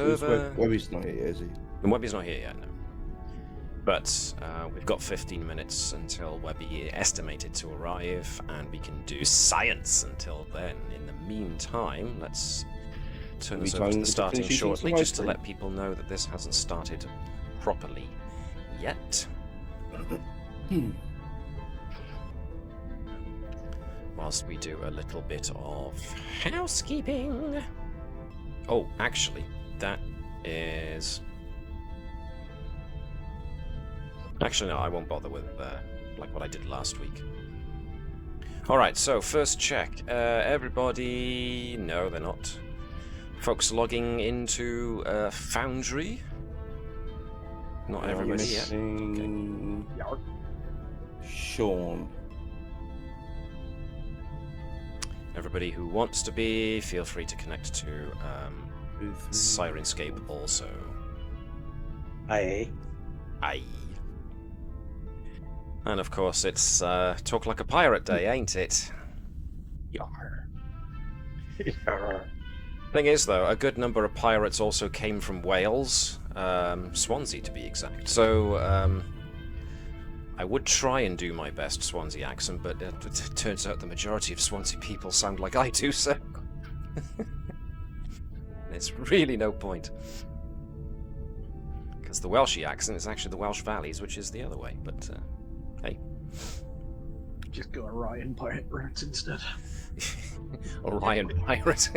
server. Webby's not here, is he? And Webby's not here yet, no. But we've got 15 minutes until Webby is estimated to arrive, and we can do science until then. In the meantime, let's turn this over to the starting shortly, just to let people know that this hasn't started properly yet. Whilst we do a little bit of housekeeping. Oh, actually, that is... Actually, no, I won't bother with like what I did last week. Alright, so first check. Everybody... No, they're not. Folks logging into Foundry. Not everybody yet. Okay. Sean. Everybody who wants to be, feel free to connect to Sirenscape also. Aye. Aye. And of course, it's Talk Like a Pirate Day, ain't it? Yar. Yar. Thing is, though, a good number of pirates also came from Wales, Swansea to be exact. So, I would try and do my best Swansea accent, but it turns out the majority of Swansea people sound like I do, so... There's really no point. Because the Welshie accent is actually the Welsh Valleys, which is the other way, but... Hey. Just go Orion Pirate route instead. Orion Pirate.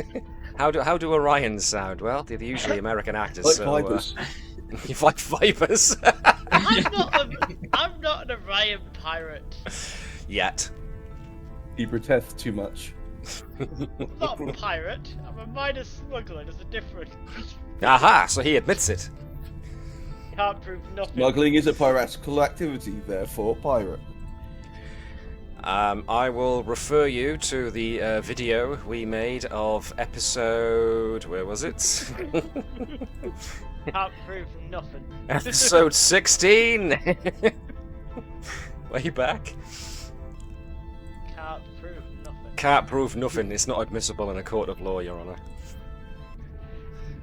How do Orions sound? Well, they're usually American actors. Like so, vipers. You like vipers? I'm not an Orion pirate. Yet. He protests too much. I'm not a pirate. I'm a minor smuggler. There's a difference. Aha! So he admits it. Can't prove nothing. Smuggling is a piratical activity, therefore pirate. I will refer you to the video we made of episode... Where was it? Can't prove nothing. Episode 16! Way back. Can't prove nothing. Can't prove nothing. It's not admissible in a court of law, Your Honour.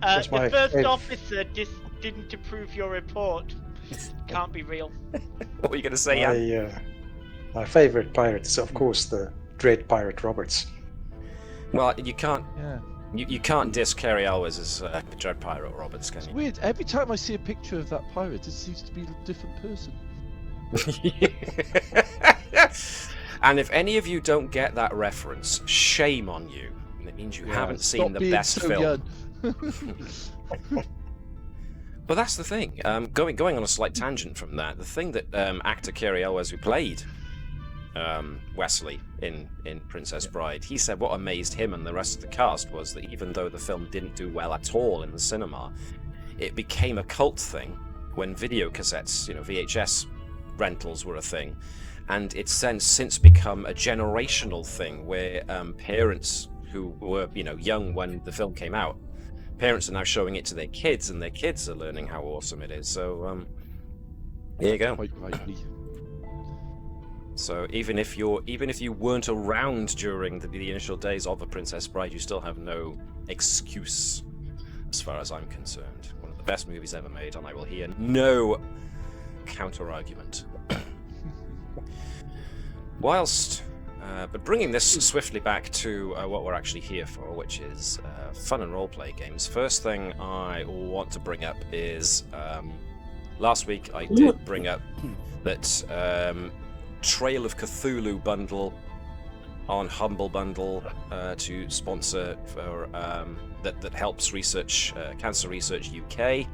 That's my the first favourite. officer didn't approve your report. Can't be real. What were you going to say, Jan? My favourite pirate is, of course, the Dread Pirate Roberts. Well, you can't... Yeah. You can't diss Kerry Elwes as Dread Pirate Roberts, can It's you? weird. Every time I see a picture of that pirate, it seems to be a different person. And if any of you don't get that reference, shame on you. It means you haven't seen the best film. But that's the thing. Going on a slight tangent from that, the thing that actor Kerry Elwes, who played Wesley in Princess Bride, he said what amazed him and the rest of the cast was that even though the film didn't do well at all in the cinema, it became a cult thing when video cassettes, VHS rentals were a thing, and it's since become a generational thing where parents who were young when the film came out, parents are now showing it to their kids, and their kids are learning how awesome it is. So there you go. Quite rightly. So even if you weren't around during the initial days of The Princess Bride, you still have no excuse, as far as I'm concerned. One of the best movies ever made, and I will hear no counter-argument. But bringing this swiftly back to what we're actually here for, which is fun and roleplay games. First thing I want to bring up is last week I did bring up that Trail of Cthulhu bundle on Humble Bundle to sponsor for that helps research Cancer Research UK.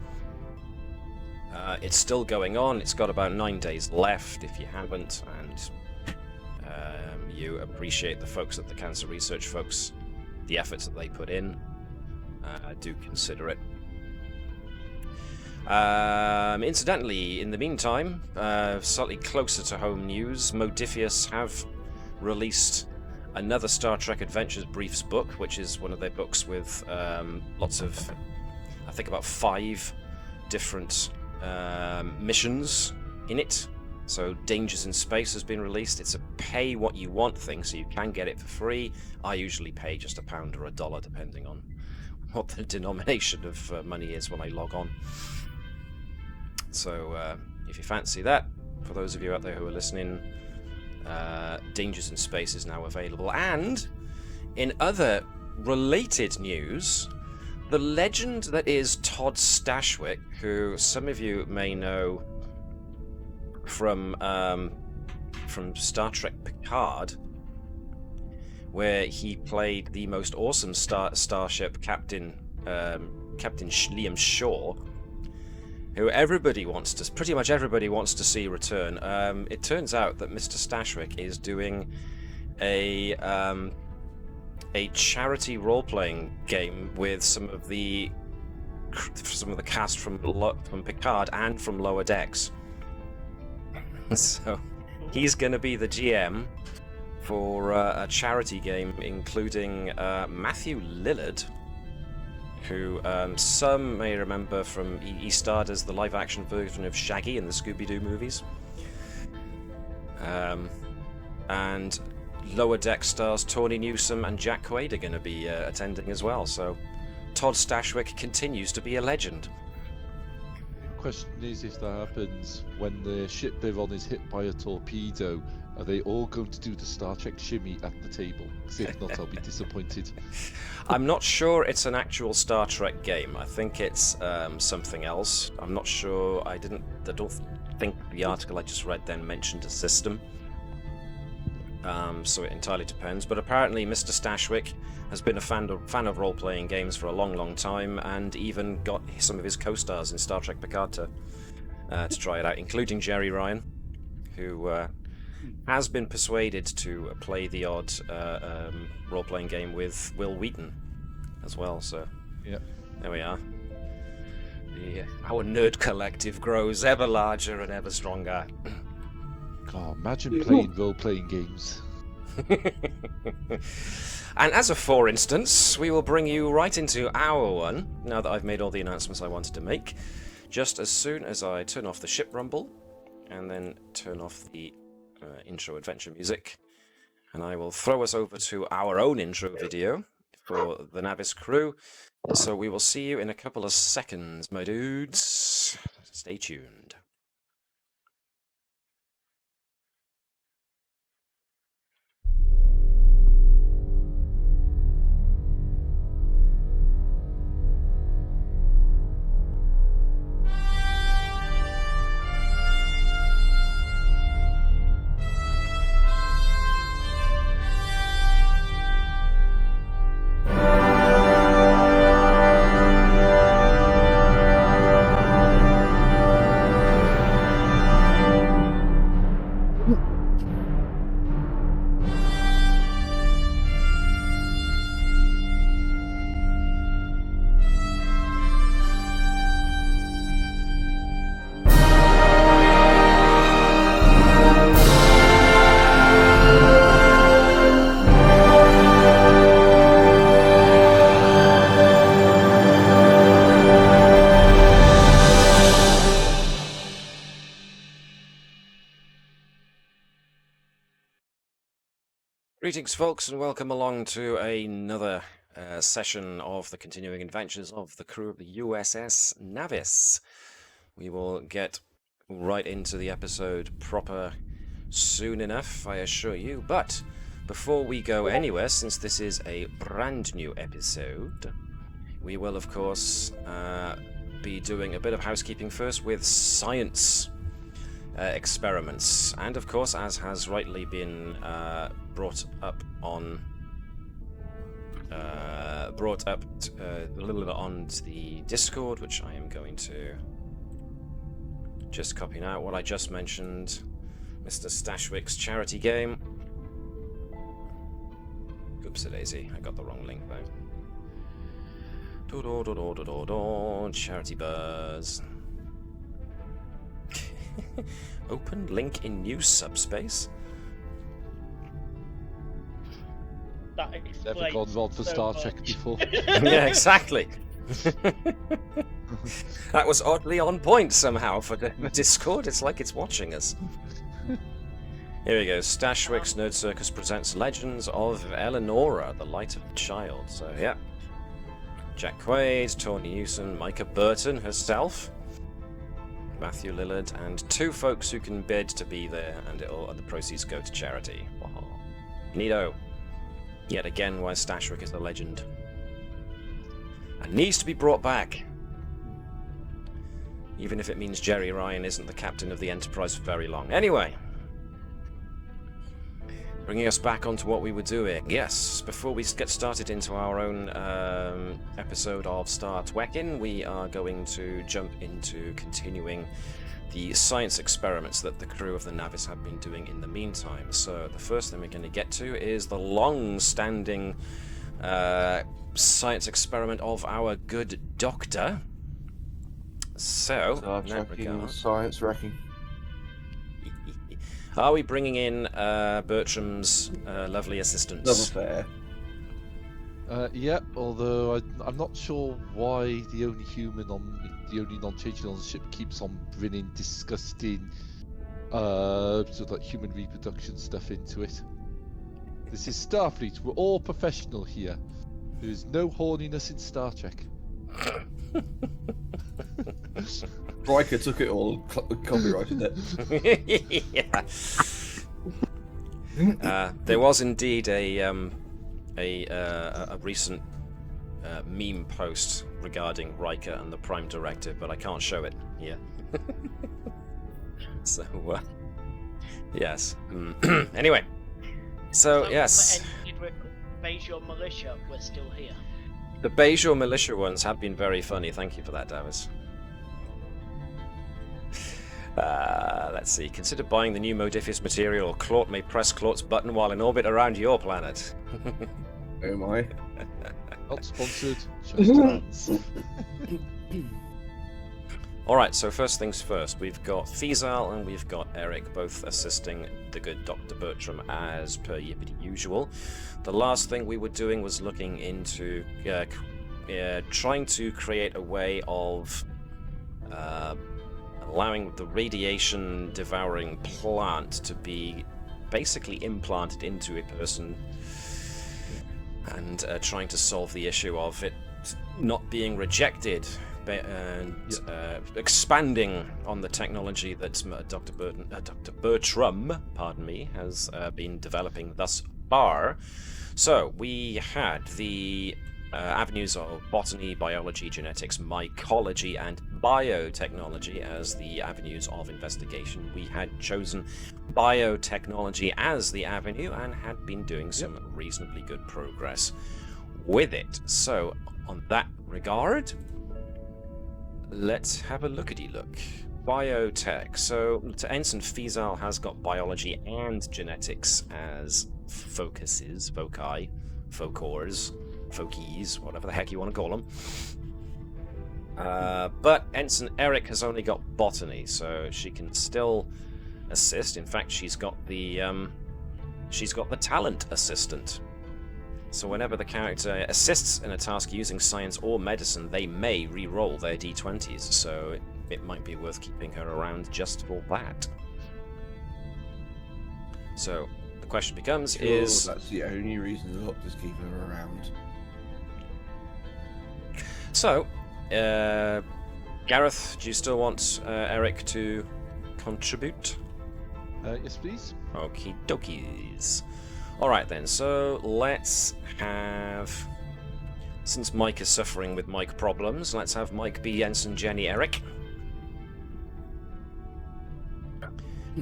It's still going on. It's got about 9 days left if you haven't, and you appreciate the folks at the Cancer Research folks, the efforts that they put in. Do consider it. Incidentally, in the meantime, slightly closer to home news, Modiphius have released another Star Trek Adventures Briefs book, which is one of their books with lots of, I think about 5 different missions in it. So Dangers in Space has been released. It's a pay what you want thing, so you can get it for free. I usually pay just £1 or $1, depending on what the denomination of money is when I log on. So if you fancy that, for those of you out there who are listening, Dangers in Space is now available. And in other related news, the legend that is Todd Stashwick, who some of you may know from Star Trek Picard, where he played the most awesome starship captain, Captain Liam Shaw, who pretty much everybody wants to see return. It turns out that Mr. Stashwick is doing a charity role-playing game with some of the cast from Picard and from Lower Decks. So he's going to be the GM for a charity game, including Matthew Lillard, who some may remember from he starred as the live-action version of Shaggy in the Scooby-Doo movies, and Lower Deck stars Tawny Newsome and Jack Quaid are going to be attending as well. So Todd Stashwick continues to be a legend. Question is, if that happens when the ship they're on is hit by a torpedo, are they all going to do the Star Trek shimmy at the table? Because if not, I'll be disappointed. I'm not sure it's an actual Star Trek game. I think it's something else. I'm not sure. I don't think the article I just read then mentioned a system. So it entirely depends. But apparently Mr. Stashwick has been a fan of role-playing games for a long, long time, and even got some of his co-stars in Star Trek Picard to try it out, including Jerry Ryan, who has been persuaded to play the odd role-playing game with Will Wheaton as well. So yeah, there we are. Our nerd collective grows ever larger and ever stronger. God, imagine playing role-playing games. And as a for instance, we will bring you right into our one, now that I've made all the announcements I wanted to make, just as soon as I turn off the ship rumble, and then turn off the intro adventure music, and I will throw us over to our own intro video for the Navis crew. So we will see you in a couple of seconds, my dudes. Stay tuned. Greetings, folks, and welcome along to another session of the continuing adventures of the crew of the USS Navis. We will get right into the episode proper soon enough, I assure you. But before we go anywhere, since this is a brand new episode, we will, of course, be doing a bit of housekeeping first with science experiments, and of course, as has rightly been brought up on the Discord, which I am going to just copy now what I just mentioned, Mr. Stashwick's charity game. Oopsie daisy, I got the wrong link though. Charity buzz. Open link in new subspace. That Never gone wrong for so Star much. Trek before. Yeah, exactly. That was oddly on point somehow for the Discord. It's like it's watching us. Here we go. Stashwick's Nerd Circus presents Legends of Eleonora, the Light of the Child. So, yeah. Jack Quaid, Tawny Newson, Micah Burton herself, Matthew Lillard, and 2 folks who can bid to be there, and the proceeds go to charity. Wow. Neato. Yet again, why Stashwick is a legend. And needs to be brought back. Even if it means Jerry Ryan isn't the captain of the Enterprise for very long. Anyway. Bringing us back onto what we were doing. Yes, before we get started into our own episode of Star Twekin, we are going to jump into continuing the science experiments that the crew of the Navis have been doing in the meantime. So the first thing we're going to get to is the long-standing science experiment of our good doctor. So, Star in that Trekking, regard, science wrecking. are we bringing in Bertram's lovely assistants? Another fair. Yeah, although I'm not sure why the only non-changing on the ship keeps on bringing disgusting, sort of like human reproduction stuff into it. This is Starfleet. We're all professional here. There's no horniness in Star Trek. Riker took it all, copyrighted it. Yeah. There was indeed a recent meme post regarding Riker and the Prime Directive, but I can't show it here. So, yes. Anyway, so yes. Bejor militia were still here. The Bejor militia ones have been very funny. Thank you for that, Davis. Let's see. Consider buying the new Modiphius material, or Claught may press Claught's button while in orbit around your planet. Oh my. Not sponsored, just hands. Alright, so first things first. We've got Feazal and we've got Eric, both assisting the good Dr. Bertram as per yippity usual. The last thing we were doing was looking into trying to create a way of allowing the radiation-devouring plant to be basically implanted into a person, and trying to solve the issue of it not being rejected, and expanding on the technology that Dr. Bertram, has been developing thus far. So we had the avenues of botany, biology, genetics, mycology, and biotechnology as the avenues of investigation. We had chosen biotechnology as the avenue and had been doing some reasonably good progress with it. So, on that regard, let's have a lookity-look. Biotech. So, Ensign Feazal has got biology and genetics as focuses, fokies, whatever the heck you want to call them. But Ensign Eric has only got botany, so she can still assist. In fact, she's got the talent assistant. So whenever the character assists in a task using science or medicine, they may re-roll their d20s. So it might be worth keeping her around just for that. So the question becomes: is that's the only reason the doctors keep her around? So, Gareth, do you still want Eric to contribute? Yes, please. Okie dokies. Alright then, so let's have... Since Mike is suffering with Mike problems, let's have Mike be Ensign Jenny Eric.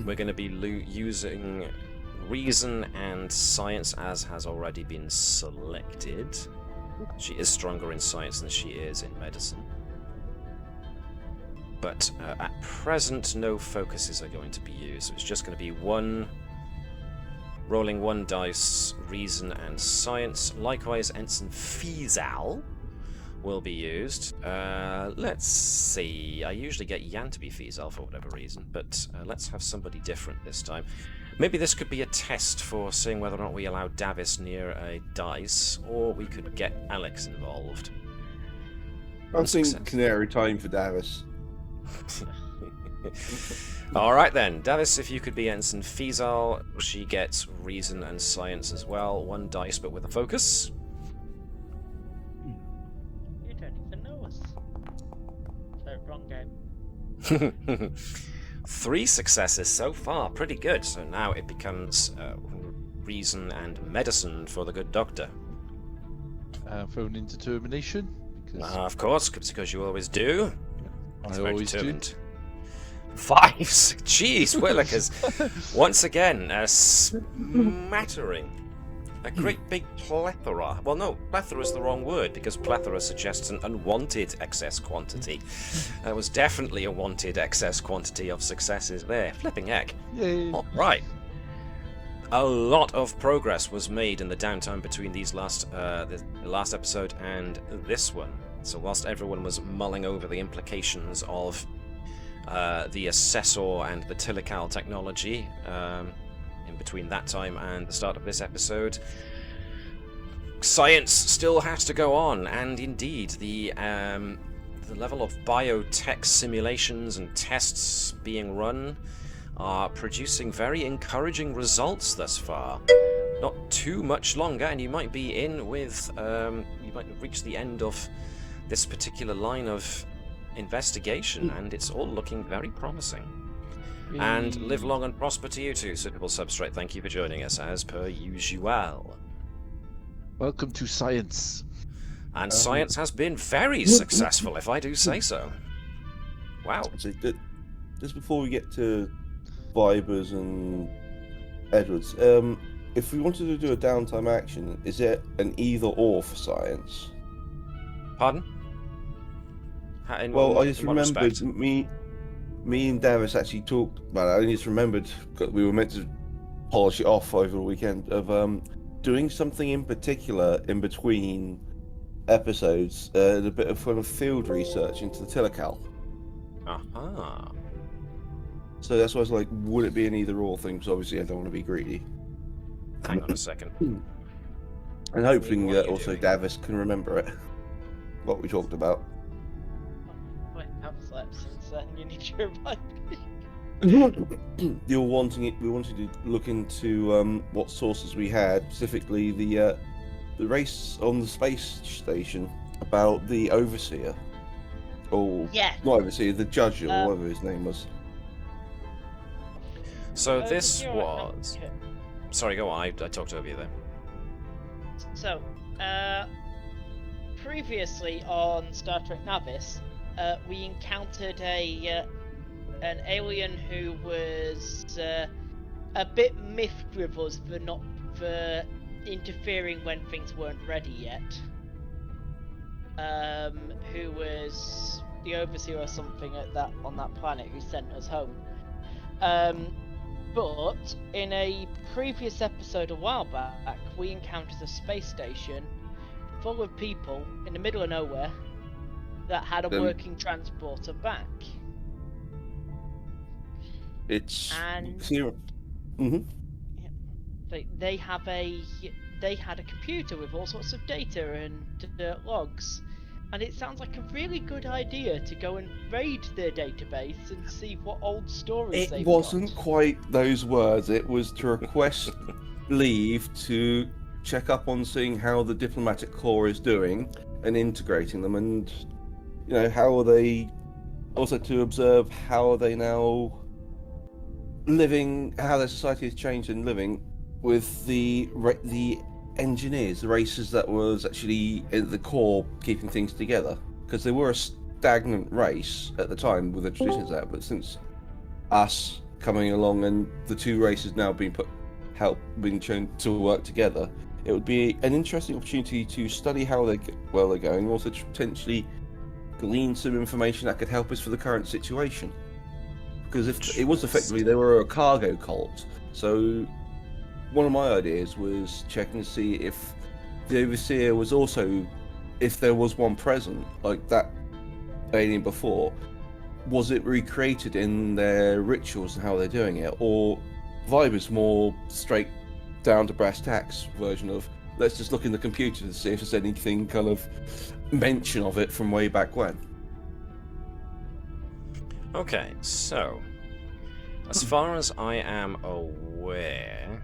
We're going to be using reason and science, as has already been selected. She is stronger in science than she is in medicine. But at present, no focuses are going to be used. So it's just going to be rolling one dice, reason and science. Likewise, Ensign Feazal will be used. Let's see. I usually get Yan to be Feazal for whatever reason, but let's have somebody different this time. Maybe this could be a test for seeing whether or not we allow Davis near a dice, or we could get Alex involved. I think canary time for Davis. Alright then, Davis, if you could be Ensign Feazal, she gets reason and science as well. One dice, but with a focus. wrong game. 3 successes so far, pretty good. So now it becomes reason and medicine for the good doctor. Thrown in determination. Because Of course, because you always do. I Very always do. determined. 5. Jeez, Willikers. Once again, a smattering. A great big plethora. Well, no, plethora is the wrong word, because plethora suggests an unwanted excess quantity. There was definitely a wanted excess quantity of successes there. Flipping heck. Yay. All right. A lot of progress was made in the downtime between these the last episode and this one. So whilst everyone was mulling over the implications of the assessor and the Tilical technology in between that time and the start of this episode, science still has to go on, and indeed the level of biotech simulations and tests being run are producing very encouraging results thus far. Not too much longer, and you might be in with you might reach the end of this particular line of investigation, and it's all looking very promising. And live long and prosper to you too, Suitable Substrate. Thank you for joining us, as per usual. Welcome to science. And science has been very successful, if I do say so. Wow. So just before we get to Vibers and Edwards, if we wanted to do a downtime action, is it an either or for science? Pardon? I just remembered me and Davis actually talked about it. I just remembered that we were meant to polish it off over the weekend of doing something in particular in between episodes, a bit of kind of field research into the Tilical. Aha. So that's why I was like, would it be an either or thing? Because obviously I don't want to be greedy. Hang on a second. And hopefully What are you also doing? Davis can remember it. What we talked about. Wait, I've slept since then. You need to remind me. We wanted to look into what sources we had, specifically the race on the space station about the overseer, or Yeah. not overseer, the judge or whatever his name was. So this You're- was... okay. Sorry, go on. I talked over you there. So, previously on Star Trek Navis, we encountered an alien who was a bit miffed with us for interfering when things weren't ready yet. Who was the overseer or something on that planet who sent us home. But in a previous episode a while back, we encountered a space station full of people in the middle of nowhere that had a working transporter back. It's And- Mm-hmm. They had a computer with all sorts of data and logs, and it sounds like a really good idea to go and raid their database and see what old stories It they've wasn't got. quite those words. It was to request leave to check up on seeing how the diplomatic corps is doing and integrating them, and how are they, also to observe how are they now living, how their society has changed and living with the engineers, the races that was actually at the core keeping things together, because they were a stagnant race at the time with the traditions there, but since us coming along and the two races now being shown to work together, it would be an interesting opportunity to study how they're going, also to potentially glean some information that could help us for the current situation. Because if it was effectively, they were a cargo cult, so one of my ideas was checking to see if the overseer was also, if there was one present like that alien before, was it recreated in their rituals and how they're doing it, or Viber's more straight down to brass tacks version of let's just look in the computer to see if there's anything kind of mention of it from way back when. Okay, so as far as I am aware,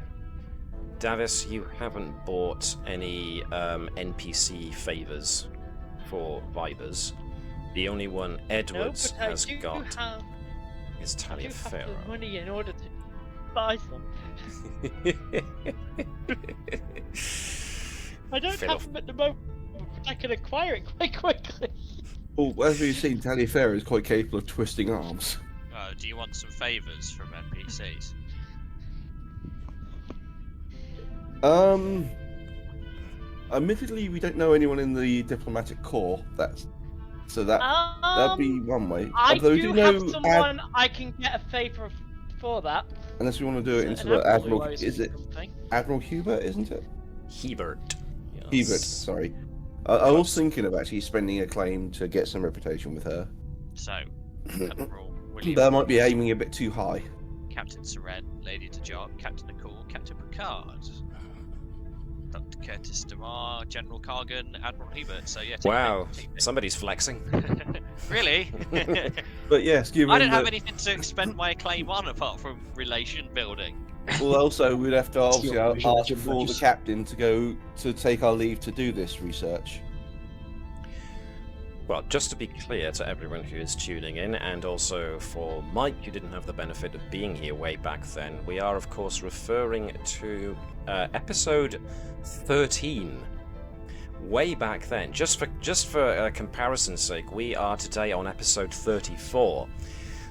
Davis, you haven't bought any NPC favors for Vibers. The only one No, Edwards but I has do got have, is I do have Taliaferro. the money in order to buy some. I don't Fiddle. have them at the moment, but I can acquire it quite quickly. Well, as we've seen, Taliaferro is quite capable of twisting arms. Do you want some favours from NPCs? Admittedly, we don't know anyone in the diplomatic corps. That'd be one way. I Although we do know have someone I can get a favour for that. unless we want to do it An into the admiral Admiral. who owes Is me it something. Admiral Hubert? Isn't it? Hebert. Hubert. Yes. Sorry. I was thinking of actually spending a claim to get some reputation with her. So, Admiral William, That might be aiming a bit too high. Captain Seren, Lady Tajok, Captain Nicole, Captain Picard, Dr. Curtis DeMar, General Cargan, Admiral Hebert. So yeah. Wow, take somebody's flexing. it. Really? But yes, given I don't have that- anything to expend my claim on apart from relation building. Well, also we'd have to obviously your ask vision, for the just- captain to go to take our leave to do this research. Well, just to be clear to everyone who is tuning in, and also for Mike, who didn't have the benefit of being here way back then, we are, of course, referring to episode 13. Way back then. Just for comparison's sake, we are today on episode 34.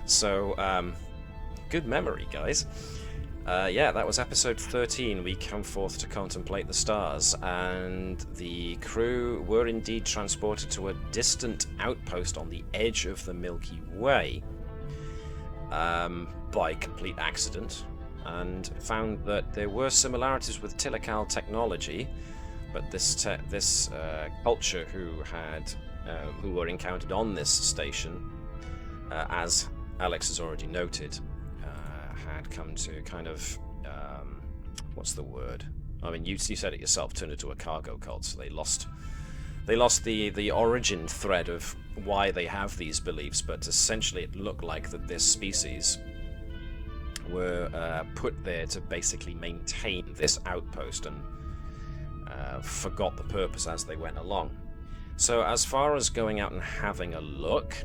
So, good memory, guys. Yeah, that was episode 13. We come forth to contemplate the stars, and the crew were indeed transported to a distant outpost on the edge of the Milky Way by complete accident, and found that there were similarities with Tilical technology, but this culture who were encountered on this station, as Alex has already noted, had come to kind of what's the word? I mean, you said it yourself. Turned into a cargo cult. So they lost the origin thread of why they have these beliefs. But essentially, it looked like that this species were put there to basically maintain this outpost, and forgot the purpose as they went along. So as far as going out and having a look,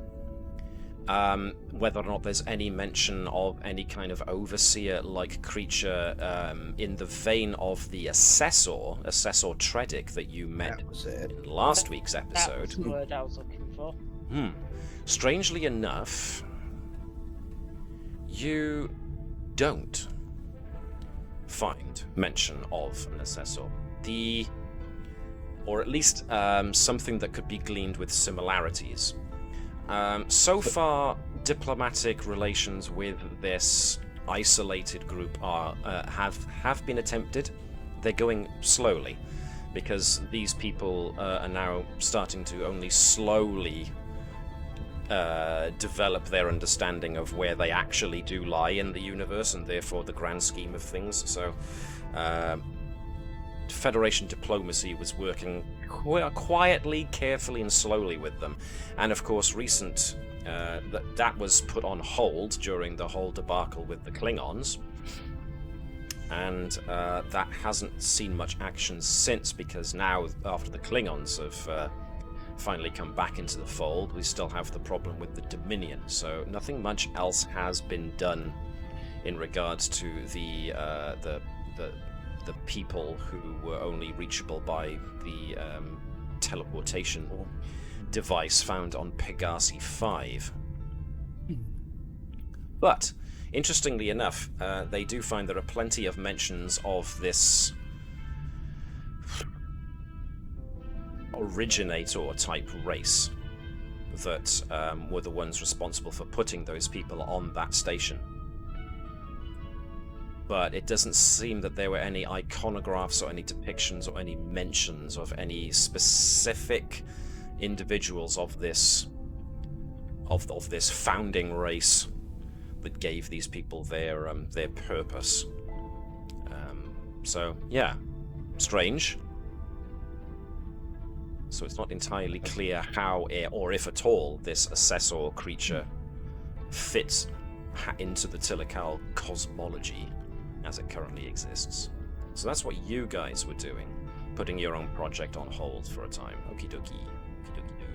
whether or not there's any mention of any kind of overseer-like creature in the vein of the Assessor Tredic that you met That was it. in last week's That episode. was the word I was looking for. Strangely enough, you don't find mention of an Assessor. Or at least something that could be gleaned with similarities. So far, diplomatic relations with this isolated group have been attempted. They're going slowly, because these people are now starting to only slowly develop their understanding of where they actually do lie in the universe, and therefore the grand scheme of things. So, Federation diplomacy was working quietly, carefully, and slowly with them. And of course, that was put on hold during the whole debacle with the Klingons. And that hasn't seen much action since, because now, after the Klingons have finally come back into the fold, we still have the problem with the Dominion. So nothing much else has been done in regards to the people who were only reachable by the teleportation device found on Pegasi 5. But, interestingly enough, they do find there are plenty of mentions of this originator-type race that were the ones responsible for putting those people on that station. But it doesn't seem that there were any iconographs or any depictions or any mentions of any specific individuals of this founding race that gave these people their purpose. So yeah, strange. So it's not entirely clear how, or if at all, this Assessor creature fits into the Tilical cosmology as it currently exists. So that's what you guys were doing, putting your own project on hold for a time. Okie dokie. Okie dokie do.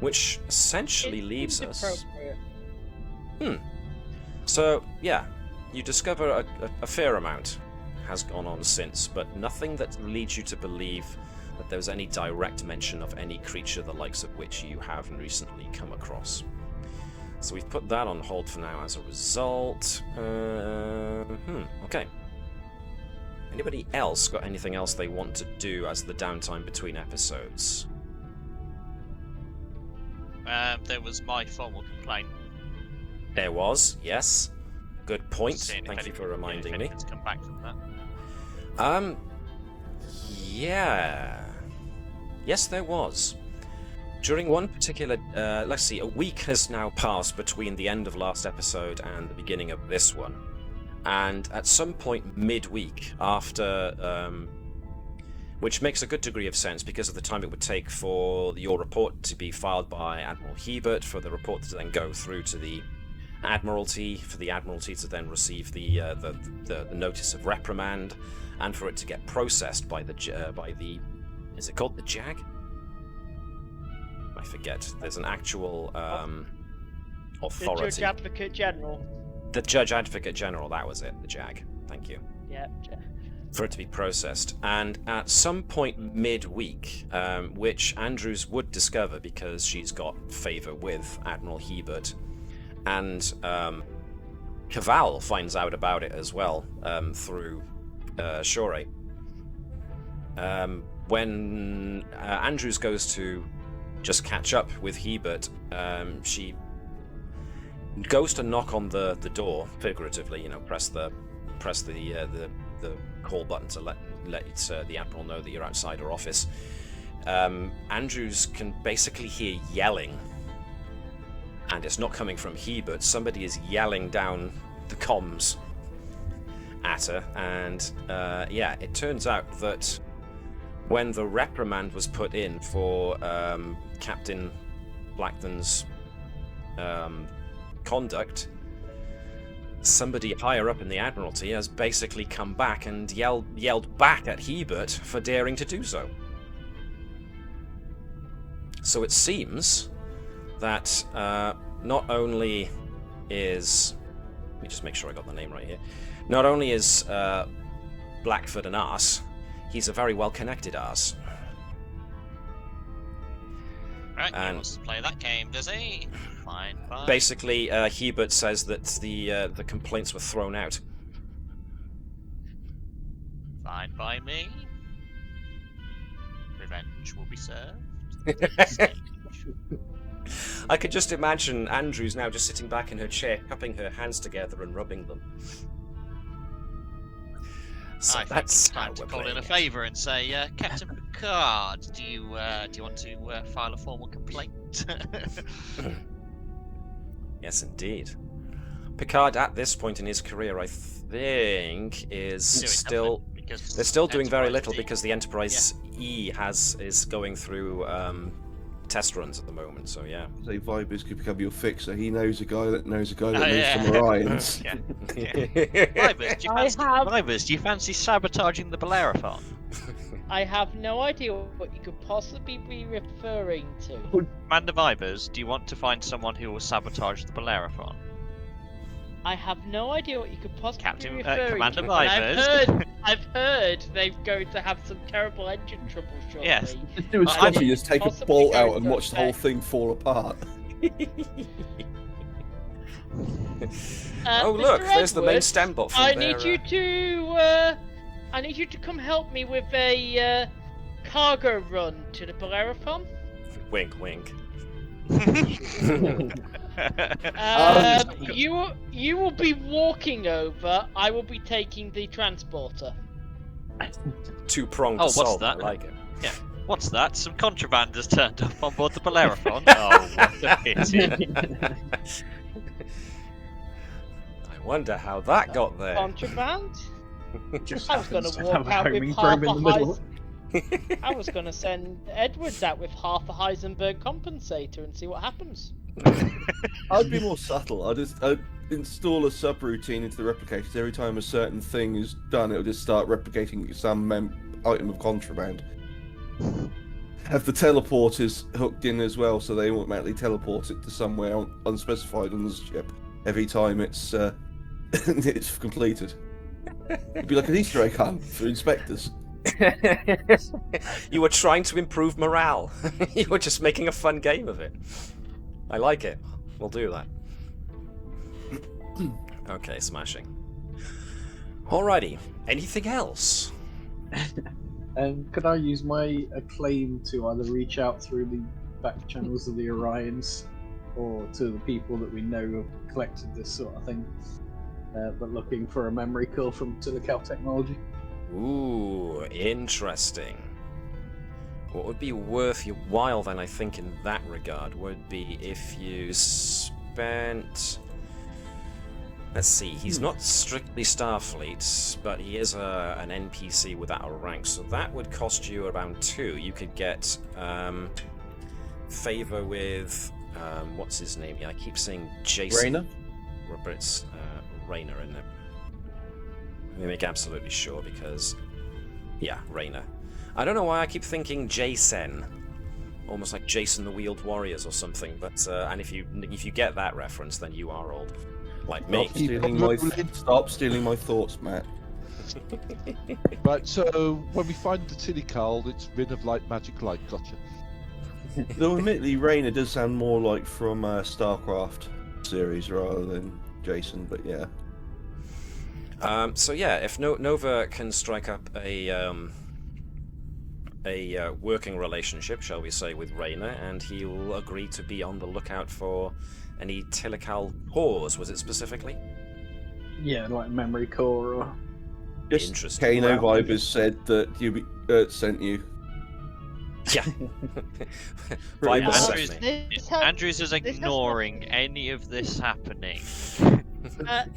which essentially It leaves seems us. appropriate. So yeah, you discover a fair amount has gone on since, but nothing that leads you to believe that there's any direct mention of any creature the likes of which you have recently come across. So we've put that on hold for now as a result. Okay. Anybody else got anything else they want to do as the downtime between episodes? There was my formal complaint. There was, yes. Good point. Seeing if Thank you for anything- reminding if me. anything's come back from that. Yeah. Yes, there was. During one particular, let's see, a week has now passed between the end of last episode and the beginning of this one. And at some point midweek, after, which makes a good degree of sense because of the time it would take for your report to be filed by Admiral Hebert, for the report to then go through to the Admiralty, for the Admiralty to then receive the notice of reprimand, and for it to get processed by the is it called the JAG? I forget. There's an actual authority. The Judge Advocate General. The Judge Advocate General, that was it, the JAG. Thank you. Yeah. For it to be processed. And at some point midweek, which Andrews would discover because she's got favour with Admiral Hebert, and Keval finds out about it as well through Shore. When Andrews goes to just catch up with Hebert, she goes to knock on the door, figuratively, press the call button to let the Admiral know that you're outside her office. Andrews can basically hear yelling, and it's not coming from Hebert. Somebody is yelling down the comms at her, and it turns out that when the reprimand was put in for Captain Blackton's conduct, somebody higher up in the Admiralty has basically come back and yelled back at Hebert for daring to do so. So it seems that not only is... Let me just make sure I got the name right here. Not only is Blackford an arse, he's a very well-connected arse. Right, he And- wants to play that game, does he? Fine, fine. Basically, Hebert says that the complaints were thrown out. Fine by me. Revenge will be served. I could just imagine Andrews now just sitting back in her chair, cupping her hands together and rubbing them. So I think that's it's how time to we're call in playing a it. favour and say, Captain Picard, do you want to file a formal complaint? Yes, indeed. Picard, at this point in his career, I think, is Doing still... nothing, because They're still doing very Enterprise little D- because the Enterprise E is going through test runs at the moment, so yeah. Say Vibers could become your fixer. He knows a guy that knows a guy that Oh, knows yeah. some Orions. Yeah. Vibers, do you fancy sabotaging the Bellerophon? I have no idea what you could possibly be referring to. Commander Vibers, do you want to find someone who will sabotage the Bellerophon? I have no idea what you could possibly Captain- be referring Commander to. And Vibers. I've heard they're going to have some terrible engine trouble shortly. Yes. Just do a I Scotty, mean, just take a possibly bolt going out and to watch the whole affect- thing fall apart. Oh Mr. look, there's the main Edwards, stem bot from I there. need you to I need you to come help me with a cargo run to the Bellerophon. Wink, wink. You will be walking over. I will be taking the transporter. Two-pronged Oh, what's assault, that? I like it. What's that? Some contraband has turned up on board the Bellerophon? Oh, what a pity. I wonder how that got there. Contraband? Just I was going happens to to have walk a out with homing half drum a in the middle. I was going to send Edwards out with half a Heisenberg compensator and see what happens. I'd be more subtle. I'd install a subroutine into the replicators. Every time a certain thing is done, it'll just start replicating some item of contraband. have the teleporters hooked in as well, so they automatically teleport it to somewhere unspecified on the ship every time it's it's completed. It'd be like an Easter egg hunt for inspectors. You were trying to improve morale. You were just making a fun game of it. I like it. We'll do that. Okay, smashing. Alrighty. Anything else? Could I use my acclaim to either reach out through the back channels of the Orions or to the people that we know have collected this sort of thing, but looking for a memory core from Telecal technology? Ooh, interesting. What would be worth your while then, I think, in that regard, would be if you spent... Let's see, he's not strictly Starfleet, but he is an NPC without a rank, so that would cost you around 2. You could get favor with... what's his name? Yeah, I keep saying Jason. Rayner? Robert's Rayner, isn't it? Let me make absolutely sure, because... Yeah, Rayner. I don't know why I keep thinking Jason. Almost like Jason the Wheeled Warriors or something, but... and if you get that reference, then you are old. Like me. Stop stealing my thoughts, Matt. Right, so when we find the Telecal, it's rid of light, magic light. Gotcha. Though admittedly, Rayner does sound more like from StarCraft series rather than Jason, but yeah. So yeah, if Nova can strike up a working relationship, shall we say, with Rayner, and he'll agree to be on the lookout for any Telecal cores, was it specifically? Yeah, like memory core or... Just Interesting. Kano Vibers said that you sent you. Yeah. Yeah, sent me. Andrews is ignoring any of this happening.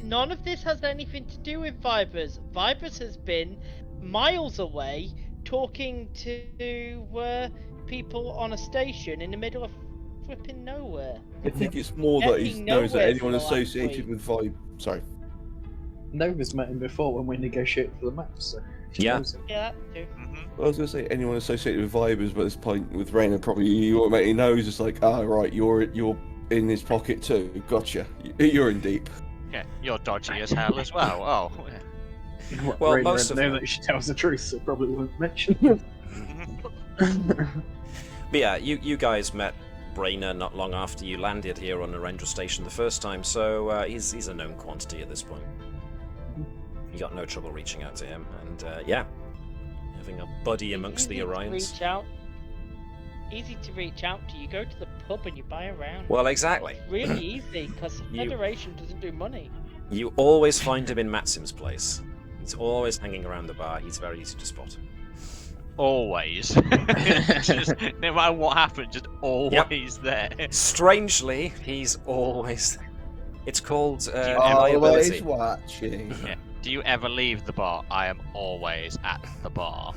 None of this has anything to do with Vibers. Vibers has been miles away talking to people on a station in the middle of flipping nowhere. I think it's more that he knows that anyone associated with Vibe. Sorry. Nova's met him before when we negotiated for the map, so... Yeah. Yeah, that too. I was going to say anyone associated with Vibers, but at this point with Rayner, probably you automatically knows it's like, right, you're in his pocket too. Gotcha. You're in deep. Yeah, you're dodgy as hell as well. Oh. Yeah. Well, Rayner most of know them. that she tells the truth, so probably won't mention it. But yeah, you guys met Rayner not long after you landed here on Narendra Station the first time, so he's a known quantity at this point. You got no trouble reaching out to him, and yeah, having a buddy amongst the Orions. Easy to reach out to. You go to the pub and you buy a round. Well, exactly. It's really easy because the Federation doesn't do money. You always find him in Maxim's place. He's always hanging around the bar. He's very easy to spot. Always. Just, no matter what happens, just always there. Strangely, he's always there. It's called Always reliability. watching. Yeah. Do you ever leave the bar? I am always at the bar.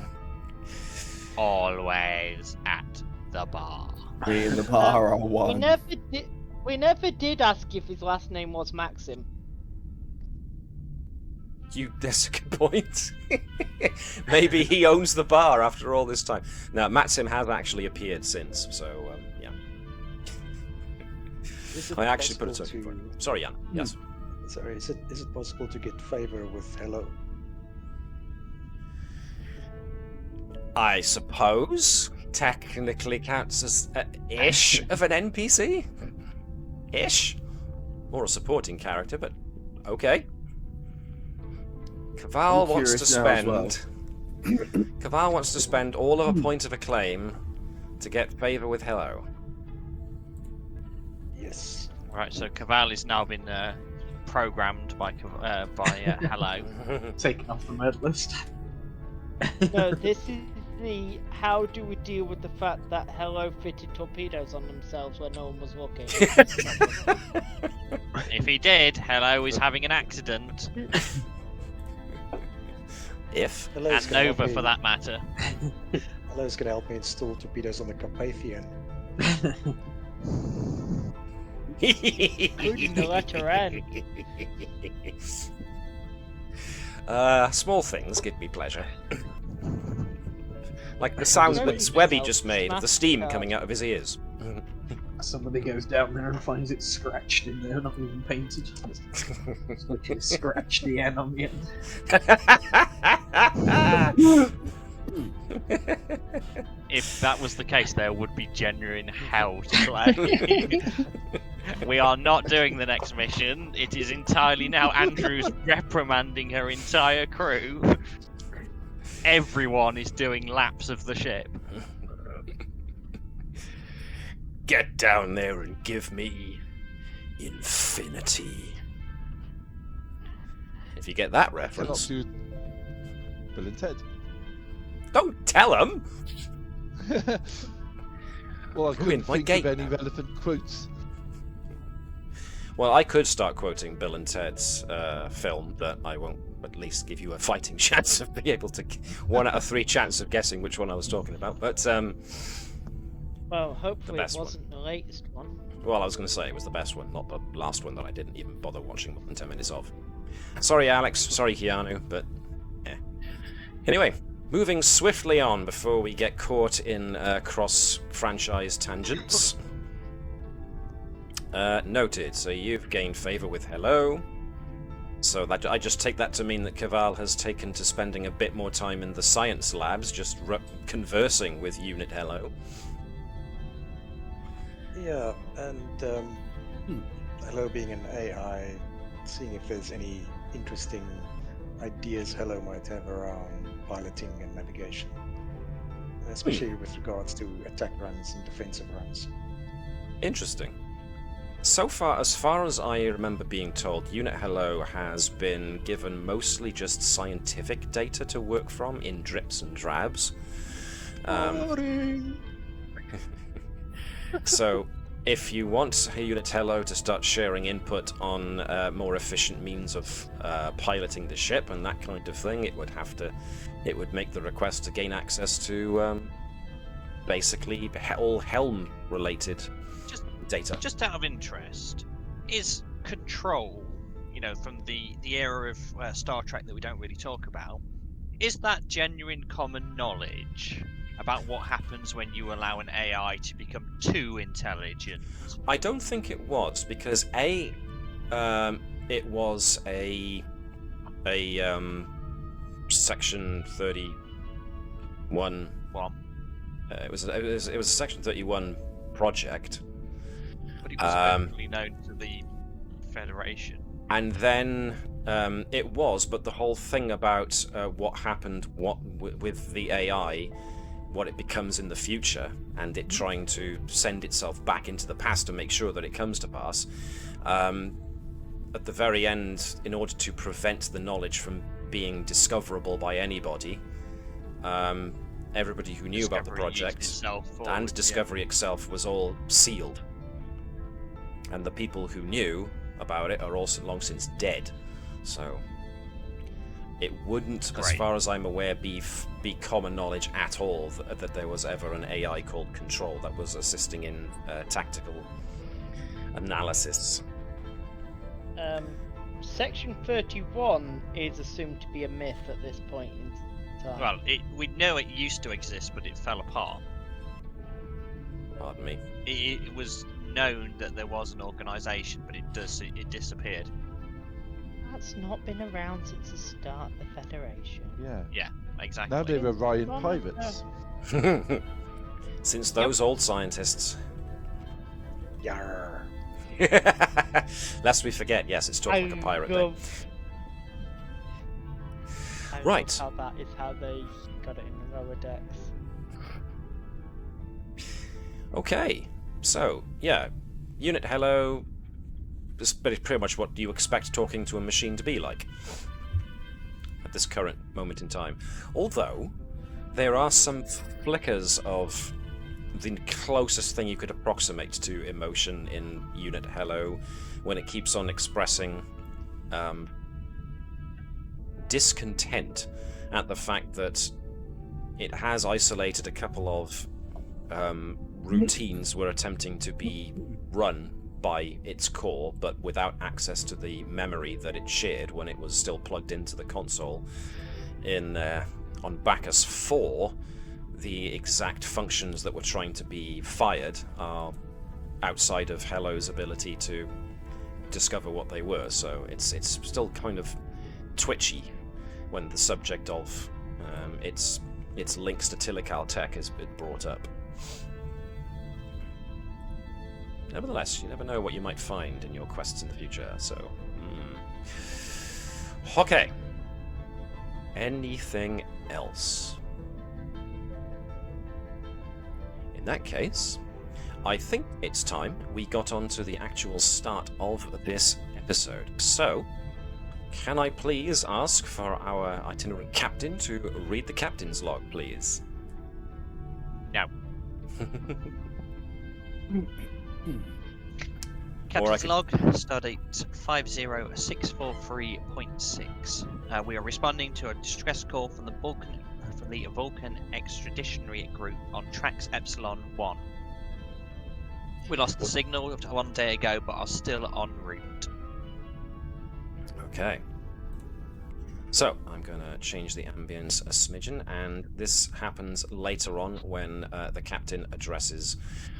Always at the bar. Me and the bar are one. We never did ask if his last name was Maxim. That's a good point. Maybe he owns the bar after all this time. Now, Maxim has actually appeared since, so yeah. I actually put a token for him. Sorry, Jan. Yes. Sorry, is it possible to get favor with Hello? I suppose technically counts as ish of an NPC. Ish. Or a supporting character, but okay. Keval wants to spend. Keval wants to spend all of a point of acclaim to get favor with Hello. Yes. Right, so Keval has now been programmed by Hello. Taken off the med list. No, this is the how do we deal with the fact that Hello fitted torpedoes on themselves when no one was looking. If he did, Hello is having an accident. If Hello's And gonna Nova, help for me- that matter. Hello's gonna help me install torpedoes on the Carpathian. Including the letter N. Small things give me pleasure. Like the sound Very that Webby well, just made of the smash steam card. coming out of his ears. Somebody goes down there and finds it scratched in there, not even painted. Just literally scratched the N on the end. If that was the case, there would be genuine hell to play. We are not doing the next mission. It is entirely now Andrew's reprimanding her entire crew. Everyone is doing laps of the ship. Get down there and give me infinity. If you get that Cannot reference, do Bill and Ted. don't tell them. Well, I couldn't Ruined my think gate of any now. relevant quotes. Well, I could start quoting Bill and Ted's film, but I won't at least give you a fighting chance of being able to... 1 out of 3 chance of guessing which one I was talking about. But, Well, hopefully it best one. wasn't the latest one. well, I was going to say it was the best one, not the last one that I didn't even bother watching more than 10 minutes of. Sorry, Alex. Sorry, Keanu, but... yeah. Anyway, moving swiftly on before we get caught in cross-franchise tangents. Noted. So you've gained favour with Hello. So that I just take that to mean that Keval has taken to spending a bit more time in the science labs, just conversing with Unit Hello. Yeah, and Hello being an AI, seeing if there's any interesting ideas Hello might have around piloting and navigation, especially with regards to attack runs and defensive runs. Interesting. So far, as far as I remember being told, Unit Hello has been given mostly just scientific data to work from in drips and drabs. So, if you want Unit Hello to start sharing input on more efficient means of piloting the ship and that kind of thing, it would make the request to gain access to basically all Helm related data. Just out of interest, is control, from the era of Star Trek that we don't really talk about, is that genuine common knowledge about what happens when you allow an AI to become too intelligent? I don't think it was, because it was a Section 31. It was a Section 31 project. But it was definitely known to the Federation. And then it was, but the whole thing about what happened with the AI, what it becomes in the future, and it trying to send itself back into the past to make sure that it comes to pass, at the very end, in order to prevent the knowledge from being discoverable by anybody, everybody who knew about the project and Discovery itself was all sealed. And the people who knew about it are also long since dead. So it wouldn't, as far as I'm aware, be common knowledge at all that there was ever an AI called Control that was assisting in tactical analysis. Section 31 is assumed to be a myth at this point in time. Well, we know it used to exist, but it fell apart. Pardon me. It was known that there was an organisation, but it disappeared. That's not been around since the start of the Federation. Yeah, exactly. Now they're Orion pirates. Since those old scientists. Yarr. Lest we forget, yes, it's talking like a pirate thing. Right. How that is how they got it in the lower decks. Okay, so, yeah, Unit Hello is pretty much what you expect talking to a machine to be like at this current moment in time. Although, there are some flickers of the closest thing you could approximate to emotion in Unit Hello when it keeps on expressing discontent at the fact that it has isolated a couple of routines were attempting to be run by its core, but without access to the memory that it shared when it was still plugged into the console. On Bacchus 4, the exact functions that were trying to be fired are outside of Hello's ability to discover what they were, so it's still kind of twitchy when the subject of its links to Tilical tech is brought up. Nevertheless, you never know what you might find in your quests in the future, so... Okay. Anything else? In that case, I think it's time we got on to the actual start of this episode. So, can I please ask for our itinerary captain to read the captain's log, please? No. Captain's log, stardate 50643.6. We are responding to a distress call from the Vulcan Expeditionary Group on Trax Epsilon 1. We lost the signal 1 day ago, but are still en route. Okay. So, I'm going to change the ambience a smidgen, and this happens later on when the captain addresses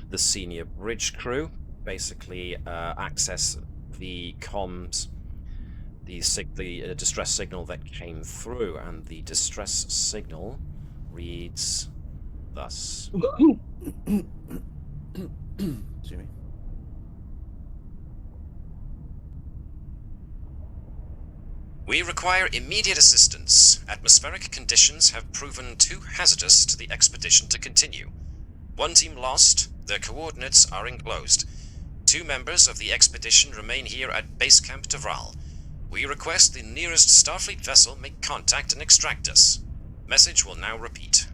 the senior bridge crew. Basically, access the comms, the distress signal that came through, and the distress signal reads thus. Excuse me. We require immediate assistance. Atmospheric conditions have proven too hazardous to the expedition to continue. One team lost. Their coordinates are enclosed. 2 members of the expedition remain here at Base Camp Devral. We request the nearest Starfleet vessel make contact and extract us. Message will now repeat.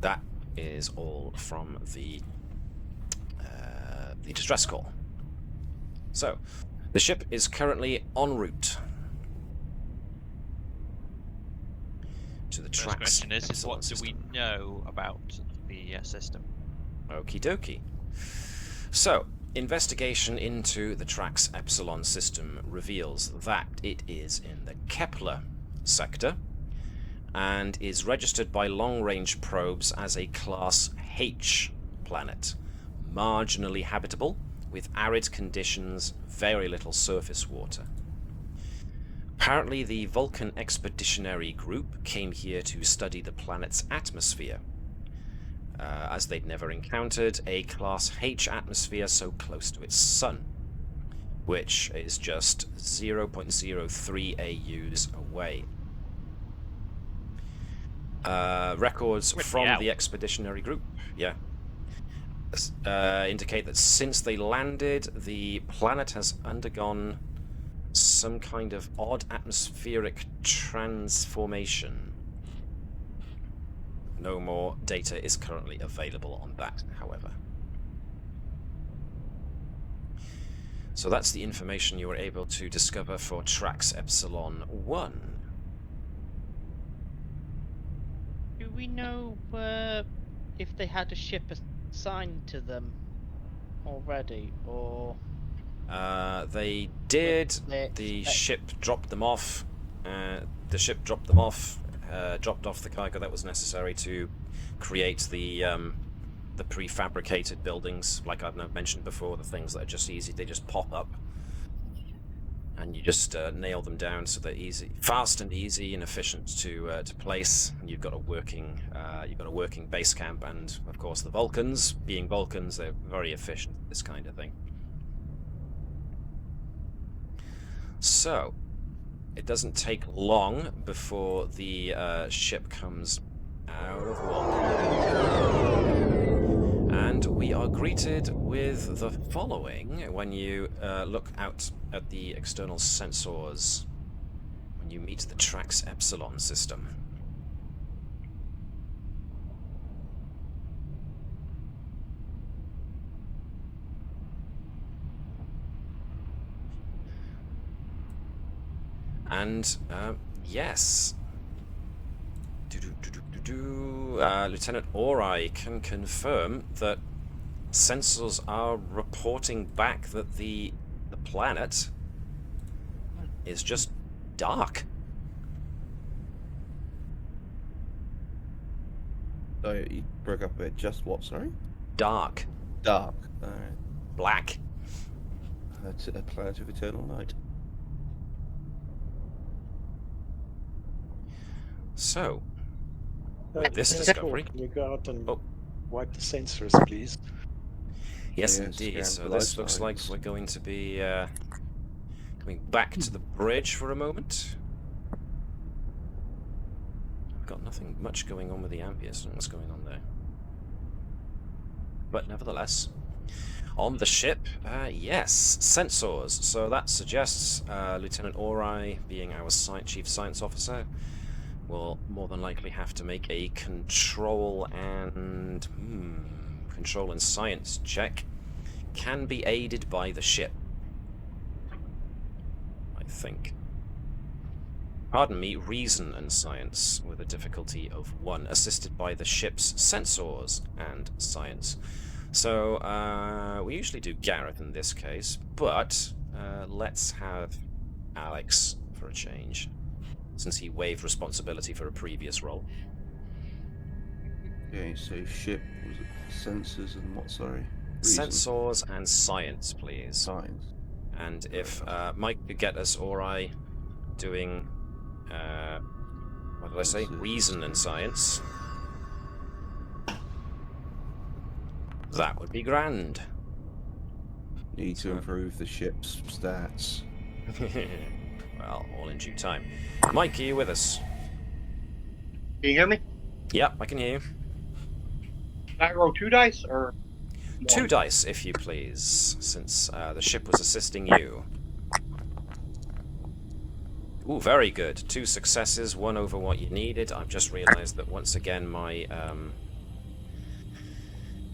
That is all from the distress call. So, the ship is currently en route to the Trax. The question is Epsilon what do we system. know about the system? Okie dokie. So, investigation into the Trax Epsilon system reveals that it is in the Kepler sector and is registered by long-range probes as a Class H planet, marginally habitable, with arid conditions, very little surface water. Apparently, the Vulcan Expeditionary Group came here to study the planet's atmosphere, as they'd never encountered a Class H atmosphere so close to its sun, which is just 0.03 AUs away. Records from the Expeditionary Group, indicate that since they landed, the planet has undergone some kind of odd atmospheric transformation. No more data is currently available on that, however. So that's the information you were able to discover for Trax Epsilon 1. Do we know if they had a ship assigned to them already, or... They did. The ship dropped them off. Dropped off the cargo that was necessary to create the prefabricated buildings, like I've mentioned before, the things that are just easy. They just pop up, and you just nail them down so they're easy, fast and easy and efficient to place. And you've got a working base camp, and of course the Vulcans, being Vulcans, they're very efficient at this kind of thing. So, it doesn't take long before the ship comes out of water. And we are greeted with the following when you look out at the external sensors, when you meet the Trax Epsilon system. And, yes. Lieutenant Ori can confirm that sensors are reporting back that the planet is just dark. Oh, you broke up a bit. Just what? Sorry. Dark. Dark. All right. Black. That's a planet of eternal night. So, Uh, this Mr. discovery- Can you go out and Oh. wipe the sensors, please? yes, Yes, indeed. scan So for this life looks like signs. we're going to be coming back to the bridge for a moment. I've got nothing much going on with the Ampius and what's going on there. But nevertheless, on the ship, yes, sensors. So that suggests Lieutenant Ori, being our chief science officer, will more than likely have to make a control and science check. Can be aided by the ship, I think. Pardon me, reason and science with a difficulty of 1, assisted by the ship's sensors and science. So we usually do Gareth in this case, but let's have Alex for a change, since he waived responsibility for a previous role. Okay, so ship, was it sensors and what, sorry? Reason. Sensors and science, please. Science. And if Mike could get us Ori doing, what did I say? Reason and science. That would be grand. Need to improve the ship's stats. Well, all in due time. Mike, are you with us? Can you hear me? Yep, I can hear you. Can I roll 2 dice or 2 1? dice, if you please, since the ship was assisting you. Ooh, very good. 2 successes, 1 over what you needed. I've just realised that once again my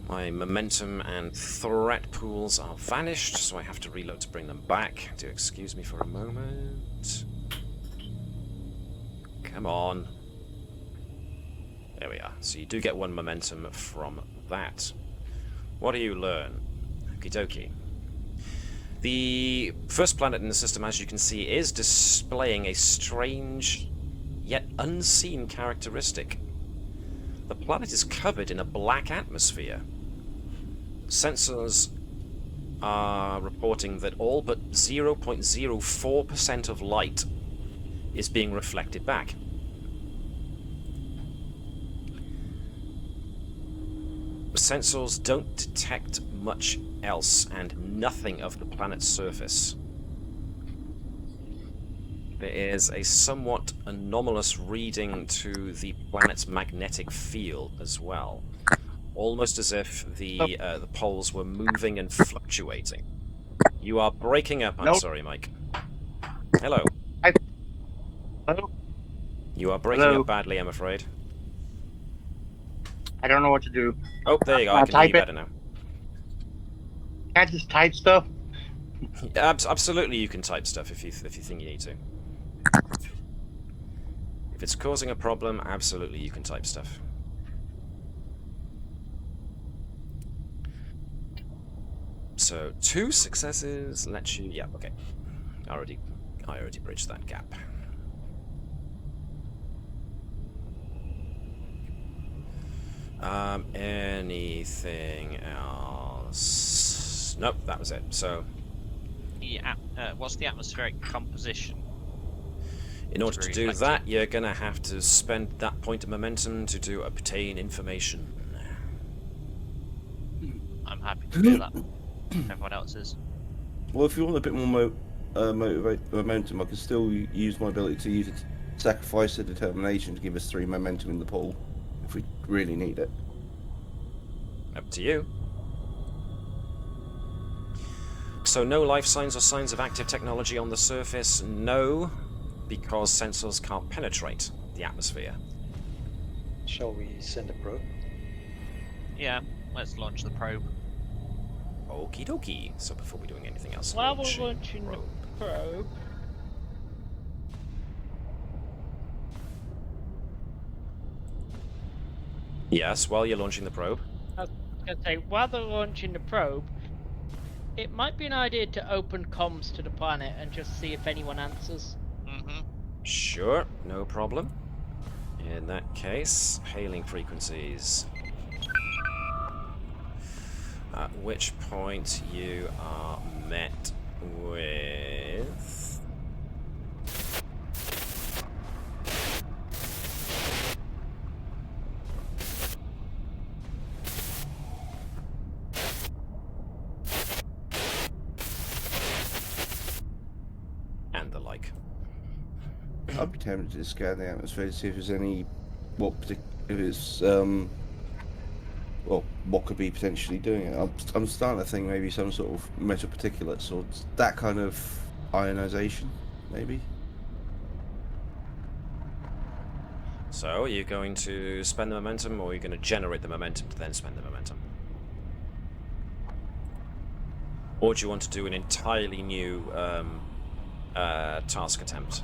my momentum and threat pools are vanished, so I have to reload to bring them back. Do excuse me for a moment. Come on. There we are. So you do get 1 momentum from that. What do you learn? Okie dokie. The first planet in the system, as you can see, is displaying a strange yet unseen characteristic. The planet is covered in a black atmosphere. Sensors are reporting that all but 0.04% of light is being reflected back. Sensors don't detect much else and nothing of the planet's surface. There is a somewhat anomalous reading to the planet's magnetic field as well. Almost as if the poles were moving and fluctuating. You are breaking up, I'm Nope. sorry, Mike. Hello. Hello? You are breaking Hello? up badly, I'm afraid. I don't know what to do. Oh, there you go, I can hear you type it. better now. Can't just type stuff. Absolutely, you can type stuff if you think you need to. If it's causing a problem, absolutely you can type stuff. So 2 successes lets you. Yeah, okay. I already bridged that gap. Anything else? Nope, that was it. So What's the atmospheric composition? in order to do Reflected. that, you're gonna have to spend that point of momentum to obtain information. I'm happy to do that. Everyone else is. Well, if you want a bit more momentum, I can still use my ability to use it, sacrifice the determination to give us 3 momentum in the pool, if we really need it. Up to you. So no life signs or signs of active technology on the surface? No, because sensors can't penetrate the atmosphere. Shall we send a probe? Yeah, let's launch the probe. Okie dokie. So before we're doing anything else, While we're launching launching the probe. probe, Yes, while you're launching the probe. I was going to say, while they're launching the probe, it might be an idea to open comms to the planet and just see if anyone answers. Mm-hmm. Sure, no problem. In that case, hailing frequencies. At which point you are met with... and the like. I'd be tempted to scan the atmosphere to see if there's any, if it's, well, what could be potentially doing it. I'm starting to think maybe some sort of metal particulates or that kind of ionization, maybe. So, are you going to spend the momentum, or are you going to generate the momentum to then spend the momentum? Or do you want to do an entirely new task attempt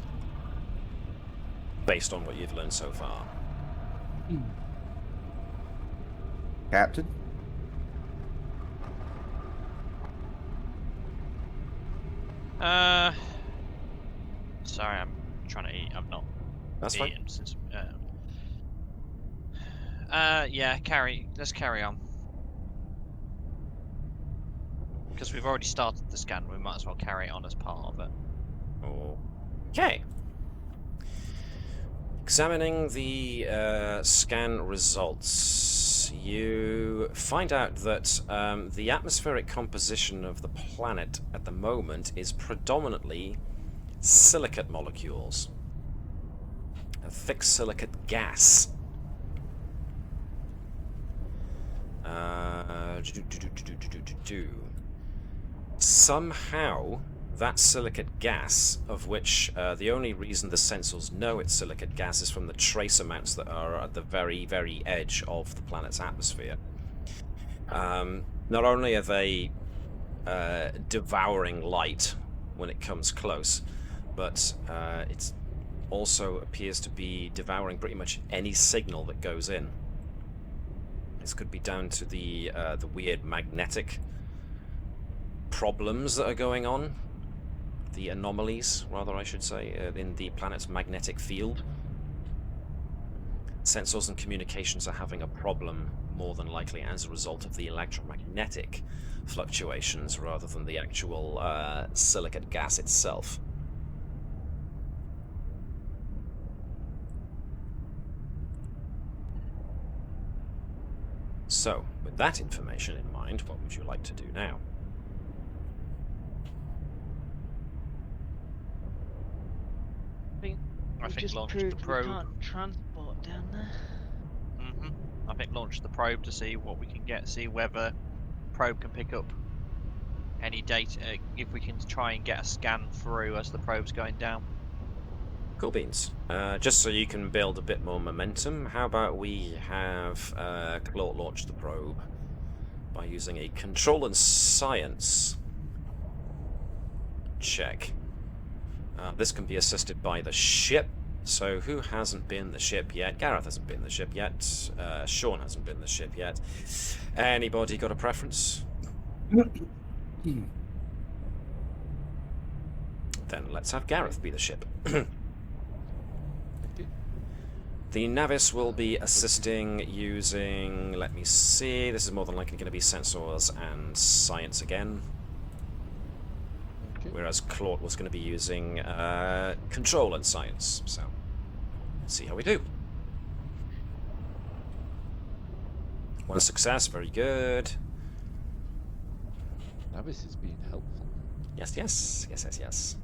based on what you've learned so far? Captain? Sorry, I'm trying to eat. I've not That's eaten fine. since. Yeah, let's carry on. Because we've already started the scan, we might as well carry it on as part of it. Okay. Examining the scan results, you find out that the atmospheric composition of the planet at the moment is predominantly silicate molecules. A thick silicate gas. Somehow, that silicate gas, of which the only reason the sensors know it's silicate gas is from the trace amounts that are at the very, very edge of the planet's atmosphere. Not only are they devouring light when it comes close, but it also appears to be devouring pretty much any signal that goes in. This could be down to the weird magnetic problems that are going on. The anomalies, rather, I should say, in the planet's magnetic field. Sensors and communications are having a problem, more than likely as a result of the electromagnetic fluctuations rather than the actual silicate gas itself. So, with that information in mind, what would you like to do now? I think just launch the proved we probe. can't transport down there. I think launch the probe to see what we can get, see whether probe can pick up any data, if we can try and get a scan through as the probe's going down. Cool beans. Just so you can build a bit more momentum, how about we have Claude launch the probe by using a control and science check. This can be assisted by the ship. So who hasn't been the ship yet? Gareth hasn't been the ship yet. Sean hasn't been the ship yet. Anybody got a preference? Then let's have Gareth be the ship. The Navis will be assisting using, let me see, this is more than likely going to be sensors and science again. Okay. Whereas Claude was going to be using control and science. So, let's see how we do. One success, very good. Navis is being helpful. Yes, yes, yes, yes, yes.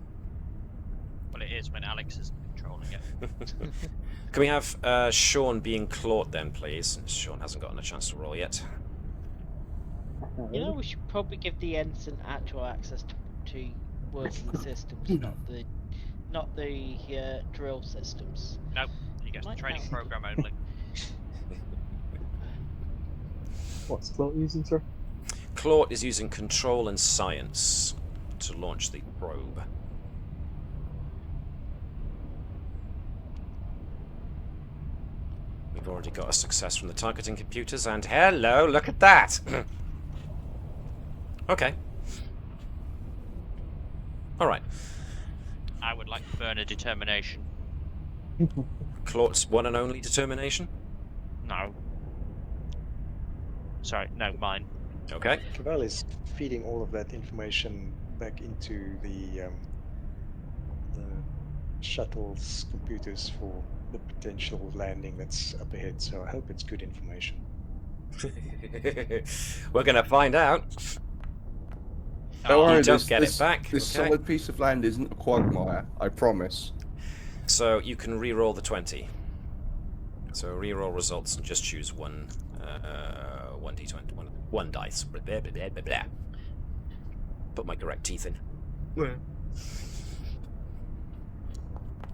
Well, it is when Alex is controlling it. Can we have Sean being Claude then, please? Sean hasn't gotten a chance to roll yet. You know, we should probably give the ensign actual access to working systems, not the drill systems. No, he gets the training program only. What's Claude using, sir? Claude is using control and science to launch the probe. We've already got a success from the targeting computers, and hello, look at that! Okay. Alright. I would like to burn a determination. Claude's one and only determination? No. Sorry, no, mine. Okay. Keval is feeding all of that information back into the shuttle's computers for the potential landing that's up ahead. So I hope it's good information. We're going to find out. Don't worry, you don't this, get this, it back. This Okay. solid piece of land isn't a quagmire, I promise. So you can re-roll the 20. So re-roll results and just choose one d20, one dice. Blah, blah, blah, blah, blah. Put my correct teeth in.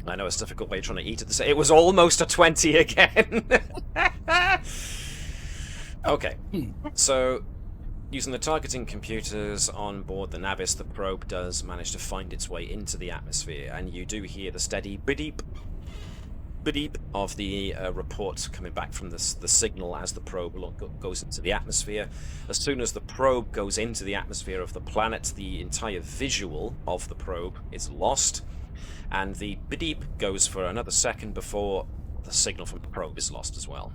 I know it's a difficult way of trying to eat at the same. It was almost a 20 again. Okay, so using the targeting computers on board the Navis, the probe does manage to find its way into the atmosphere, and you do hear the steady beep, beep of the report coming back from the signal as the probe goes into the atmosphere. As soon as the probe goes into the atmosphere of the planet, the entire visual of the probe is lost, and the beep goes for another second before the signal from the probe is lost as well.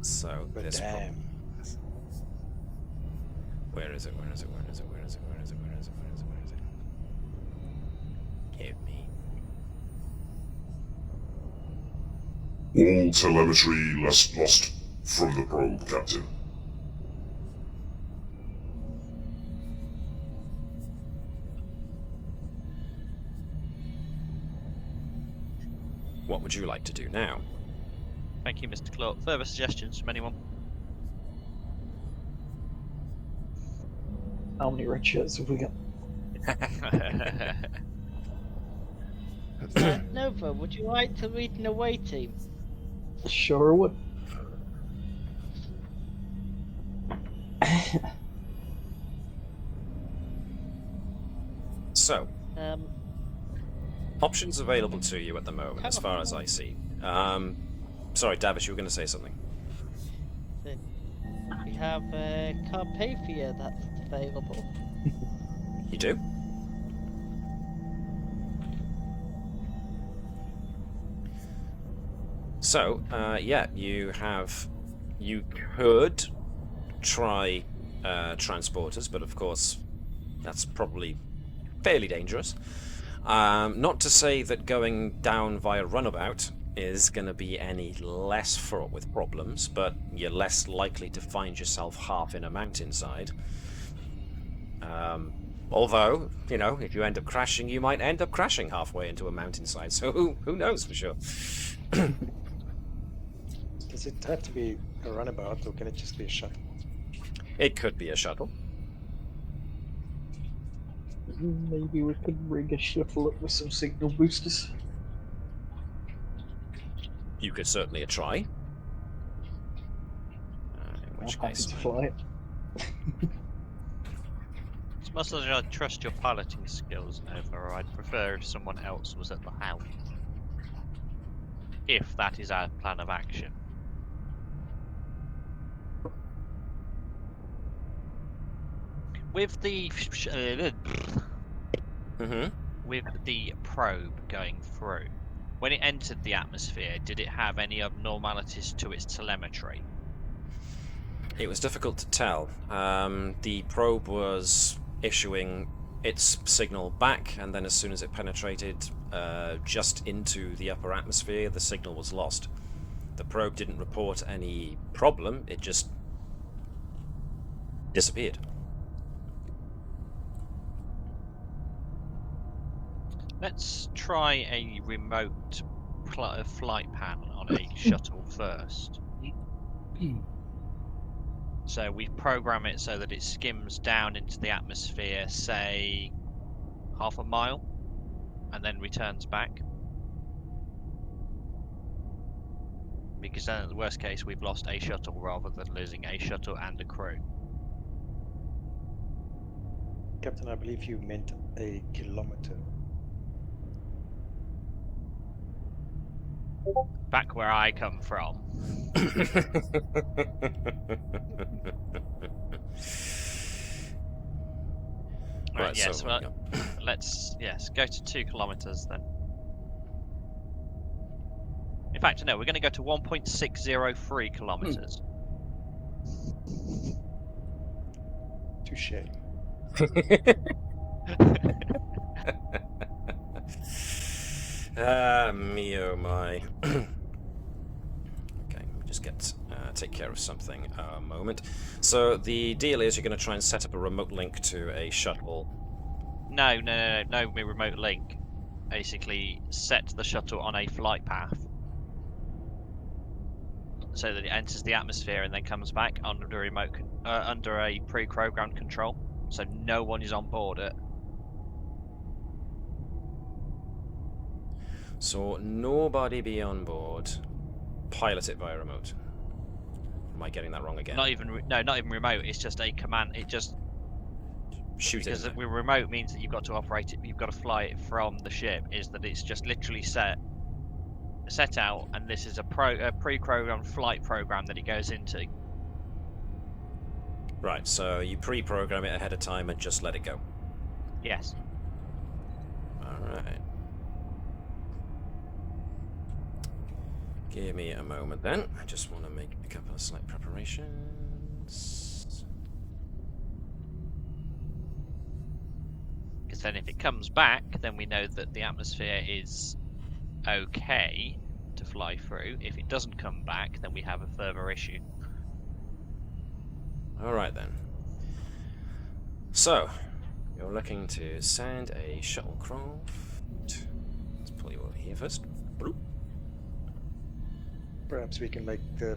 So But this damn. Where is it? Where is it? Where is it? Where is it? Where is it? Where is it? Where is it? Where is it? Give me. All telemetry lost from the probe, Captain. What would you like to do now? Thank you, Mr. Clark. Further suggestions from anyone? How many red shirts have we got? Nova, would you like to lead an away team? Sure would. So, Um, options available to you at the moment, as far as I see. Sorry, Davis, you were going to say something. we have Carpathia that's available. You do? So, yeah, you could try transporters, but of course, that's probably fairly dangerous. Not to say that going down via runabout is going to be any less fraught with problems, but you're less likely to find yourself half in a mountainside. Although, you know, if you end up crashing, you might end up crashing halfway into a mountainside, so who knows for sure. Does it have to be a runabout, or can it just be a shuttle? It could be a shuttle. Maybe we could rig a shuttle up with some signal boosters. You could certainly try. In which I'm happy case, to fly it. As much as I trust your piloting skills, Nova, I'd prefer if someone else was at the helm. If that is our plan of action. With the with the probe going through, when it entered the atmosphere, did it have any abnormalities to its telemetry? it was difficult to tell. The probe was issuing its signal back, and then as soon as it penetrated just into the upper atmosphere, the signal was lost. The probe didn't report any problem, it just disappeared. Let's try a remote flight panel on a shuttle first. So we program it so that it skims down into the atmosphere, say, half a mile, and then returns back. Because then, in the worst case, we've lost a shuttle rather than losing a shuttle and a crew. Captain, I believe you meant a kilometer. Back where I come from. Right, yes, so well, let's go to 2 kilometers then. In fact, no, we're going to go to 1.603 kilometers. Touche. Me oh my. Okay, let me just take care of something a moment. So the deal is you're going to try and set up a remote link to a shuttle. No, my remote link. Basically, set the shuttle on a flight path so that it enters the atmosphere and then comes back under under a pre-programmed control, so no one is on board it. So nobody be on board. Pilot it via remote. Am I getting that wrong again? Not even remote. It's just a command. It just shoot because it. remote means that you've got to operate it. You've got to fly it from the ship. Is that it's just literally set out, and this is a pre-programmed flight program that it goes into. Right. So you pre-program it ahead of time and just let it go. Yes. All right. Give me a moment then. I just want to make a couple of slight preparations. Because then if it comes back, then we know that the atmosphere is okay to fly through. If it doesn't come back, then we have a further issue. Alright then. So, you're looking to send a shuttlecraft. Let's pull you over here first. Bloop. Perhaps we can make the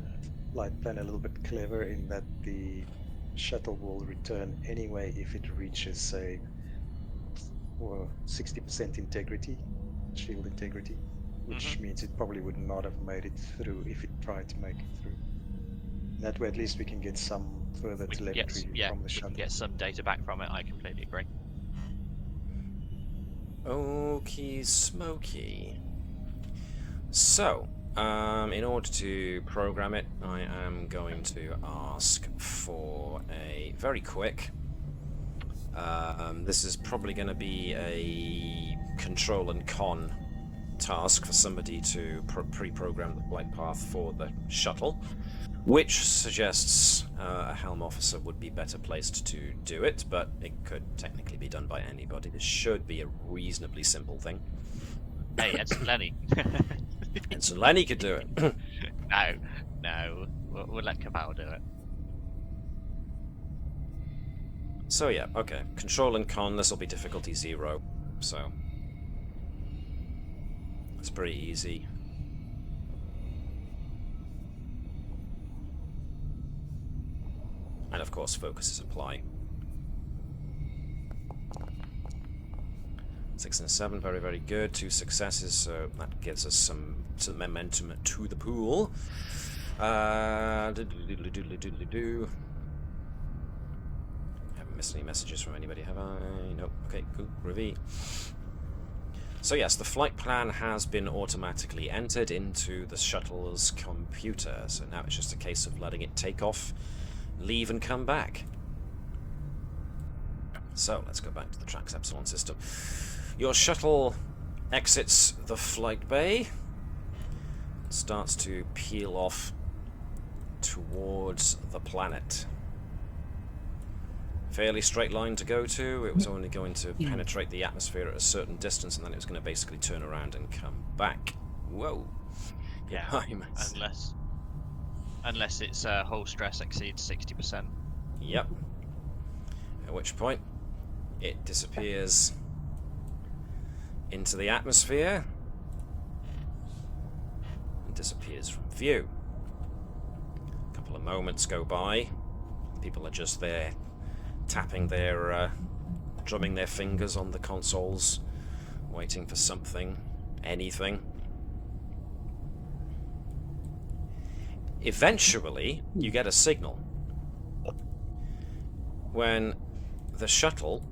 flight plan a little bit clever in that the shuttle will return anyway if it reaches, say, 60% integrity, shield integrity, which means it probably would not have made it through if it tried to make it through. That way at least we can get some further telemetry from the shuttle. We can get some data back from it, I completely agree. Okie smoky. So, in order to program it, I am going to ask for a very quick. This is probably going to be a control and con task for somebody to pre-program the flight path for the shuttle, which suggests a Helm officer would be better placed to do it, but it could technically be done by anybody. This should be a reasonably simple thing. Hey, Ensign Lenny. Ensign Lenny could do it. No. We'll let Keval do it. So yeah, okay. Control and con, this will be difficulty 0. So it's pretty easy. And of course focuses apply. 6 and 7, very, very good. 2 successes, so that gives us some momentum to the pool. Haven't missed any messages from anybody, have I? Nope. Okay, cool. Groovy. So yes, the flight plan has been automatically entered into the shuttle's computer. So now it's just a case of letting it take off, leave, and come back. So let's go back to the Trax Epsilon system. Your shuttle exits the flight bay, starts to peel off towards the planet. Fairly straight line to go to. It was only going to penetrate the atmosphere at a certain distance, and then it was going to basically turn around and come back. Whoa. Yeah, unless its hull stress exceeds 60%. Yep. At which point, it disappears into the atmosphere and disappears from view. A couple of moments go by. People are just there tapping their, drumming their fingers on the consoles, waiting for something, anything. Eventually, you get a signal when the shuttle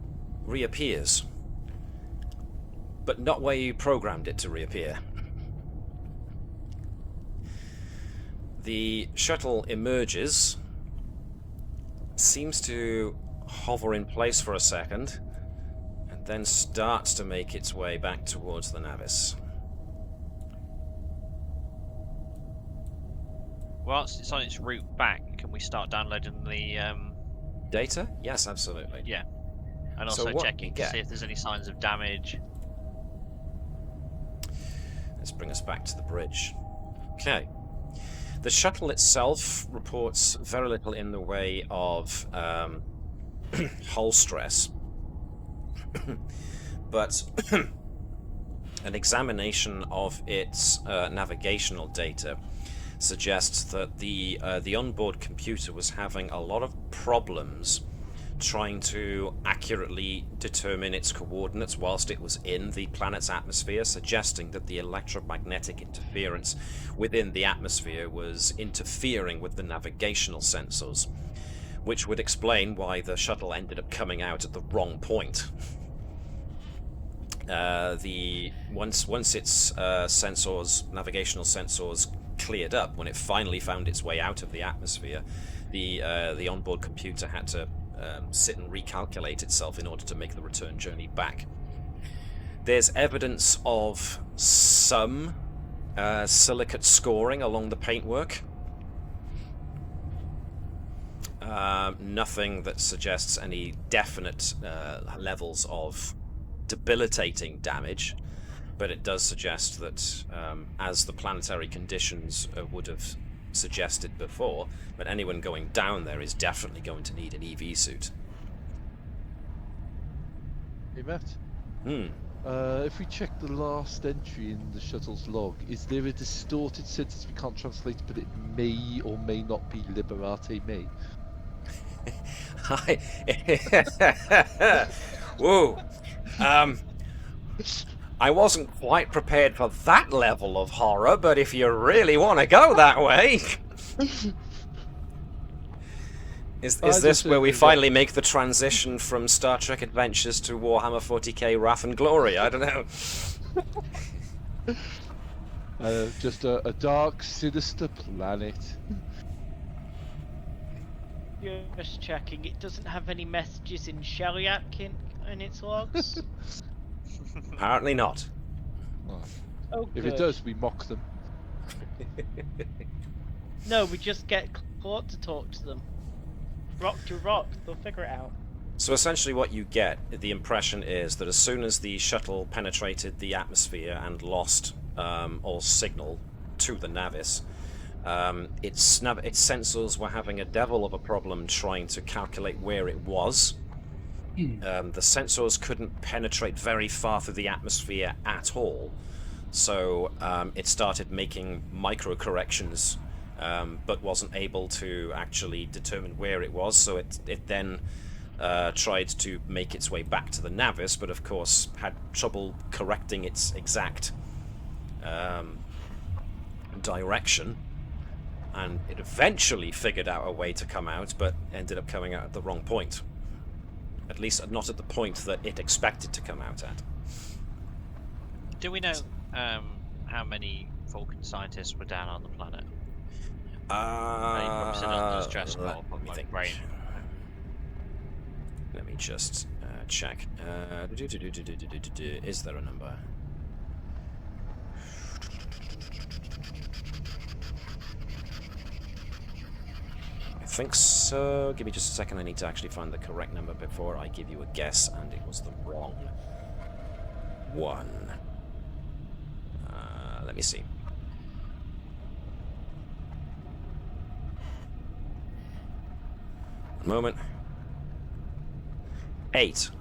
reappears, but not where you programmed it to reappear. The shuttle emerges, seems to hover in place for a second, then starts to make its way back towards the Navis. Whilst it's on its route back, can we start downloading the Data? Yes, absolutely. Yeah, and So also what checking you to get- see if there's any signs of damage. Let's bring us back to the bridge. Okay. The shuttle itself reports very little in the way of hull stress, but an examination of its navigational data suggests that the onboard computer was having a lot of problems trying to accurately determine its coordinates whilst it was in the planet's atmosphere, suggesting that the electromagnetic interference within the atmosphere was interfering with the navigational sensors, which would explain why the shuttle ended up coming out at the wrong point. Once its navigational sensors cleared up, when it finally found its way out of the atmosphere, the onboard computer had to sit and recalculate itself in order to make the return journey back. There's evidence of some silicate scoring along the paintwork. Nothing that suggests any definite levels of debilitating damage, but it does suggest that, as the planetary conditions would have suggested before, but anyone going down there is definitely going to need an EV suit. Hey, Matt. Hmm. If we check the last entry in the shuttle's log, is there a distorted sentence we can't translate, but it may or may not be Liberate Me? Whoa. I wasn't quite prepared for that level of horror, but if you really want to go that way... Is this where we finally make the transition from Star Trek Adventures to Warhammer 40k Wrath and Glory? I don't know. Just a dark, sinister planet. Just checking, it doesn't have any messages in Shellyak in its logs? Apparently not. Oh, If good. it does, we mock them. No, we just get Claude to talk to them. Rock to rock, they'll figure it out. So essentially what you get, the impression is that as soon as the shuttle penetrated the atmosphere and lost all signal to the Navis, its sensors were having a devil of a problem trying to calculate where it was. The sensors couldn't penetrate very far through the atmosphere at all, so it started making micro corrections, but wasn't able to actually determine where it was, so it then tried to make its way back to the Navis, but of course had trouble correcting its exact direction, and it eventually figured out a way to come out, but ended up coming out at the wrong point. At least not at the point that it expected to come out at. Do we know how many Vulcan scientists were down on the planet? Probably said on the stress let ball from me my think. brain. Let me just check. Is there a number? I think so. Give me just a second. I need to actually find the correct number before I give you a guess, and it was the wrong one. Let me see. One moment. 8.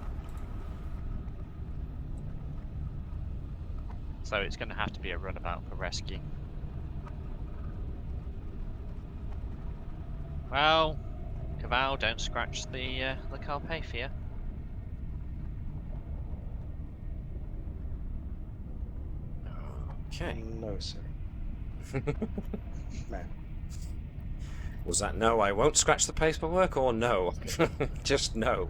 So it's going to have to be a runabout for rescue. Well, Keval, don't scratch the Carpathia. Okay. No, sir. Man. Was that no, I won't scratch the paperwork, or no? Just no.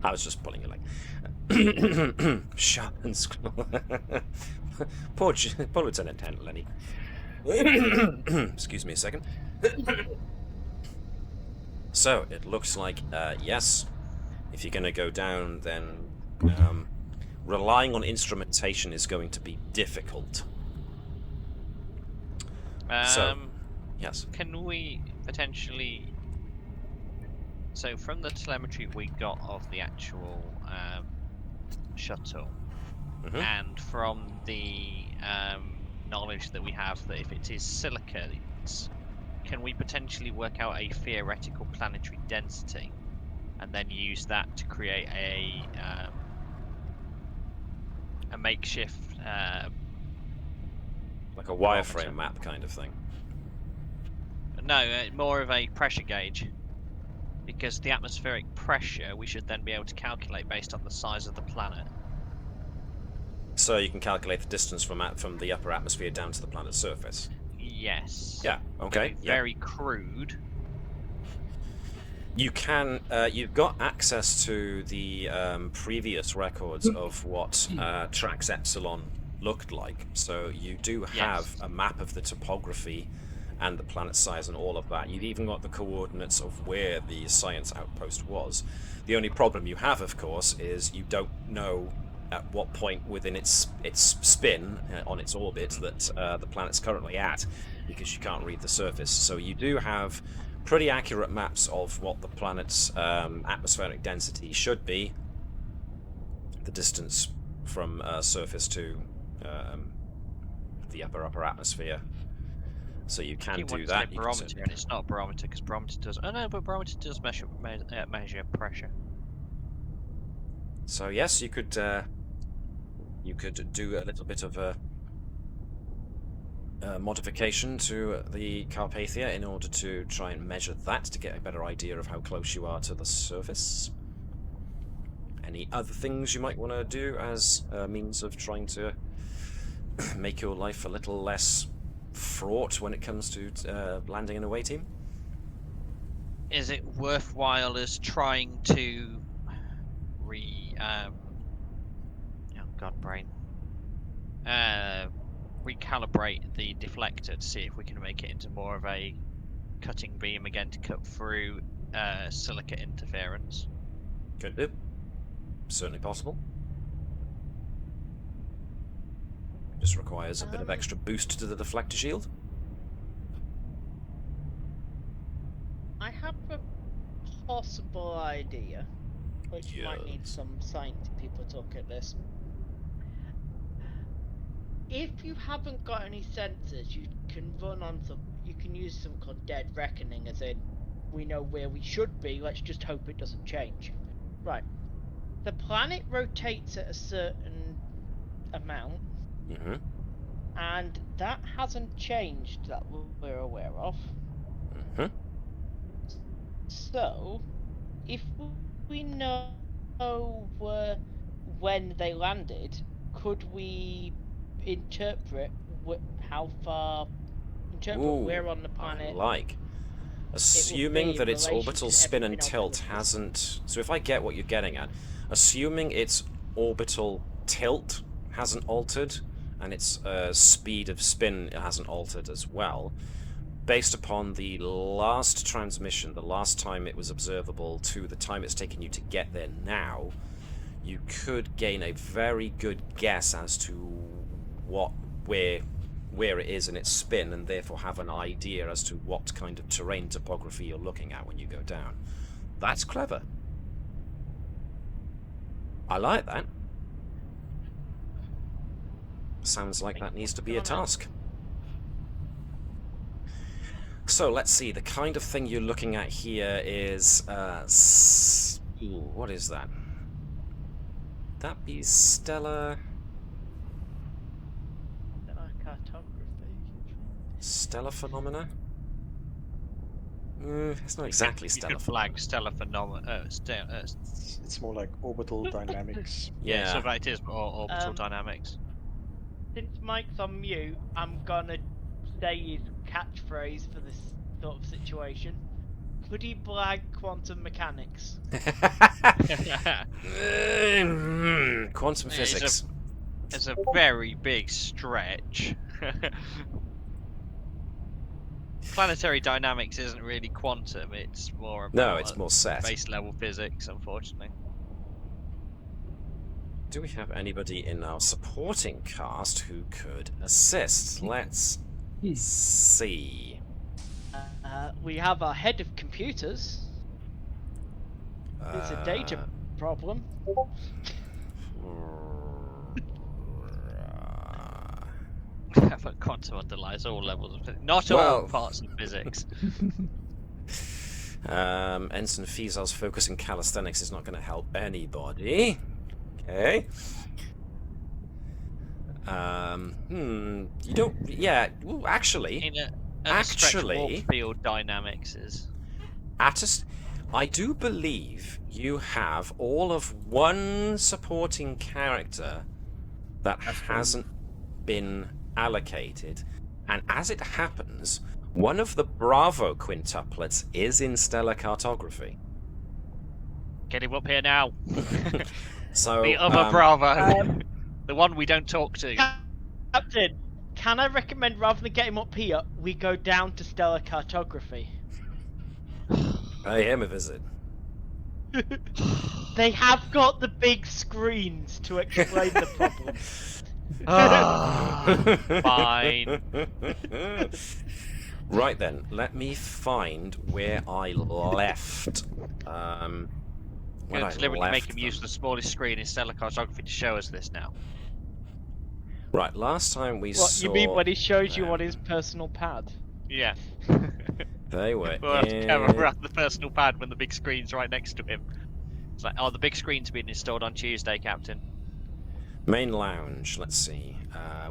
I was just pulling your leg. Sharp and scroll. Poor Lieutenant Lenny. Excuse me a second. So, it looks like, yes, If you're going to go down, then relying on instrumentation is going to be difficult. So, yes. Can we potentially... So from the telemetry we got of the actual shuttle, and from the knowledge that we have that if it is silicates, can we potentially work out a theoretical planetary density and then use that to create a makeshift like a wireframe map kind of thing? No, more of a pressure gauge. Because the atmospheric pressure we should then be able to calculate based on the size of the planet. So you can calculate the distance from the upper atmosphere down to the planet's surface? Yes. Yeah, okay. Very crude. You can, you've got access to the previous records of what Trax Epsilon looked like. So you do have a map of the topography and the planet size and all of that. You've even got the coordinates of where the science outpost was. The only problem you have, of course, is you don't know at what point within its spin on its orbit that the planet's currently at, because you can't read the surface. So you do have pretty accurate maps of what the planet's atmospheric density should be, the distance from surface to the upper atmosphere. So you can do that. You barometer, and it's not a barometer because barometer does. Oh no, but barometer does measure pressure. So yes, you could do a little bit of a modification to the Carpathia in order to try and measure that to get a better idea of how close you are to the surface. Any other things you might want to do as a means of trying to make your life a little less fraught when it comes to landing an away team? Is it worthwhile as trying to recalibrate the deflector to see if we can make it into more of a cutting beam again to cut through silicate interference? Could do. Certainly possible. Just requires a bit of extra boost to the deflector shield. I have a possible idea, which might need some scientific people to look at this. If you haven't got any sensors, you can use something called dead reckoning, as in, we know where we should be, let's just hope it doesn't change. Right. The planet rotates at a certain amount, and that hasn't changed that we're aware of. So, if we know when they landed, could we interpret where on the planet? Assuming that its orbital spin and tilt hasn't... So if I get what you're getting at, assuming its orbital tilt hasn't altered, and its speed of spin hasn't altered as well, based upon the last transmission, the last time it was observable to the time it's taken you to get there now, you could gain a very good guess as to where it is in its spin, and therefore have an idea as to what kind of terrain topography you're looking at when you go down. That's clever. I like that. Sounds like that needs to be a task. So let's see, the kind of thing you're looking at here is what is that? That be stellar phenomena? It's not exactly stellar flag stellar phenomena. It's more like orbital dynamics. Yeah, so that is orbital dynamics. Since Mike's on mute, I'm gonna say his catchphrase for this sort of situation. Could he blag quantum mechanics? Quantum physics. It's a very big stretch. Planetary dynamics isn't really quantum, it's more about No, it's more set. base level physics, unfortunately. Do we have anybody in our supporting cast who could assist? Let's see. We have our head of computers. It's a data problem. But quantum underlies all levels of physics. Not all parts of physics. Ensign Fiesel's focus in calisthenics is not going to help anybody. Okay. You don't. Yeah. Well, actually, Warp field dynamics is. I do believe you have all of one supporting character that hasn't been allocated, and as it happens, one of the Bravo quintuplets is in stellar cartography. Get him up here now. So the other Bravo, the one we don't talk to. Captain, can I recommend rather than get him up here, we go down to stellar cartography? Pay him a visit. They have got the big screens to explain the problem. Fine. Right then, let me find where I left. We're going to deliberately make him use the smallest screen in stellar cartography to show us this now. Right, last time we saw. What you mean when he shows you on his personal pad? Yeah. They were. We'll have to come around the personal pad when the big screen's right next to him. It's like, oh, the big screen's been installed on Tuesday, Captain. Main lounge. Let's see.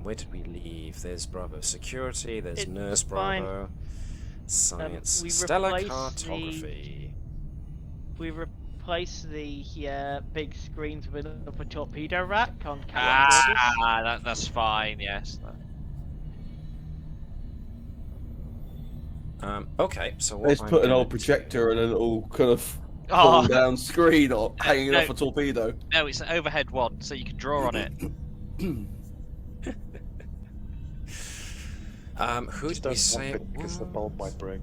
Where did we leave? There's Bravo Security. There's Nurse Bravo. Science. Stellar Cartography. We replace the big screens with a torpedo rack on that's fine. Yes. Okay, so what let's put an old projector and a little kind of down screen or hanging off a torpedo. No, it's an overhead one, so you can draw on it. Who did we say? Because the bulb might break.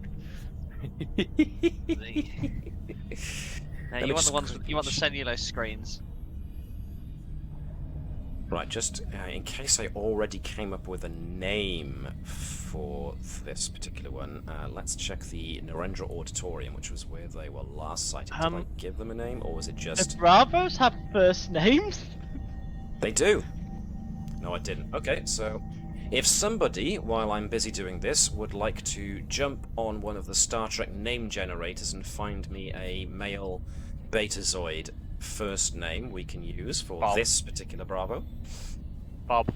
No, you want the ones. You want the cellulose screens. Right, just in case I already came up with a name for this particular one, let's check the Narendra Auditorium, which was where they were last sighted. Did I give them a name, or was it just... The Bravos have first names? They do. No, I didn't. Okay, so if somebody, while I'm busy doing this, would like to jump on one of the Star Trek name generators and find me a male Betazoid first name we can use for this particular Bravo. Bob.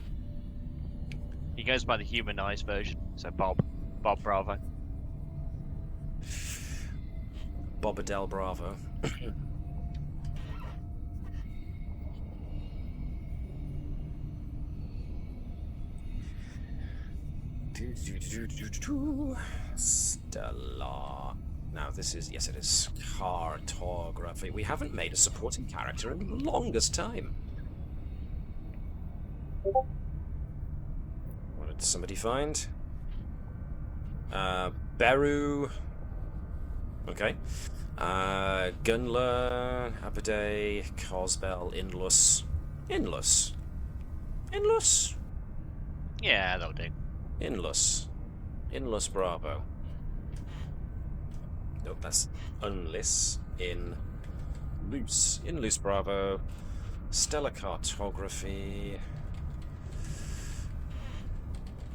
He goes by the humanized version, so Bob Bravo. Bobadell Bravo. Stellar. Now this is, yes it is, cartography. We haven't made a supporting character in the longest time. What did somebody find? Beru. Okay. Gunler, Abiday, Cosbell, Inlus. Yeah, that'll do. Inlus Bravo. Nope, that's Unless. Inlus Bravo. Stellar Cartography.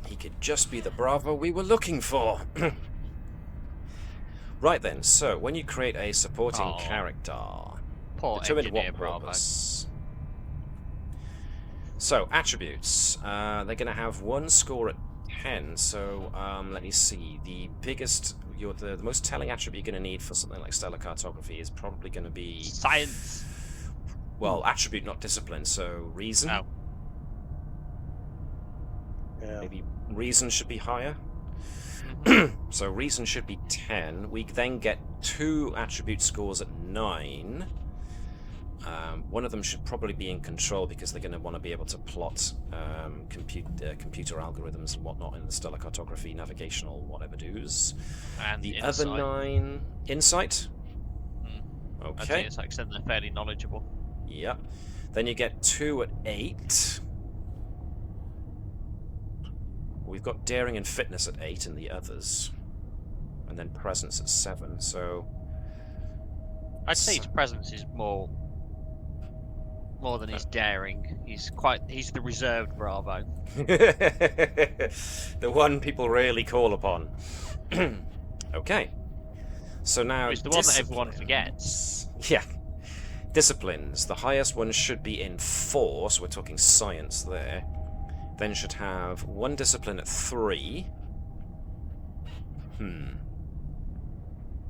He could just be the Bravo we were looking for. Right then, so when you create a supporting character, determine what purpose. So, attributes. They're going to have one score at 10, so let me see. The biggest, the most telling attribute you're going to need for something like stellar cartography is probably going to be... Science! Well, attribute, not discipline, so reason. Oh. Yeah. Maybe reason should be higher. So reason should be 10. We then get 2 attribute scores at 9. One of them should probably be in control because they're going to want to be able to plot computer algorithms and whatnot in the stellar cartography, navigational, whatever do's. And The insight. other 9... Insight? I'd Okay. say it's like they're fairly knowledgeable. Yep. Then you get 2 at 8. We've got daring and fitness at 8 in the others. And then presence at 7, so... I'd say his presence is more than his daring. He's the reserved Bravo. The one people rarely call upon. Okay. So now It's the one that everyone forgets. Yeah. Disciplines. The highest one should be in 4, so we're talking science there. Then should have 1 discipline at 3.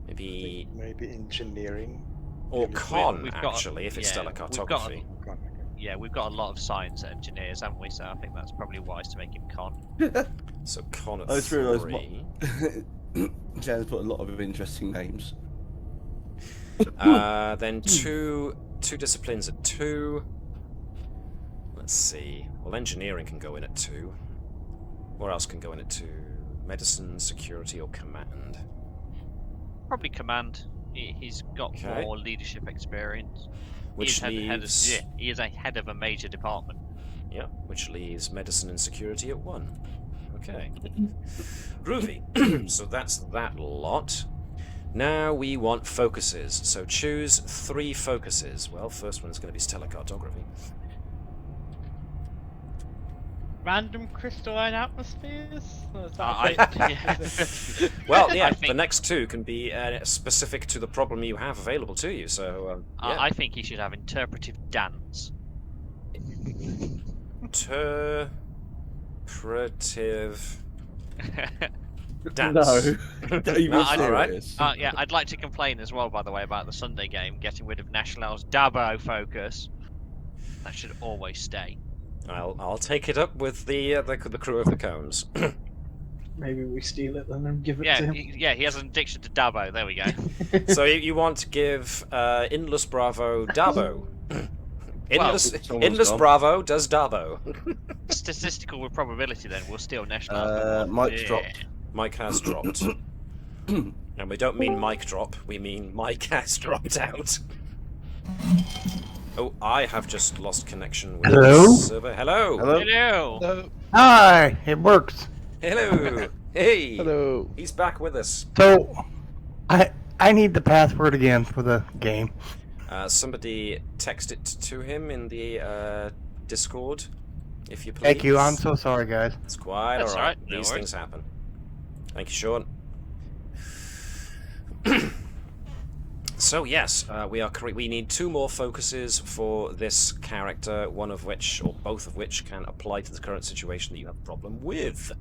Maybe engineering. or con we've got- actually, if it's yeah, stellar we've got- cartography. Yeah, we've got a lot of science engineers, haven't we? So I think that's probably wise to make him con. So con at I just realised 3. Jan's put a lot of interesting names. Then two disciplines at 2. Let's see. Well, engineering can go in at 2. What else can go in at 2? Medicine, security, or command? Probably command. He's got Okay. more leadership experience. Which leaves... He is a head of a major department. Yeah, which leaves medicine and security at 1. Okay. Groovy. So that's that lot. Now we want focuses. So choose 3 focuses. Well, first one's going to be stellar cartography. Random crystalline atmospheres? Or is that Well, yeah, I think- the next 2 can be specific to the problem you have available to you. So, yeah. I think he should have interpretive dance. Interpretive dance. No. Don't even No, all right. serious. Yeah, I'd like to complain as well, by the way, about the Sunday game getting rid of National's Dabo focus. That should always stay. I'll take it up with the crew of the cones. Maybe we steal it then and give it Yeah, to him. he has an addiction to Dabo. There we go. So you want to give Endless Bravo Dabo. Endless someone's gone. Bravo does Dabo. Statistical with probability, then we'll steal National. Mike's dropped. Mike has dropped. And we don't mean mic drop, we mean Mike has dropped out. Oh, I have just lost connection with Hello? the server. Hello. Hello? Hello. Hi, it works. Hello. Hey. Hello. He's back with us. So, I need the password again for the game. Somebody text it to him in the Discord, if you please. Thank you. I'm so sorry, guys. It's quite That's alright. alright, no These worries. things happen. Thank you, Sean. So yes, we need 2 more focuses for this character, one of which, or both of which, can apply to the current situation that you have a problem with.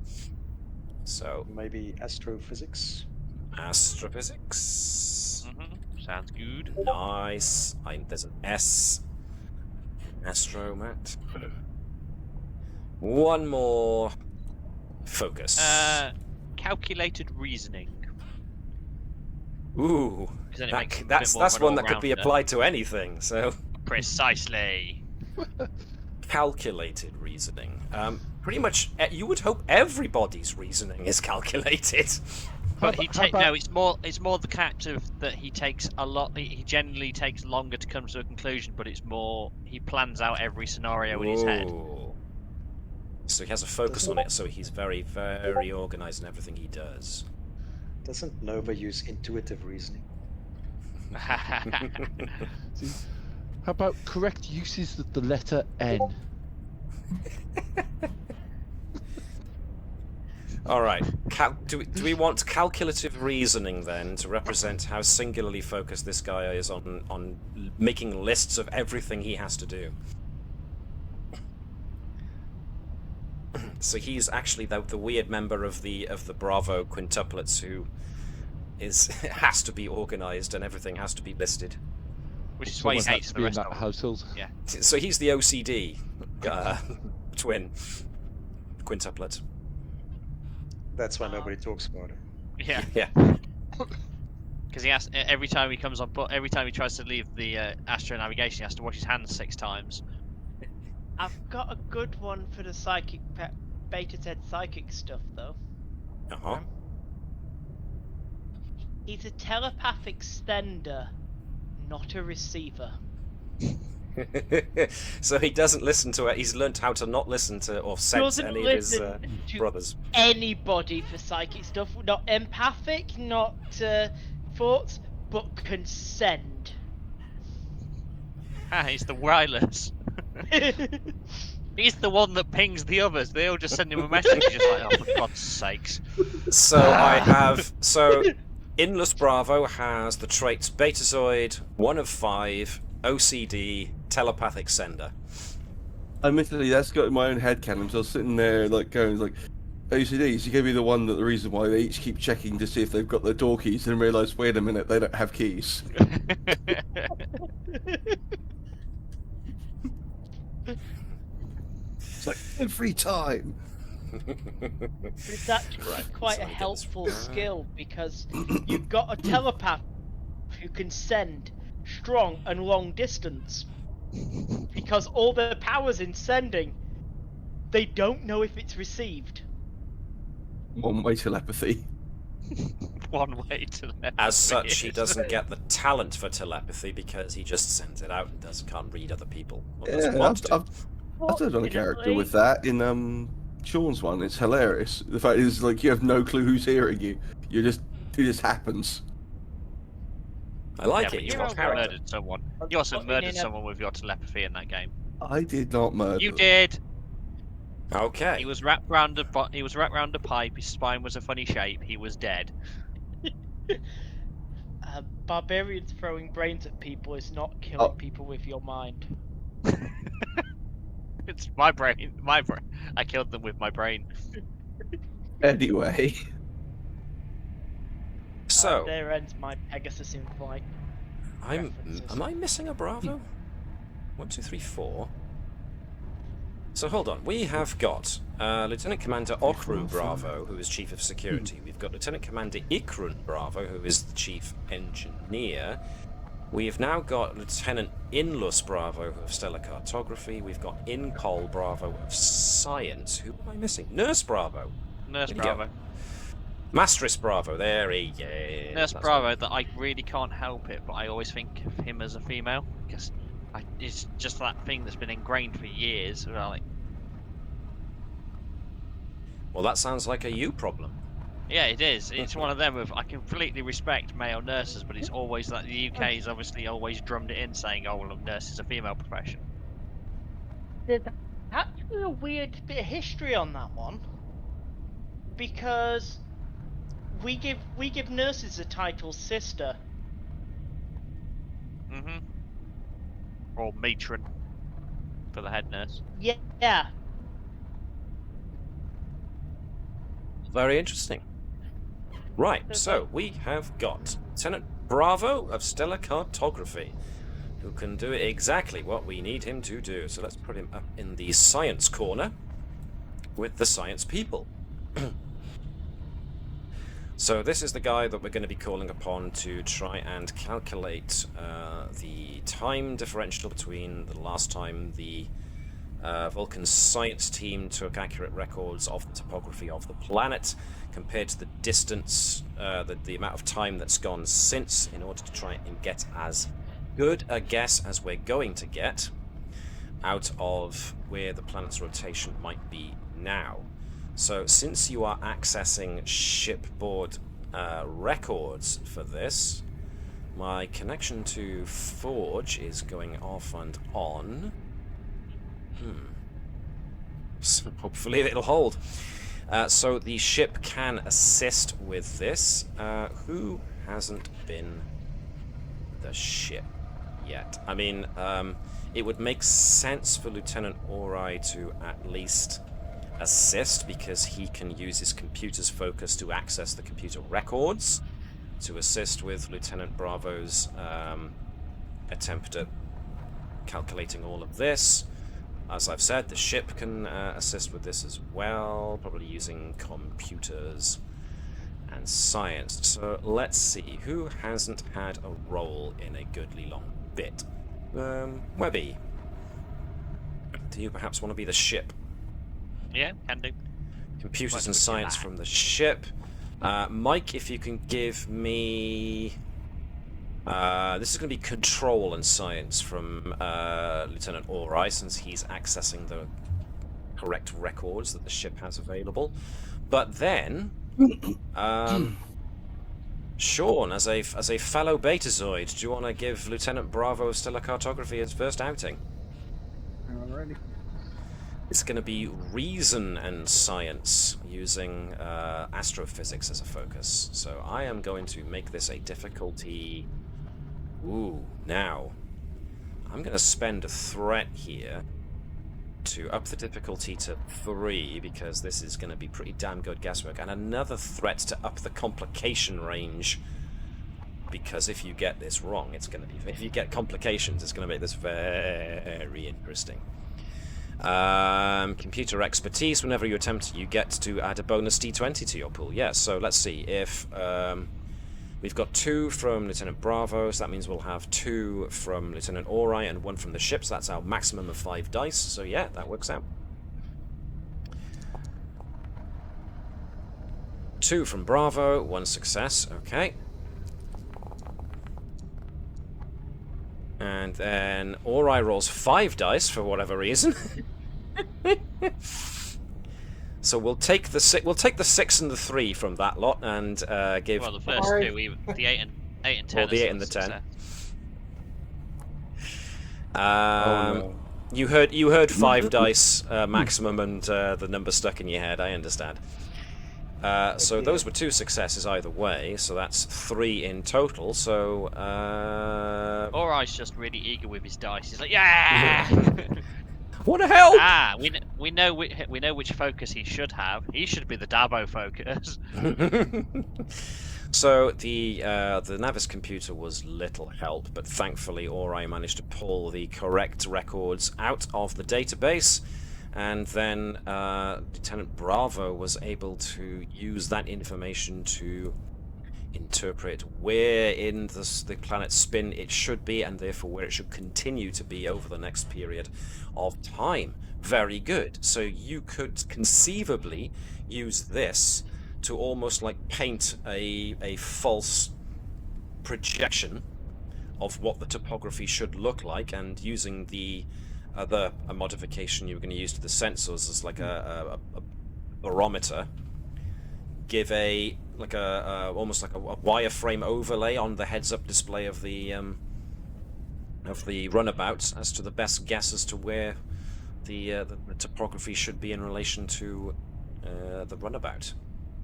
So, Maybe astrophysics. astrophysics. Sounds good. Nice. There's an S. Astromat. One more focus. Calculated reasoning. Ooh, 'Cause then it makes him a bit that's more of an one that could be all-rounder. applied to anything. So, Precisely. calculated reasoning. Pretty much, you would hope everybody's reasoning is calculated. But How it's more the fact of that he takes a lot. He generally takes longer to come to a conclusion, but it's more he plans out every scenario in his head. Ooh. So he has a focus on it. So he's very, very organized in everything he does. Doesn't Nova use intuitive reasoning? See, how about correct uses of the letter N? All right. Do we want calculative reasoning then to represent how singularly focused this guy is on making lists of everything he has to do? So he's actually the weird member of the Bravo quintuplets who has to be organized and everything has to be listed. Which is why he Someone had hates to the be in rest that of them. household. Yeah. So he's the OCD twin quintuplet. That's why nobody talks about it. Yeah. Yeah. Because he has every time he comes on, every time he tries to leave the astro navigation, he has to wash his hands 6 times. I've got a good one for the psychic beta Z psychic stuff though. Uh-huh. He's a telepathic sender, not a receiver. So he doesn't listen to it. He's learnt how to not listen to or sense Doesn't any of his listen to brothers. Anybody for psychic stuff, not empathic, not thoughts, but can send. He's the wireless. He's the one that pings the others. They all just send him a message. He's just like, oh, for God's sakes. So I have... So, Inless Bravo has the traits Betazoid, 1 of 5, OCD, Telepathic Sender. Admittedly, that's got in my own headcanon, so I was sitting there like going like, OCDs, you're going to be the one that the reason why they each keep checking to see if they've got their door keys and realise, wait a minute, they don't have keys. It's like every time. It's actually quite a helpful skill because you've got a telepath who can send strong and long distance. Because all their powers in sending, they don't know if it's received. One-way telepathy. One-way telepathy. As such, he doesn't get the talent for telepathy because he just sends it out and can't read other people. Yeah, I've done a character with that in Sean's one. It's hilarious. The fact is, like, you have no clue who's hearing you. It just happens. I like it. You He's got also character. murdered someone. You also murdered someone with your telepathy in that game. I did not murder. You did. Okay. He was wrapped round a pipe. His spine was a funny shape. He was dead. Barbarians throwing brains at people is not killing people with your mind. It's my brain. My brain. I killed them with my brain. Anyway. So there ends my Pegasus in flight. am I missing a Bravo? 1, 2, 3, 4. So hold on. We have got Lieutenant Commander Okru Bravo, who is Chief of Security. We've got Lieutenant Commander Ikrun Bravo, who is the Chief Engineer. We've now got Lieutenant Inlus Bravo of Stellar Cartography. We've got Incol Bravo of Science. Who am I missing? Nurse Bravo. Nurse Bravo. Masteress Bravo. There he is. Nurse Bravo. That I really can't help it, but I always think of him as a female because it's just that thing that's been ingrained for years. Like, well, that sounds like a you problem. yeah, it is. It's one of them. I completely respect male nurses, but it's always that the UK's obviously always drummed it in, saying, "Oh, well, nurse is a female profession." There's actually a weird bit of history on that one, because we give nurses the title sister. Mhm. Or matron for the head nurse. Yeah. Very interesting. Right, so we have got Lieutenant Bravo of Stellar Cartography, who can do exactly what we need him to do. So let's put him up in the science corner with the science people. So this is the guy that we're going to be calling upon to try and calculate the time differential between the last time the Vulcan science team took accurate records of the topography of the planet compared to the distance, the amount of time that's gone since, in order to try and get as good a guess as we're going to get out of where the planet's rotation might be now. So since you are accessing shipboard records for this, my connection to Forge is going off and on. So hopefully it'll hold. So the ship can assist with this. Who hasn't been the ship yet? I mean, it would make sense for Lieutenant Ori to at least assist, because he can use his computer's focus to access the computer records to assist with Lieutenant Bravo's attempt at calculating all of this. As I've said, the ship can assist with this as well, probably using computers. and science. So let's see, who hasn't had a roll in a goodly long bit? Webby, do you perhaps want to be the ship? Yeah, can do. Computers What and would you science like? from the ship. Mike, if you can give me... this is going to be control and science from Lieutenant Ori, since he's accessing the correct records that the ship has available. But then, Sean, as a fellow Betazoid, do you want to give Lieutenant Bravo Stellar Cartography his first outing? Alrighty. It's going to be reason and science using astrophysics as a focus. So I am going to make this a difficulty... Ooh, now, I'm going to spend a threat here to up the difficulty to 3, because this is going to be pretty damn good guesswork, and another threat to up the complication range, because if you get this wrong, it's going to be... If you get complications, it's going to make this very interesting. Computer expertise, whenever you attempt, you get to add a bonus d20 to your pool. Yes, so let's see, if we've got 2 from Lieutenant Bravo, so that means we'll have 2 from Lieutenant Ori and 1 from the ship, so that's our maximum of 5 dice, so yeah, that works out. 2 from Bravo, 1 success, okay. And then Ori rolls 5 dice for whatever reason. So we'll take the 6 and the 3 from that lot, and give. Well, the first two, the 8 and 10. Well, the 8 and the 10. You heard 5 dice maximum, and the number stuck in your head. I understand. So those were 2 successes either way, so that's 3 in total. So Ori's just really eager with his dice. He's like, yeah. What the hell? We know which focus he should have. He should be the Dabo focus. So the Navis computer was little help, but thankfully Ori managed to pull the correct records out of the database, and then Lieutenant Bravo was able to use that information to interpret where in the planet's spin it should be, and therefore where it should continue to be over the next period of time. Very good. So you could conceivably use this to almost like paint a false projection of what the topography should look like, and using the other modification you were going to use to the sensors as like a barometer, give almost like a wireframe overlay on the heads-up display of the runabout as to the best guess as to where the topography should be in relation to the runabout.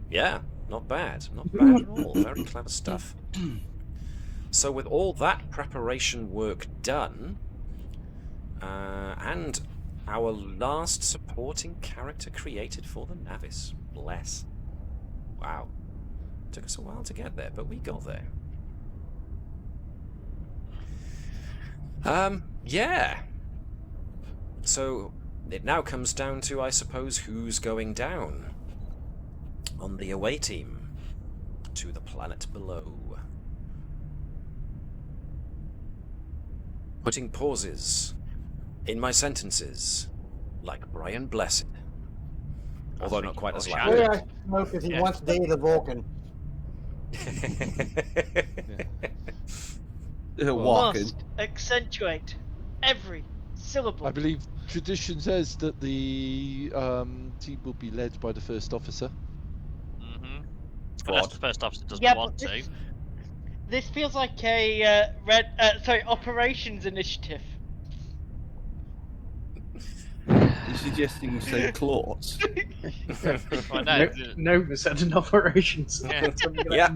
Yeah, not bad at all. Very clever stuff. So with all that preparation work done, and our last supporting character created for the Navis, bless. Wow. Took us a while to get there, but we got there. Yeah. So it now comes down to, I suppose, who's going down on the away team to the planet below. Putting pauses in my sentences, like Brian Blessed. Although not quite as loud. Yeah, no, because he wants to date the Vulcan. Walking. Must accentuate every syllable. I believe tradition says that the team will be led by the first officer. Unless the first officer doesn't Yeah, want but to. This feels like a operations initiative. You're suggesting you say claws? Well, no, Nova said an operations. Yeah. Yeah.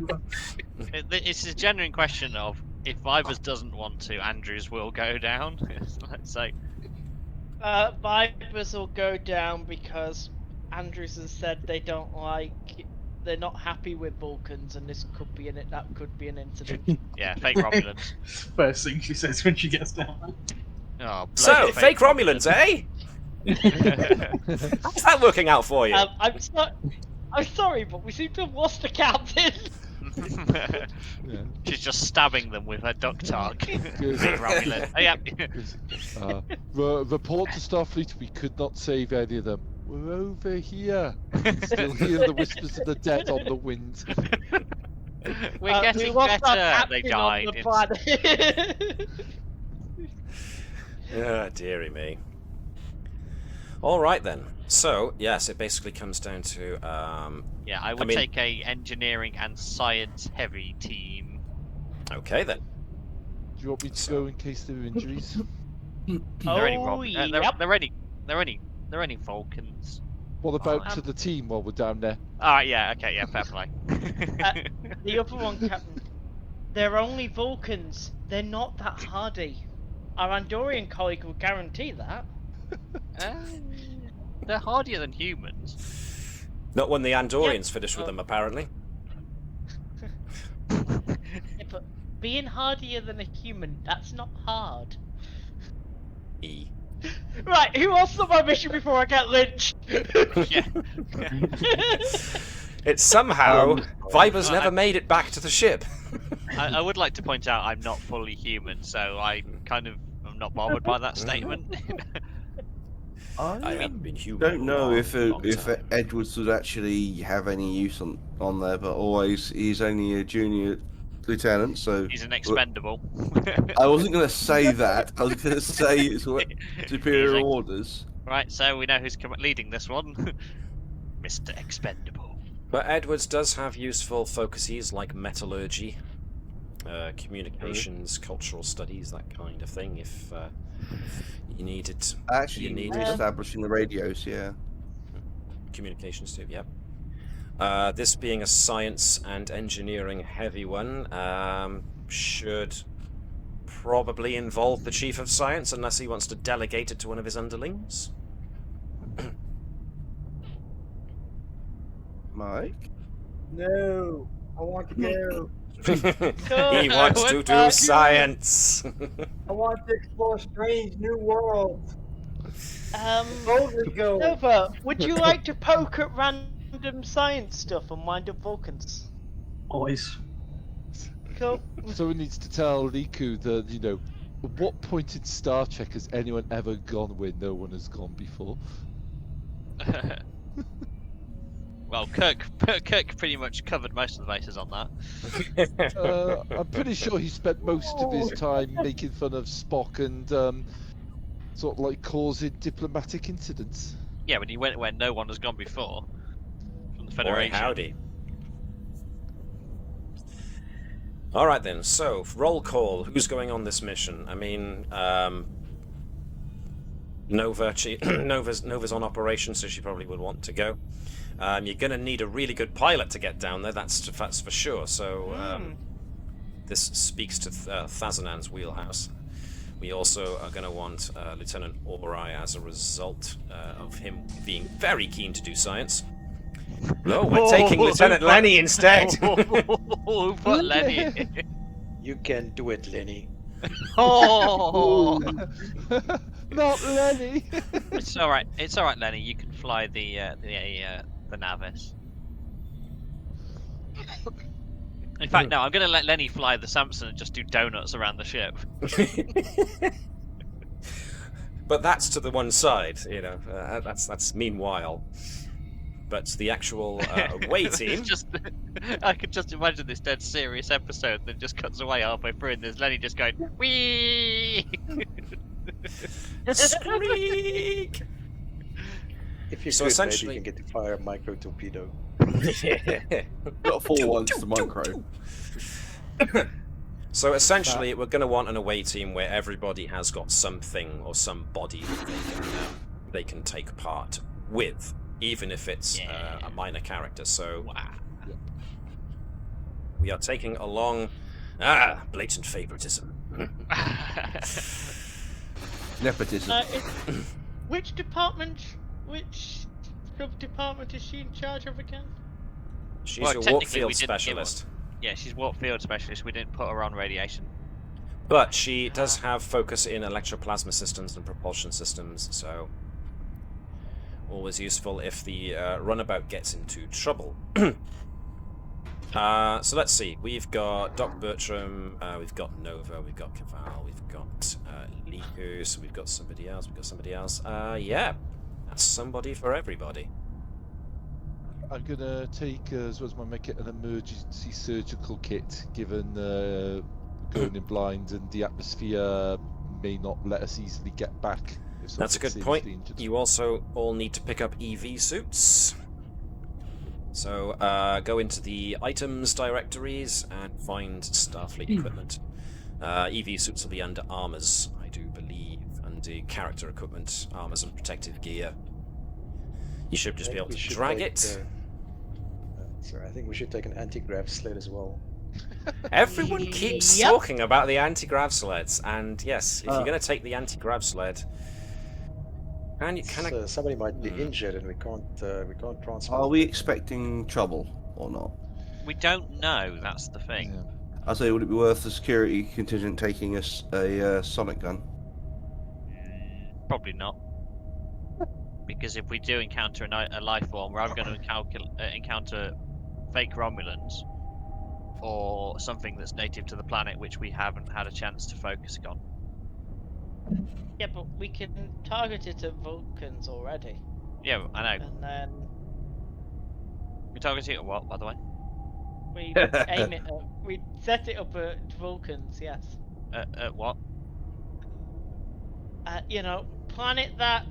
It's a genuine question of, if Vibers doesn't want to, Andrews will go down. Let's say. Vibers will go down because Andrews has said they're not happy with Vulcans, and this could be that could be an incident. Yeah, fake Romulans. First thing she says when she gets down. Oh, So, bloody fake Romulans, eh? How's that working out for you? I'm I'm sorry, but we seem to have lost the captain. Yeah. She's just stabbing them with her duct arc. Good. Romulan. Oh, yeah. Report to Starfleet. We could not save any of them. We're over here. Still hear the whispers of the dead on the wind. We're we getting lost our better. They captain on died. the planet. Ah, dearie me. All right then. So yes, it basically comes down to Yeah, I would mean- take a engineering and science heavy team. okay then. Do you want me to go in case there are injuries? They're only Oh, Rob- yep. they're only Vulcans. What about Fine. to the team while we're down there? Alright, yeah, okay, yeah, fair play. The other one, Captain. They're only Vulcans. They're not that hardy. Our Andorian colleague will guarantee that. They're hardier than humans. Not when the Andorians finish with them, apparently. Yeah, but being hardier than a human, that's not hard. E. Right, who else on my mission before I get lynched? Yeah. It's somehow Viper's I- never made it back to the ship. I would like to point out I'm not fully human, so I kind of am not bothered by that statement. I haven't been human. Don't know if long time. Edwards would actually have any use on there, but always he's only a junior lieutenant, so He's an expendable. I wasn't going to say that. I was going to say it's superior He's orders. Right, so we know who's leading this one. Mr. Expendable. But Edwards does have useful focuses like metallurgy, communications, cultural studies, that kind of thing. If you need it, Actually, you need establishing the radios, yeah. communications too. Yep. This being a science and engineering heavy one, should probably involve the chief of science unless he wants to delegate it to one of his underlings. Mike? No, I want to go. He wants to do science. I want to explore strange new worlds. Boldly go. Nova, would you like to poke at random science stuff and wind up Vulcans? Always. Cool. Someone needs to tell Riku that, at what point in Star Trek has anyone ever gone where no one has gone before? Well, Kirk pretty much covered most of the bases on that. I'm pretty sure he spent most of his time making fun of Spock and sort of like causing diplomatic incidents. Yeah, but he went where no one has gone before. From the Boy, Federation. howdy. Alright then, so, roll call. Who's going on this mission? I mean, Nova's on operation, so she probably would want to go. You're going to need a really good pilot to get down there, that's for sure. So, this speaks to Thazanan's wheelhouse. We also are going to want Lieutenant Ori as a result of him being very keen to do science. No, we're taking Lieutenant Lenny instead. Who put Lenny? You can do it, Lenny. Oh, Not Lenny! it's all right. It's all right, Lenny. You can fly the Navis. In fact, no. I'm going to let Lenny fly the Samson and just do donuts around the ship. But that's to the one side, that's meanwhile. But the actual away team... I could just imagine this dead serious episode that just cuts away halfway through and there's Lenny just going, wee! Squeak! If you So could, essentially- maybe you can get to fire a micro torpedo. Got 4 ones to micro. So essentially, we're going to want an away team where everybody has got something or somebody that they can take part with, even if it's a minor character. So we are taking along blatant favoritism. Nepotism. Which sub-department is she in charge of again? She's Well, a warp technically, field we didn't give her- specialist. Yeah, she's warp field specialist. We didn't put her on radiation. But she does have focus in electroplasma systems and propulsion systems, so Always useful if the runabout gets into trouble. So let's see. We've got Doc Bertram, we've got Nova, we've got Keval, we've got Liku, so we've got somebody else, yeah. That's somebody for everybody. I'm gonna take as well as my make it an emergency surgical kit, given going in blind and the atmosphere may not let us easily get back. That's a good point. You also all need to pick up EV suits. So go into the items directories and find Starfleet equipment. EV suits will be under armors, I do believe, under character equipment, armors and protective gear. You should just be able to drag it. Sorry, I think we should take an anti-grav sled as well. Everyone keeps talking about the anti-grav sleds, and yes, if you're going to take the anti-grav sled, somebody might be injured, and we can't transfer. Are we expecting trouble or not? We don't know. That's the thing. Yeah. I say, would it be worth the security contingent taking us a sonic gun? Probably not. Because if we do encounter a life form, we're either going to encounter fake Romulans or something that's native to the planet, which we haven't had a chance to focus on. Yeah, but we can target it at Vulcans already. Yeah, I know. And then We target it at what, by the way? we aim it at, we set it up at Vulcans, yes. At what? Planet that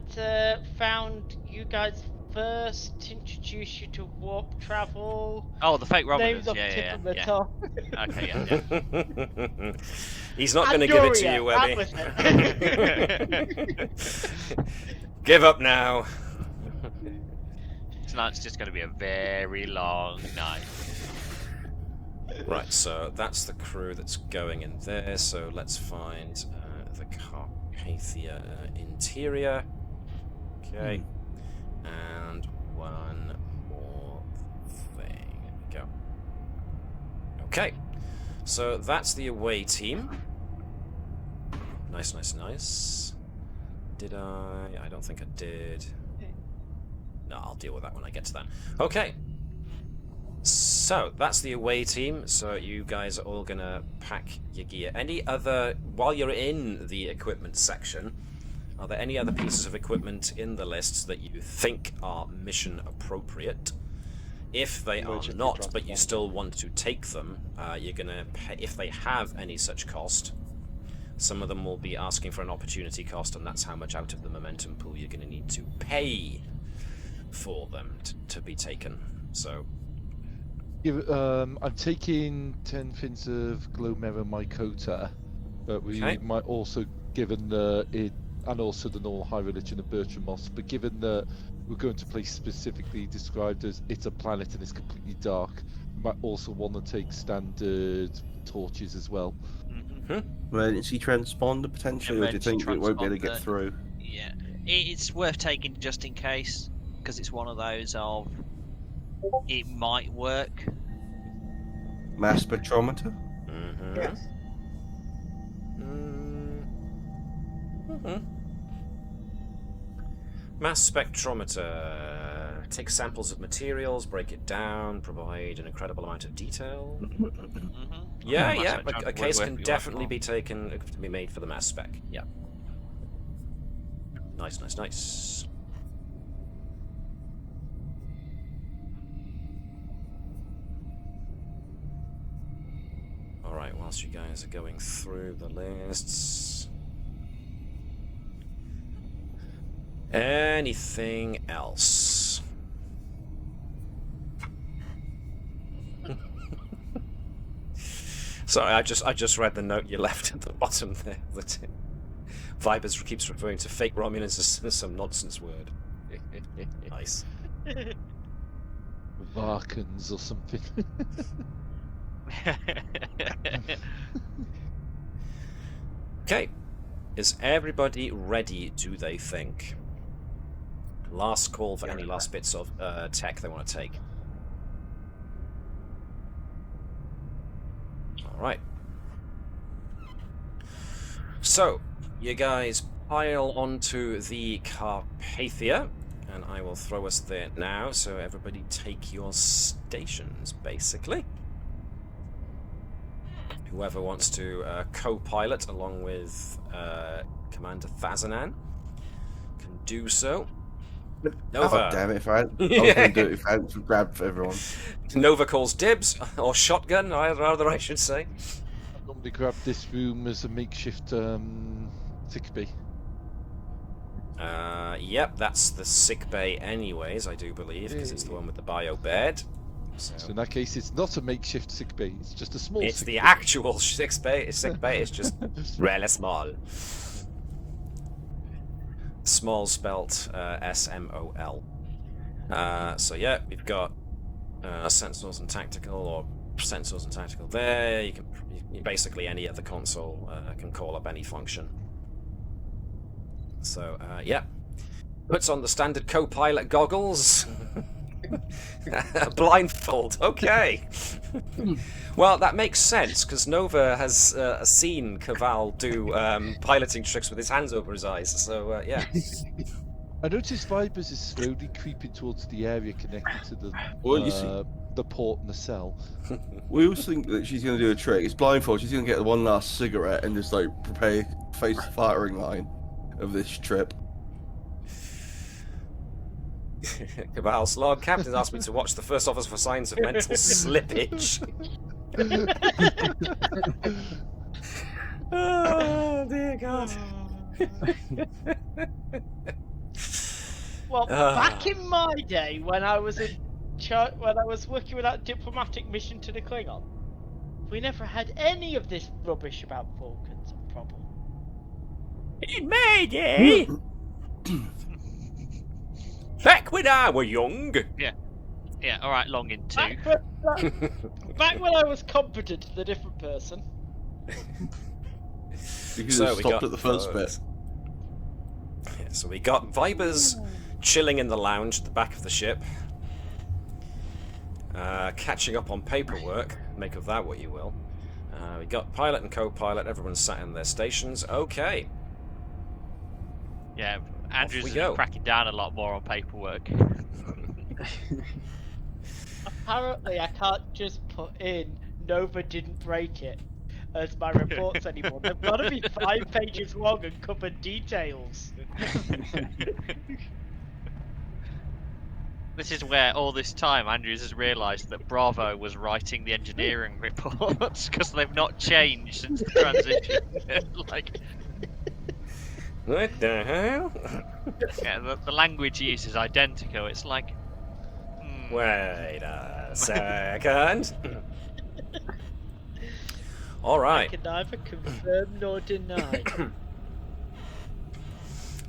found you guys first, introduced you to warp travel. Oh, the fake Romulans. Names off tip of the top. Okay, yeah. He's not going to give it to you, Webby. Give up now. Tonight's just going to be a very long night. Right, so that's the crew that's going in there. So let's find the Carpathia interior. Okay. And one more thing. Go. Okay. So that's the away team. Nice, nice, nice. Did I? I don't think I did. No, I'll deal with that when I get to that. Okay. So, that's the away team. So, you guys are all gonna pack your gear. Any other, while you're in the equipment section, are there any other pieces of equipment in the lists that you think are mission appropriate? If they are not, but you still want to take them, you're gonna pay, if they have any such cost, some of them will be asking for an opportunity cost, and that's how much out of the momentum pool you're gonna need to pay for them to be taken. So, I'm taking 10 fins of Glomera Mycota, but we might also, given it, and also the normal high religion of Bertram, but given that we're going to place specifically described as it's a planet and it's completely dark, we might also want to take standard torches as well. Emergency transponder potentially, or do you think it won't be able to get through? Yeah, it's worth taking just in case, because it's one of those of it might work. Mass spectrometer? Yes. Mass spectrometer. Take samples of materials, break it down, provide an incredible amount of detail. Yeah. A case can definitely be taken to be made for the mass spec. Yeah. Nice, nice, nice. Alright, whilst you guys are going through the lists. Anything else? Sorry, I just read the note you left at the bottom there. That Vibers keeps referring to fake Romulans as some nonsense word. Nice. Vulcans or something. Okay. Is everybody ready, do they think? Last call for any last bits of tech they want to take. Alright. So, you guys pile onto the Carpathia, and I will throw us there now. So everybody take your stations, basically. Whoever wants to co-pilot along with Commander Thazanan can do so. Nova. Oh, damn it, if I was going to do it if I hadn't grabbed for everyone. Nova calls dibs, or shotgun, rather I should say. I normally grab this room as a makeshift sick bay. Yep, that's the sick bay anyways, I do believe, because it's the one with the bio bed. So in that case, it's not a makeshift sick bay, it's just a small It's sick the bay. actual sick bay, it's just really small. Small spelt SMOL. So yeah, we've got sensors and tactical, or sensors and tactical there. You can basically any other console can call up any function. So yeah, puts on the standard co-pilot goggles. Blindfold, okay. Well, that makes sense, because Nova has seen Keval do piloting tricks with his hands over his eyes, so yeah. I noticed Vibers is slowly creeping towards the area connected to the Well, you see, the port and the cell. we always think that she's going to do a trick. It's blindfold. She's going to get one last cigarette and just like prepare face the firing line of this trip. Keval's log. Captain asked me to watch the first officer for signs of mental slippage. Oh dear God. Well, back in my day, when I was working with that diplomatic mission to the Klingon, we never had any of this rubbish about Vulcans and problem. In my day, back when I were young. Yeah, alright, long in two. Back when I was competent, the different person. You could So have we stopped got at the first those. bit. Yeah, so we got Vibers chilling in the lounge at the back of the ship, catching up on paperwork. Make of that what you will. We got pilot and co-pilot. Everyone's sat in their stations. Okay. Yeah, Andrew's we is go. cracking down a lot more on paperwork. Apparently, I can't just put in Nova didn't break it as my reports anymore. They've got to be 5 pages long and cover details. This is where all this time Andrews has realised that Bravo was writing the engineering reports because they've not changed since the transition. Like, What the hell? yeah, the language use is identical. It's like, Wait a second. All I right. can neither confirm nor deny.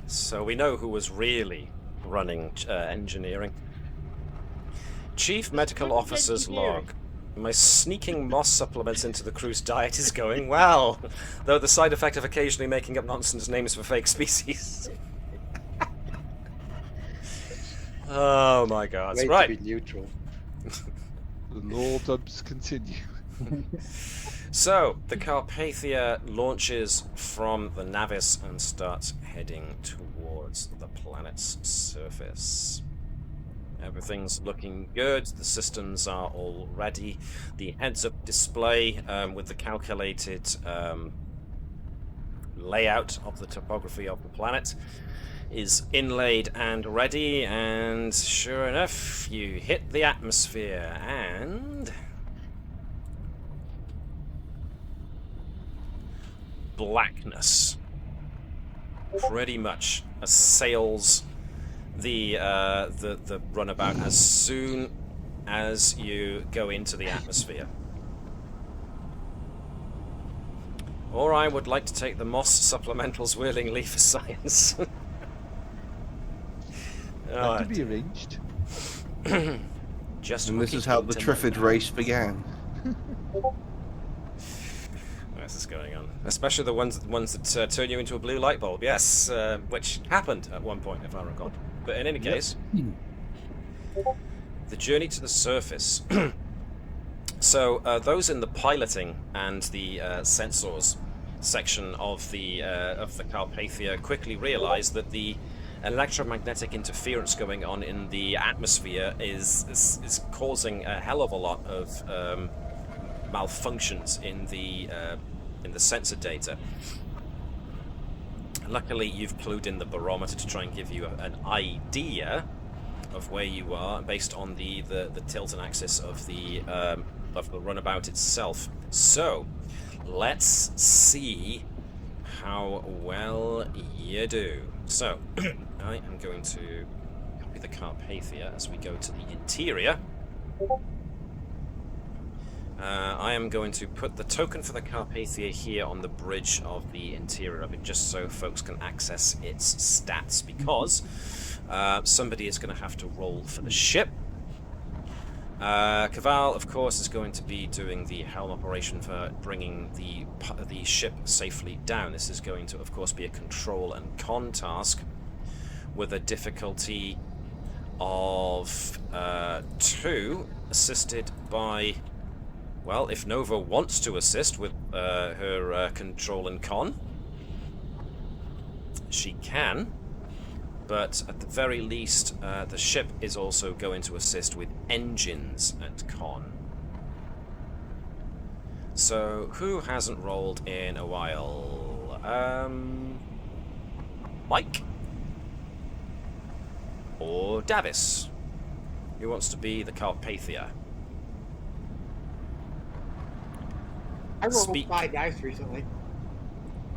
So we know who was really running engineering. Chief Medical Officer's log. My sneaking moss supplements into the crew's diet is going well, though the side effect of occasionally making up nonsense names for fake species. Oh my God! Way Right. to be neutral. The law dubs continue. So the Carpathia launches from the Navis and starts heading towards the planet's surface. Everything's looking good. The systems are all ready. The heads-up display with the calculated layout of the topography of the planet is inlaid and ready, and sure enough, you hit the atmosphere and blackness pretty much assails the runabout as soon as you go into the atmosphere. Or I would like to take the moss supplementals willingly for science. That could be arranged. Just And this is how the Triffid race began. This is going on, especially the ones that turn you into a blue light bulb. Yes, which happened at one point, if I recall. But in any case, the journey to the surface. So those in the piloting and the sensors section of the Carpathia quickly realise that the electromagnetic interference going on in the atmosphere is causing a hell of a lot of malfunctions in the sensor data. Luckily, you've clued in the barometer to try and give you an idea of where you are based on the tilt and axis of the runabout itself. So, let's see how well you do. So, I am going to copy the Carpathia as we go to the interior. I am going to put the token for the Carpathia here on the bridge of the interior of it, just so folks can access its stats, because somebody is going to have to roll for the ship. Keval, of course, is going to be doing the Helm operation for bringing the ship safely down. This is going to, of course, be a control and con task with a difficulty of 2, assisted by... Well, if Nova wants to assist with her control and con, she can. But at the very least, the ship is also going to assist with engines and con. So, who hasn't rolled in a while? Mike? Or Davis? Who wants to be the Carpathia? I rolled 5 dice recently.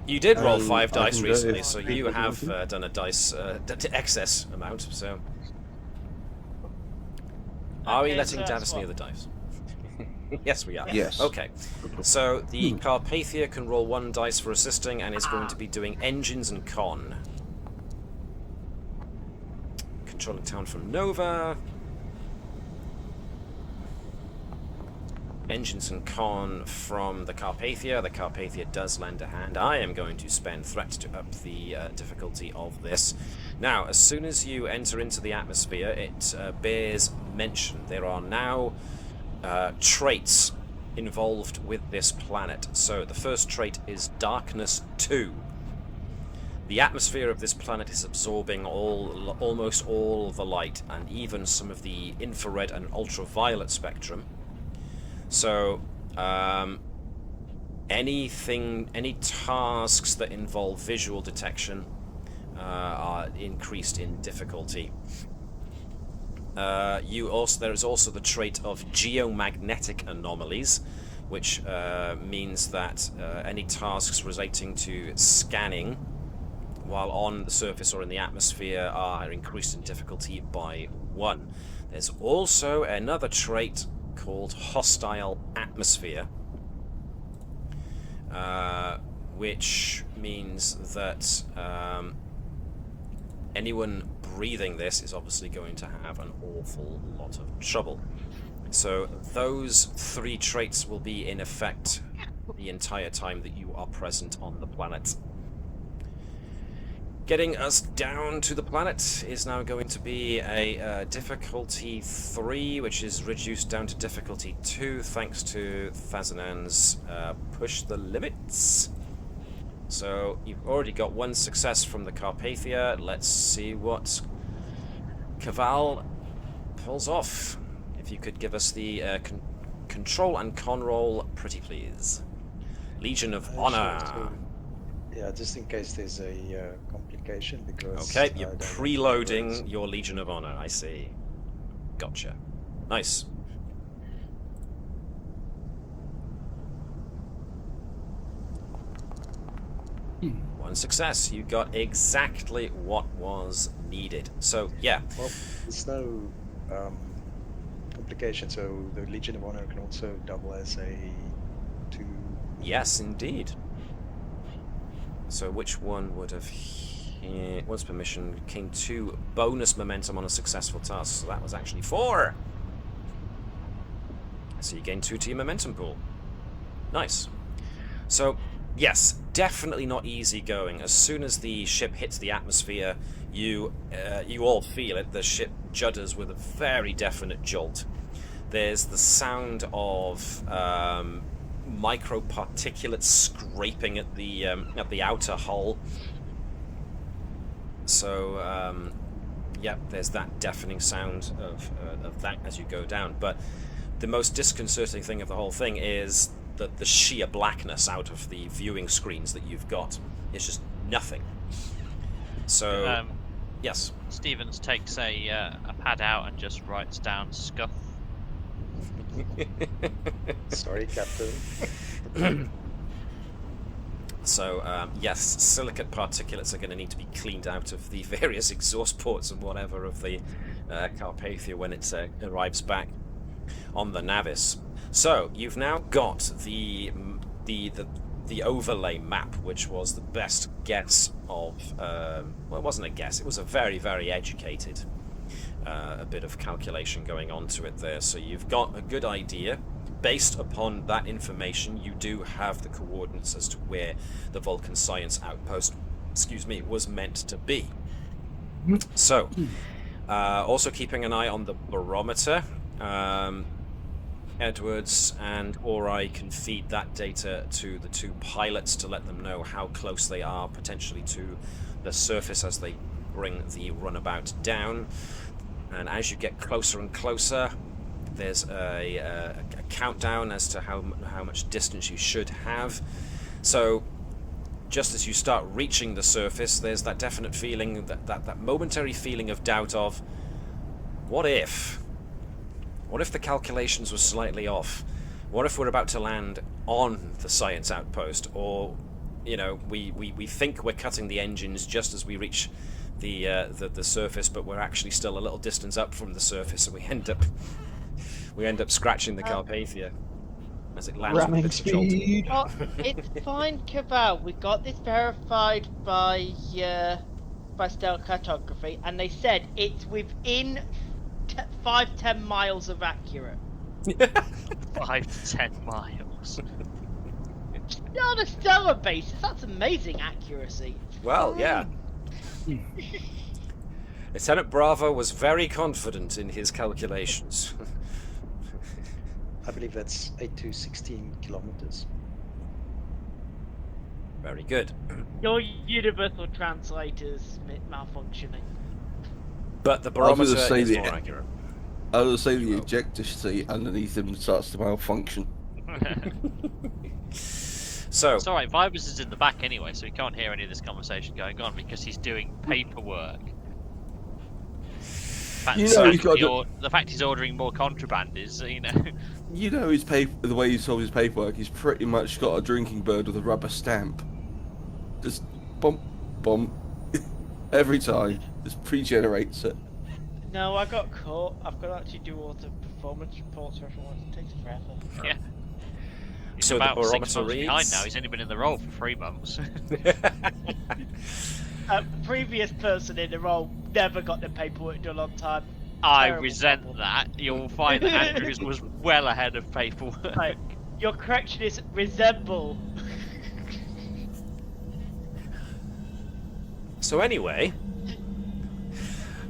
You did roll 5 dice recently, so you have done a dice excess amount. So, are we letting Davis near the dice? Yes, we are. Yes. Okay. So the Carpathia can roll 1 dice for assisting, and is going to be doing engines and con. Controlling town from Nova. Engines and con from the Carpathia. The Carpathia does lend a hand. I am going to spend threat to up the difficulty of this. Now, as soon as you enter into the atmosphere, it bears mention. There are now traits involved with this planet. So the first trait is Darkness 2. The atmosphere of this planet is absorbing almost all the light, and even some of the infrared and ultraviolet spectrum. So, any tasks that involve visual detection are increased in difficulty. There is also the trait of geomagnetic anomalies, which means that any tasks relating to scanning while on the surface or in the atmosphere are increased in difficulty by 1. There's also another trait called Hostile Atmosphere, which means that anyone breathing this is obviously going to have an awful lot of trouble. So those 3 traits will be in effect the entire time that you are present on the planet. Getting us down to the planet is now going to be a difficulty 3, which is reduced down to difficulty 2 thanks to Thazanan's push the limits. So you've already got 1 success from the Carpathia. Let's see what Keval pulls off. If you could give us the control and con roll, pretty please. Legion of Honor. Yeah, just in case there's a complication, because... Okay, you're preloading your Legion of Honor, I see. Gotcha. Nice. One success. You got exactly what was needed. So, yeah. Well, there's no complication, so the Legion of Honor can also double as a 2... Yes, indeed. So which one would have... Once per mission, gain 2 bonus momentum on a successful task. So that was actually 4! So you gain 2 to your momentum pool. Nice. So, yes, definitely not easy going. As soon as the ship hits the atmosphere, you all feel it. The ship judders with a very definite jolt. There's the sound of... microparticulates scraping at the outer hull. So, yeah, there's that deafening sound of that as you go down. But the most disconcerting thing of the whole thing is that the sheer blackness out of the viewing screens that you've got is just nothing. So, yes. Stevens takes a pad out and just writes down scuff. Sorry, Captain. So, yes, silicate particulates are going to need to be cleaned out of the various exhaust ports and whatever of the Carpathia when it arrives back on the Navis. So, you've now got the overlay map, which was the best guess of... well, it wasn't a guess, it was a very, very educated a bit of calculation going on to it there. So you've got a good idea. Based upon that information, you do have the coordinates as to where the Vulcan Science Outpost, was meant to be. So, also keeping an eye on the barometer. Edwards and Ori can feed that data to the two pilots to let them know how close they are potentially to the surface as they bring the runabout down. And as you get closer and closer, there's a countdown as to how much distance you should have. So just as you start reaching the surface, there's that definite feeling, that momentary feeling of doubt of, what if? What if the calculations were slightly off? What if we're about to land on the science outpost? Or, you know, we think we're cutting the engines just as we reach the surface, but we're actually still a little distance up from the surface, and we end up scratching the Carpathia as it lands with a bit of jolt. Oh, it's fine, Keval. We got this verified by stealth cartography, and they said it's within 5-10 miles of accurate. 5 to 10 miles. On a stellar basis, that's amazing accuracy. Well, yeah. Lieutenant Bravo was very confident in his calculations. I believe that's 8 to 16 kilometers. Very good. Your universal translator's malfunctioning. But the barometer I was gonna is say more accurate. I was saying the ejector seat underneath him starts to malfunction. So It's alright, Vibers is in the back anyway, so he can't hear any of this conversation going on because he's doing paperwork. The fact he's ordering more contraband is, you know... You know his the way he solves his paperwork, he's pretty much got a drinking bird with a rubber stamp. Just bump, bump. Every time. Just pre-generates it. No, I got caught. I've got to actually do all the performance reports for everyone. It takes forever. Yeah. He's So the about 6 barometer months behind reads- now. He's only been in the role for 3 months. Previous person in the role never got the paperwork done on time. I Terrible resent problem. that. You'll find that Andrews was well ahead of paperwork. Right. Your correction is resemble. So anyway,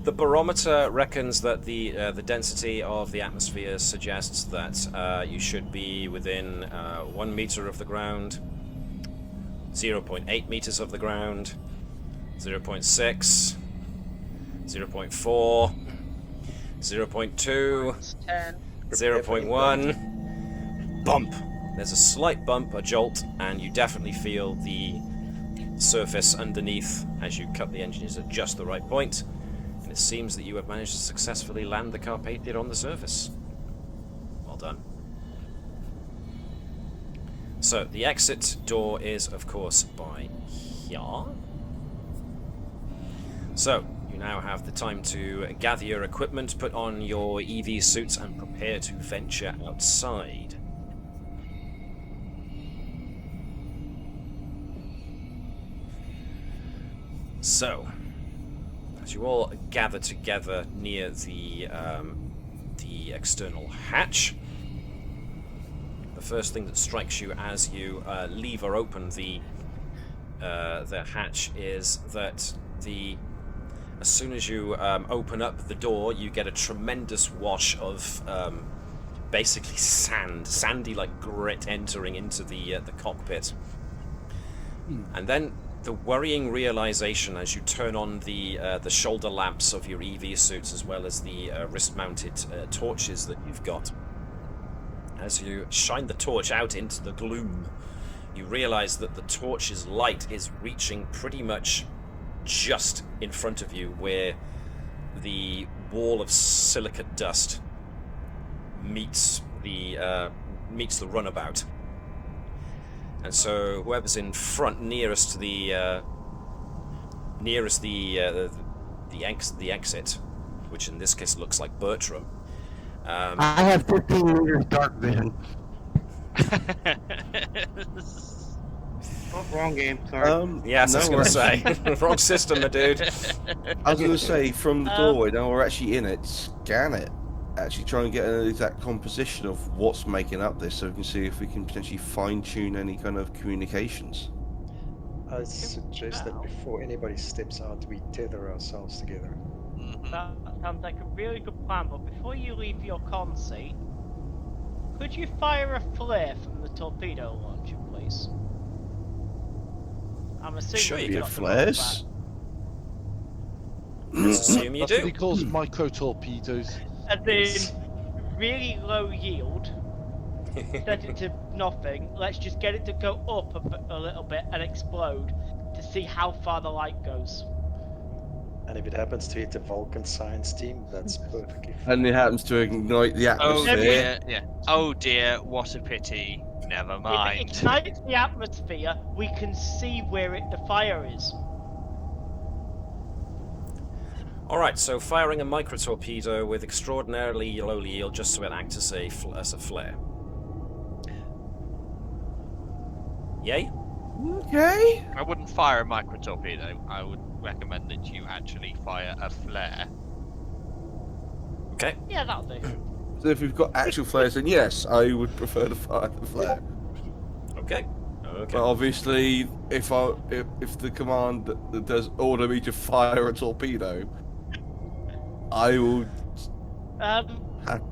the barometer reckons that the density of the atmosphere suggests that you should be within 1 meter of the ground, 0.8 meters of the ground, 0.6, 0.4, 0.2, 10. 0.1, bump. There's a slight bump, a jolt, and you definitely feel the surface underneath as you cut the engines at just the right point. And it seems that you have managed to successfully land the Carpathia on the surface. Well done. So the exit door is, of course, by here. So you now have the time to gather your equipment, put on your EV suits, and prepare to venture outside. So, as you all gather together near the external hatch, the first thing that strikes you as you lever open the hatch is that as soon as you open up the door, you get a tremendous wash of basically sandy like grit entering into the cockpit, and then the worrying realization as you turn on the shoulder lamps of your EV suits, as well as the wrist-mounted torches that you've got. As you shine the torch out into the gloom, you realize that the torch's light is reaching pretty much just in front of you, where the wall of silicate dust meets the runabout. And so whoever's in front, nearest to the exit, which in this case looks like Bertram. I have 15 meters dark vision. Oh, wrong game. Sorry. Yes, I was going to say. Wrong system, my dude. I was going to say, from the doorway, now we're actually in it, scan it. Actually try and get an exact composition of what's making up this, so we can see if we can potentially fine-tune any kind of communications. I suggest that before anybody steps out, we tether ourselves together. That sounds like a really good plan, but before you leave your con seat, could you fire a flare from the torpedo launcher, please? I'm assuming Sure, you you've can got flares. Let's assume you That's what do. he calls micro torpedoes. And then really low yield, set it to nothing. Let's just get it to go up a little bit and explode to see how far the light goes. And if it happens to hit the Vulcan science team, that's perfectly fine. And it happens to ignite the Oh atmosphere. dear, yeah. Oh dear, what a pity. Never mind. If it ignites the atmosphere, we can see where the fire is. Alright, so firing a micro-torpedo with extraordinarily low yield just so it acts as a flare. Yay? Okay. I wouldn't fire a micro torpedo. I would recommend that you actually fire a flare. Okay. Yeah, that'll do. So if we've got actual flares, then yes, I would prefer to fire the flare. Okay. But obviously, if the command that does order me to fire a torpedo, I will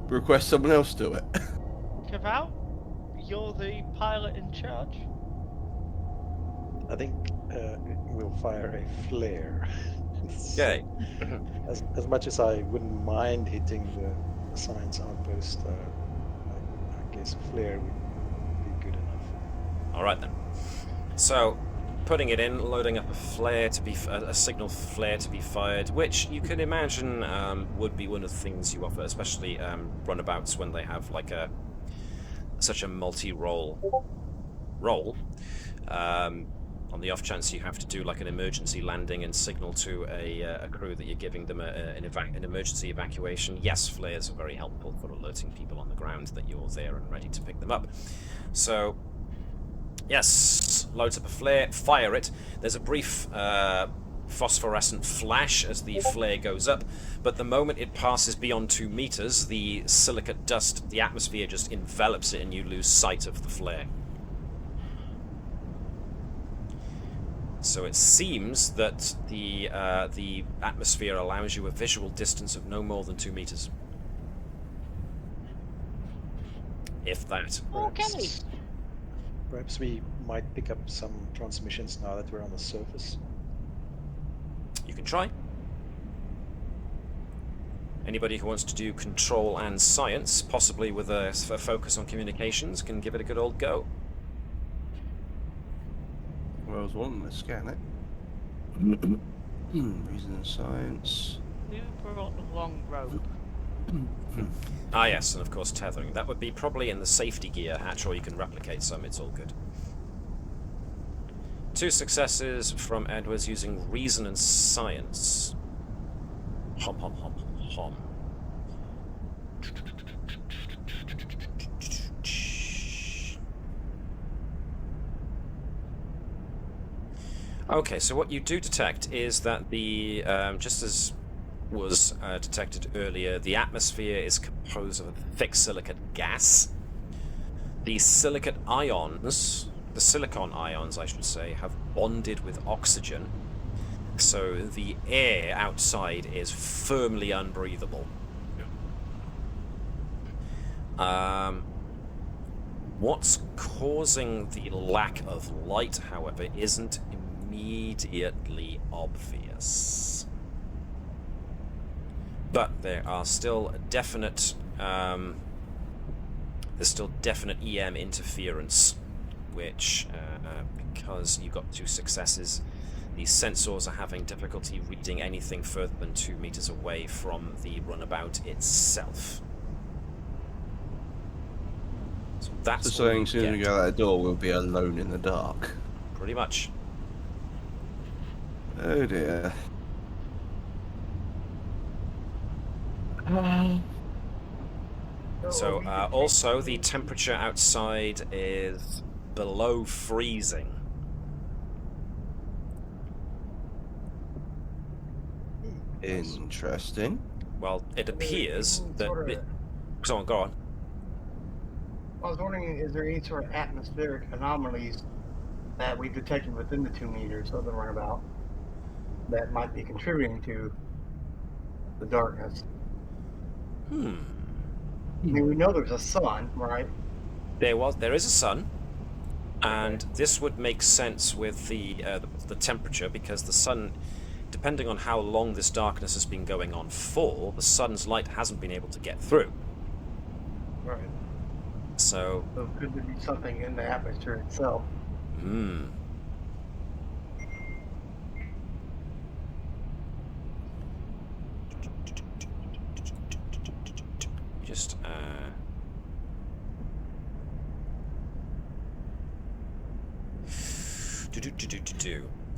request someone else do it. Keval, you're the pilot in charge. I think we'll fire a flare. Okay. As much as I wouldn't mind hitting the science outpost, I guess a flare would be good enough. Alright then. So, putting it in, loading up a flare to be a signal flare to be fired, which you can imagine would be one of the things you offer, especially runabouts when they have like such a multi-role role. On the off chance you have to do like an emergency landing and signal to a crew that you're giving them an emergency evacuation. Yes, flares are very helpful for alerting people on the ground that you're there and ready to pick them up. So, yes, loads up a flare, fire it. There's a brief phosphorescent flash as the flare goes up, but the moment it passes beyond 2 meters, the silicate dust, the atmosphere just envelops it and you lose sight of the flare. So it seems that the atmosphere allows you a visual distance of no more than 2 meters. If that. Okay. Perhaps we might pick up some transmissions now that we're on the surface. You can try. Anybody who wants to do control and science, possibly with a focus on communications, can give it a good old go. Well, I was wanting to scan it. Reason and science. Who brought the long rope? Ah yes, and of course tethering. That would be probably in the safety gear hatch, or you can replicate some, it's all good. 2 successes from Edwards using reason and science. Hom hom hom hom. Okay, so what you do detect is that the, just as was detected earlier, the atmosphere is composed of a thick silicate gas. The silicate ions, the silicon ions I should say, have bonded with oxygen, so the air outside is firmly unbreathable. What's causing the lack of light, however, isn't immediately obvious. But there are still definite there's still definite EM interference, which because you got 2 successes, these sensors are having difficulty reading anything further than 2 meters away from the runabout itself. So that's So as soon as we go out the door, we'll be alone in the dark. Pretty much. Oh dear. So also the temperature outside is below freezing. Interesting. Well, it appears that... Go on. I was wondering, is there any sort of atmospheric anomalies that we've detected within the 2 meters of the runabout that might be contributing to the darkness? I mean, we know there's a sun, right? There is a sun, and this would make sense with the temperature, because the sun, depending on how long this darkness has been going on for, the sun's light hasn't been able to get through. Right. So could there be something in the atmosphere itself? Just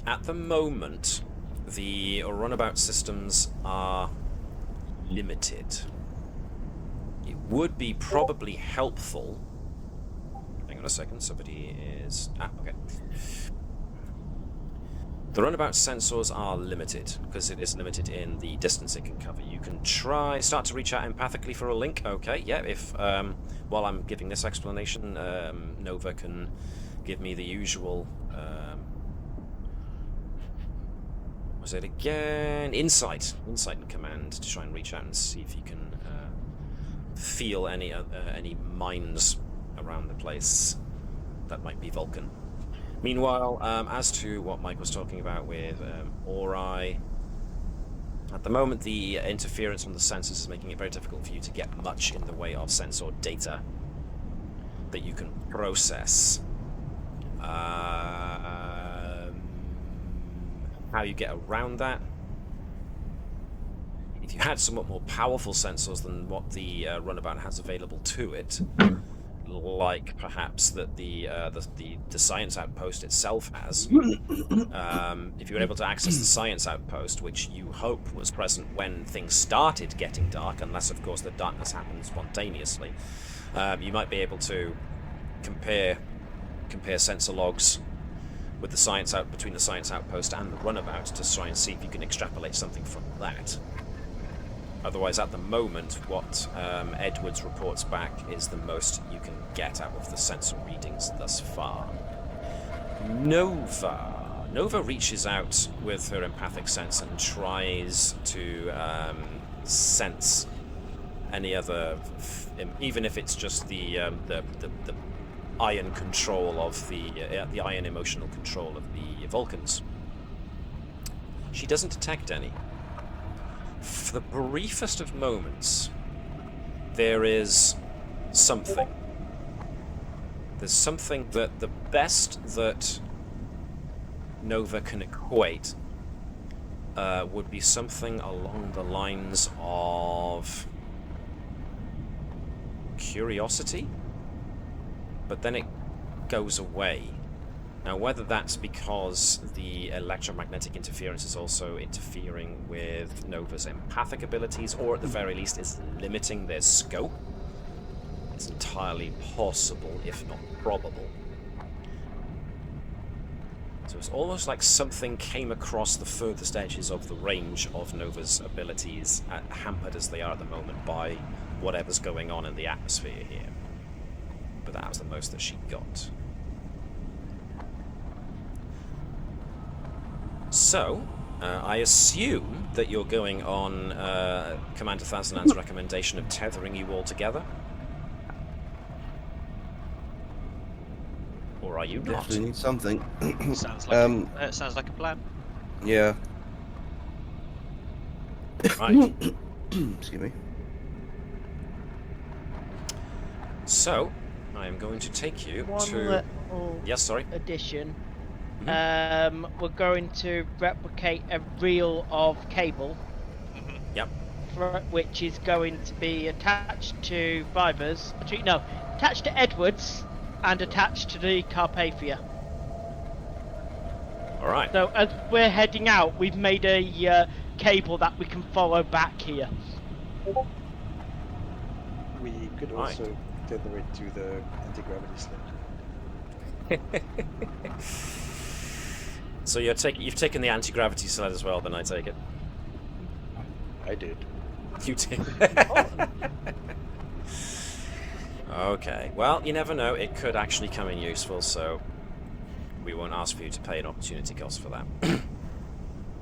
at the moment, the runabout systems are limited. It would be probably helpful. Hang on a second, somebody is... okay. The runabout sensors are limited, because it is limited in the distance it can cover. You can start to reach out empathically for a link. Okay, yeah, if, while I'm giving this explanation, Nova can give me the usual, what was it again? Insight and command to try and reach out and see if you can feel any minds around the place that might be Vulcan. Meanwhile, as to what Mike was talking about with Ori, at the moment the interference from the sensors is making it very difficult for you to get much in the way of sensor data that you can process. How you get around that? If you had somewhat more powerful sensors than what the runabout has available to it, like perhaps that the science outpost itself has, if you were able to access the science outpost, which you hope was present when things started getting dark, unless of course the darkness happened spontaneously, you might be able to compare sensor logs with the between the science outpost and the runabout to try and see if you can extrapolate something from that. Otherwise, at the moment, what Edwards reports back is the most you can get out of the sensor readings thus far. Nova reaches out with her empathic sense and tries to sense any other, even if it's just the ion control of the ion emotional control of the Vulcans. She doesn't detect any. For the briefest of moments, there is something. There's something that the best that Nova can equate would be something along the lines of curiosity, but then it goes away. Now, whether that's because the electromagnetic interference is also interfering with Nova's empathic abilities, or at the very least is limiting their scope, it's entirely possible, if not probable. So it's almost like something came across the furthest edges of the range of Nova's abilities, hampered as they are at the moment by whatever's going on in the atmosphere here. But that was the most that she got. So, I assume that you're going on Commander Thazanan's recommendation of tethering you all together? Or or are you not? Definitely need something. Sounds like a plan. Yeah. Right. Excuse me. So, I am going to take you One to... little Yes, sorry. addition. Mhm. We're going to replicate a reel of cable. Yep. Which is going to be attached to Vivers. Actually, no, attached to Edwards and attached to the Carpathia. All right. So as we're heading out, we've made a cable that we can follow back here. We could Right. also tether it to the anti-gravity sled. So you've taken the anti-gravity sled as well, then I take it. I did. You did. Okay. Well, you never know. It could actually come in useful, so we won't ask for you to pay an opportunity cost for that.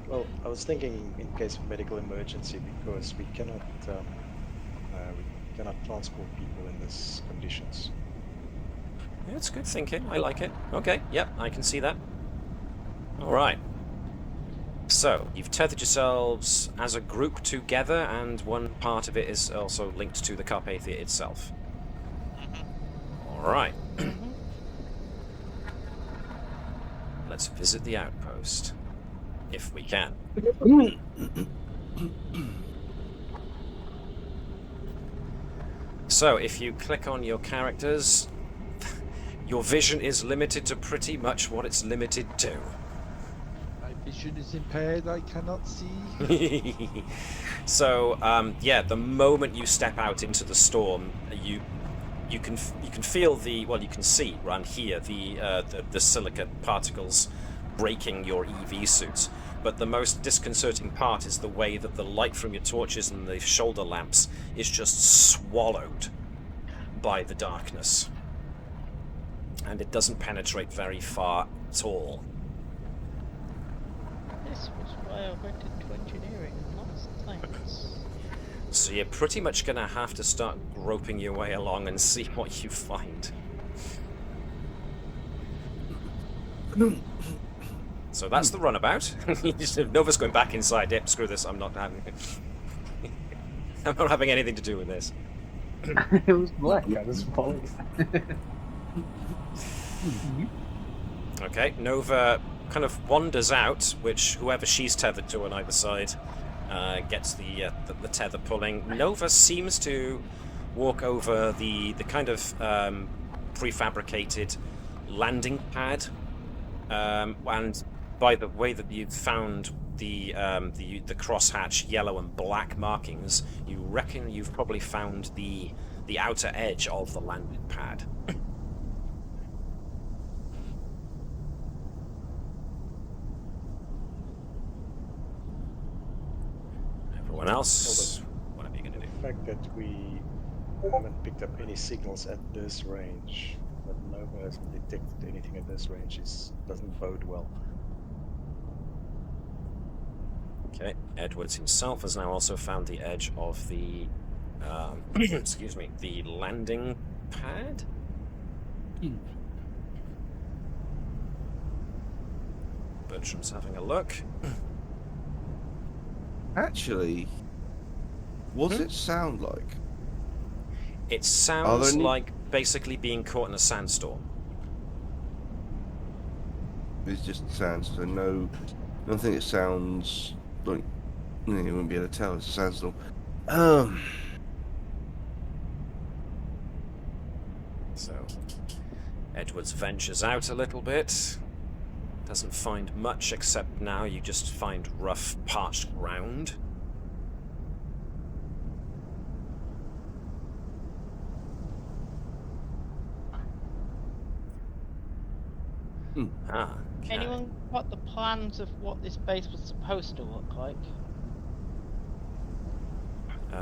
Well, I was thinking in case of medical emergency, because we cannot transport people in these conditions. Yeah, it's good thinking. I like it. Okay. Yep, I can see that. All right. So, you've tethered yourselves as a group together, and one part of it is also linked to the Carpathia itself. Alright. Let's visit the outpost. If we can. So, if you click on your characters, your vision is limited to pretty much what it's limited to. Vision is impaired, I cannot see. So, yeah, the moment you step out into the storm, you can feel you can see around here the silica particles breaking your EV suits. But the most disconcerting part is the way that the light from your torches and the shoulder lamps is just swallowed by the darkness, and it doesn't penetrate very far at all. This was why I went into engineering and not science. So you're pretty much going to have to start groping your way along and see what you find. So that's the runabout. Nova's going back inside. Yep, screw this. I'm not having I'm not having anything to do with this. It was black. I just followed. Okay, Nova kind of wanders out, which whoever she's tethered to on either side gets the tether pulling. Nova seems to walk over the kind of prefabricated landing pad, and by the way that you've found the crosshatch yellow and black markings, you reckon you've probably found the outer edge of the landing pad. Everyone else, what are you going to do? The fact that we haven't picked up any signals at this range, that Nova hasn't detected anything at this range, doesn't bode well. Okay, Edwards himself has now also found the edge of the, excuse me, the landing pad. Bertram's having a look. Actually, what does it sound like? It sounds like basically being caught in a sandstorm. It's just sounds, so no, I don't think it sounds like, you wouldn't be able to tell it's a sandstorm. So, Edwards ventures out a little bit. Doesn't find much, except now you just find rough, parched ground. Okay. Anyone got the plans of what this base was supposed to look like?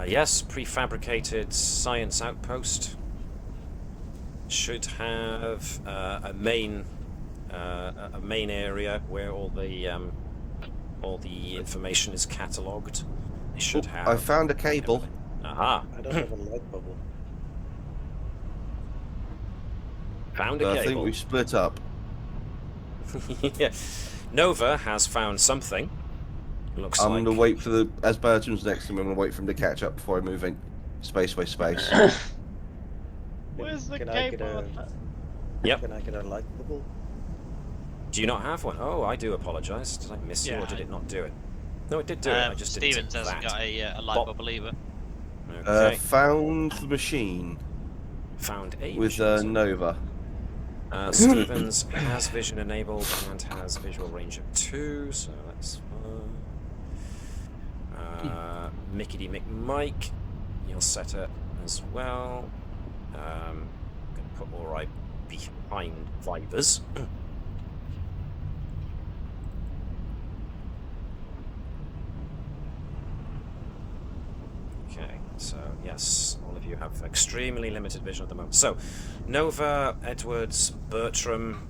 Yes, prefabricated science outpost. Should have a main area where all the information is catalogued. It should have. I found a cable. Aha! I don't have a light bubble. Found a I think cable. we've split up. Yeah. Nova has found something. Looks I'm like. gonna wait for the as Bertram's next to me. I'm gonna wait for him to catch up before I move in space by space. Where's the Can I get cable? Yep. Can I get a light bubble? Do you not have one? Oh, I do apologise. Did I miss you, or did it not do it? No, it did do it. I just didn't Stevens see hasn't that. got a light Bop. bubble either. Okay. Found the machine Found a with machine. Nova. Stevens has vision enabled and has visual range of 2, so that's fine. Mickey Mick Mike, you'll set it as well. I'm going to put Ori behind Vibers. Okay, so yes, all of you have extremely limited vision at the moment. So, Nova, Edwards, Bertram,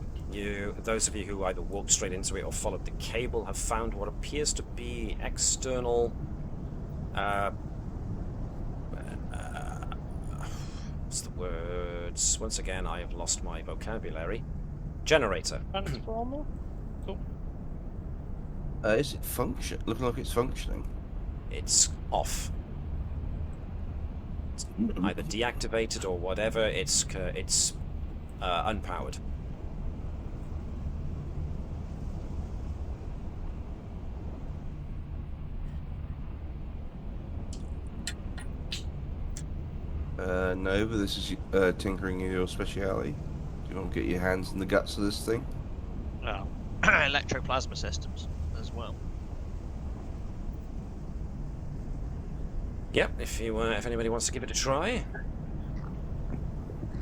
those of you who either walked straight into it or followed the cable have found what appears to be external. What's the words? Once again, I have lost my vocabulary. Generator. Transformer? Is it looking like it's functioning? It's off. It's either deactivated or whatever. It's unpowered. Nova, this is tinkering in your speciality. Do you want to get your hands in the guts of this thing? Oh, electroplasma systems as well. Yep, if anybody wants to give it a try.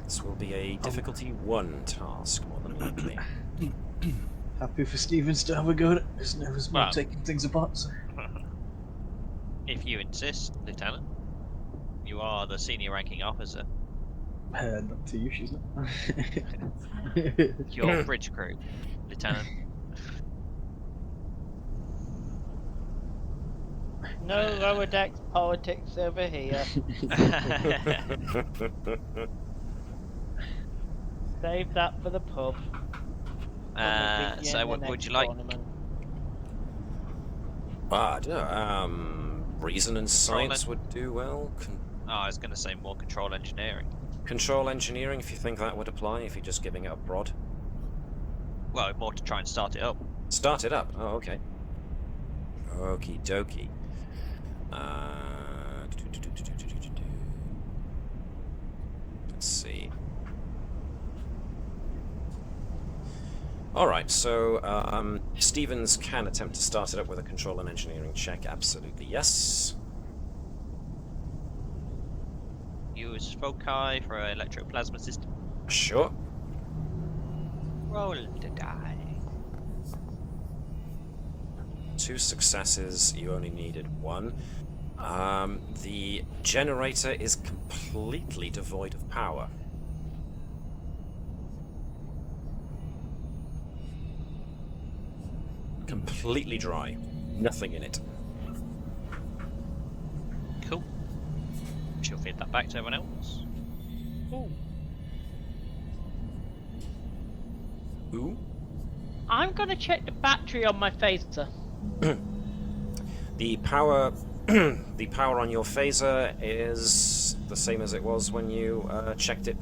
This will be a difficulty 1 task, more than likely. Happy for Stevens to have a go at it, because Nova's Well. taking things apart, so. If you insist, Lieutenant. You are the senior ranking officer. Not to you, she's not. Your bridge crew, Lieutenant. No lower decks politics over here. Save that for the pub. So what would you like? I don't know. Reason and science would do well. Oh, I was going to say more control engineering. Control engineering, if you think that would apply, if you're just giving it a prod. Well, more to try and start it up. Start it up. Oh, okay. Okie dokie. Let's see. Alright, so Stevens can attempt to start it up with a control and engineering check. Absolutely, yes. Use foci for an electroplasma system. Sure. Roll the die. 2 successes, you only needed 1. The generator is completely devoid of power. Completely dry. Nothing in it. Cool. She'll feed that back to everyone else. Ooh. Ooh? I'm gonna check the battery on my phaser. The power the power on your phaser is the same as it was when you checked it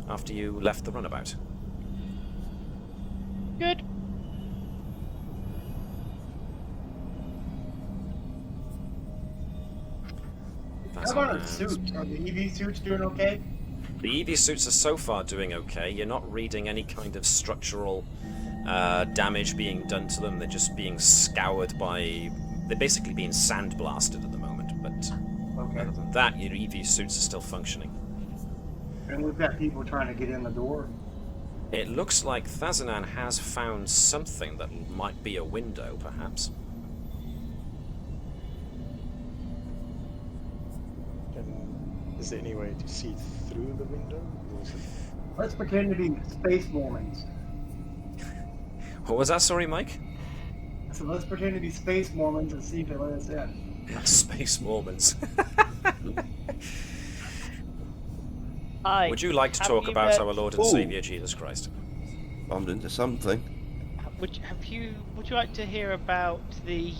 after you left the runabout. Good. How about the suits? Are the EV suits doing okay? The EV suits are so far doing okay. You're not reading any kind of structural damage being done to them. They're just being scoured by... They're basically being sandblasted at the moment, but other than that, your EV suits are still functioning. And we've got people trying to get in the door. It looks like Thazanan has found something that might be a window, perhaps. Is there any way to see through the window? Or is it... Let's pretend to be space Mormons. What was that, sorry, Mike? So let's pretend to be space Mormons and see if they let us in. Space Mormons. Hi. Would you like to Have talk you, about our Lord and Ooh. Saviour Jesus Christ? Bumped into something. Would you like to hear about the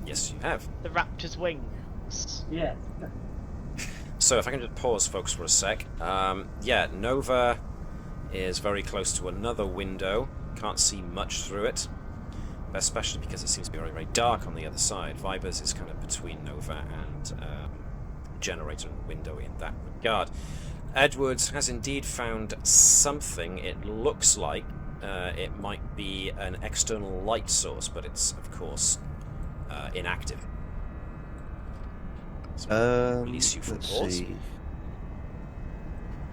Yes, you have. the Raptor's wings? Yeah. So if I can just pause, folks, for a sec. Yeah, Nova is very close to another window. Can't see much through it, especially because it seems to be very, very dark on the other side. Vibers is kind of between Nova and Generator and window in that regard. Edwards has indeed found something. It looks like it might be an external light source, but it's, of course, inactive. So release you from Let's pause. see.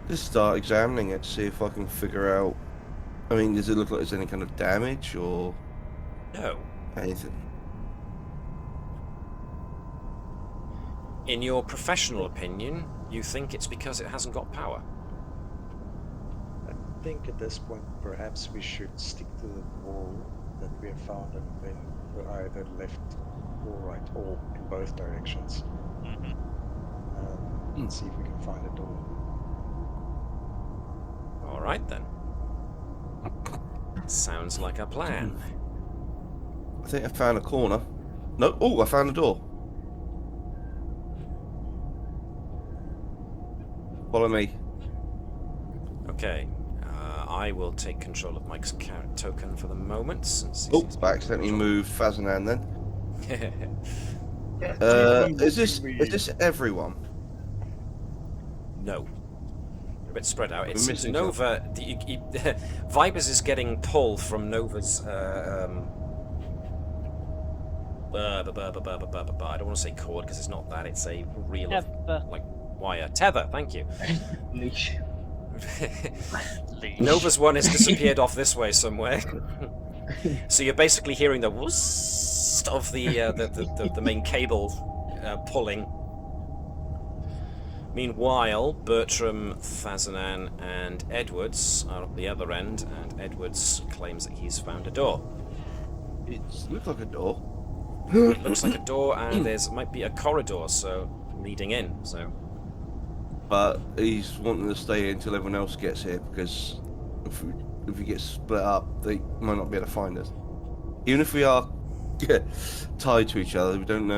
Just start examining it, see if I can figure out. I mean, does it look like there's any kind of damage or No. anything? In your professional opinion, you think it's because it hasn't got power. I think at this point, perhaps we should stick to the wall that we have found, and then we're either left or right, or in both directions. And see if we can find a door. All right then. Sounds like a plan. I think I found a corner. No, oh, I found a door. Follow me. Okay. I will take control of Mike's carrot token for the moment. Since Oh, I accidentally moved Fazanan then. Yeah, Is this everyone? No. A bit spread out. We're It's missing Nova. Vibers is getting pull from Nova's. I don't want to say cord because it's not that. It's a reel of like wire tether. Thank you. Leash. Nova's one has disappeared off this way somewhere. So you're basically hearing the whoosh of the main cable pulling. Meanwhile, Bertram, Fazanan, and Edwards are at the other end, and Edwards claims that he's found a door. It looks like a door. It looks like a door, and there's might be a corridor, so leading in. So But he's wanting to stay here until everyone else gets here, because if we get split up, they might not be able to find us. Even if we are tied to each other, we don't know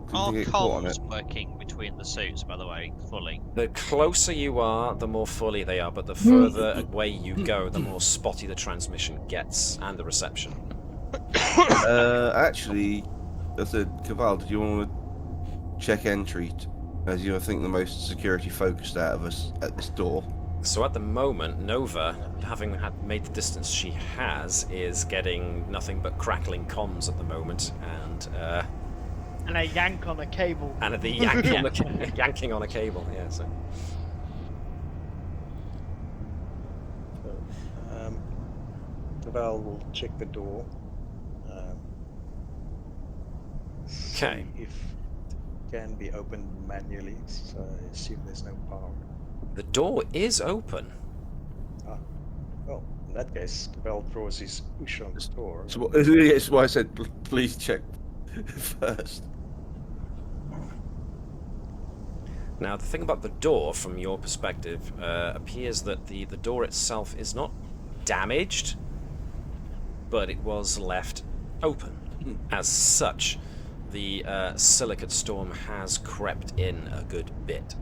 if Are we can get caught on it. comms working between the suits, by the way, fully? the closer you are, the more fully they are, but the further away you go, the more spotty the transmission gets and the reception. Actually, I said, Keval, did you want to check entry, as you're, I think, the most security focused out of us at this door? So at the moment, Nova, having made the distance she has, is getting nothing but crackling comms at the moment, and And a yank on a cable. the yank on yanking on a cable. Yeah. So. Keval will check the door. Okay. See if it can be opened manually, so I assume there's no power. The door is open. Well, in that case, Keval draws his push on the door. So that's why I said, please check first. Now, the thing about the door, from your perspective, appears that the door itself is not damaged, but it was left open. As such, the silicate storm has crept in a good bit.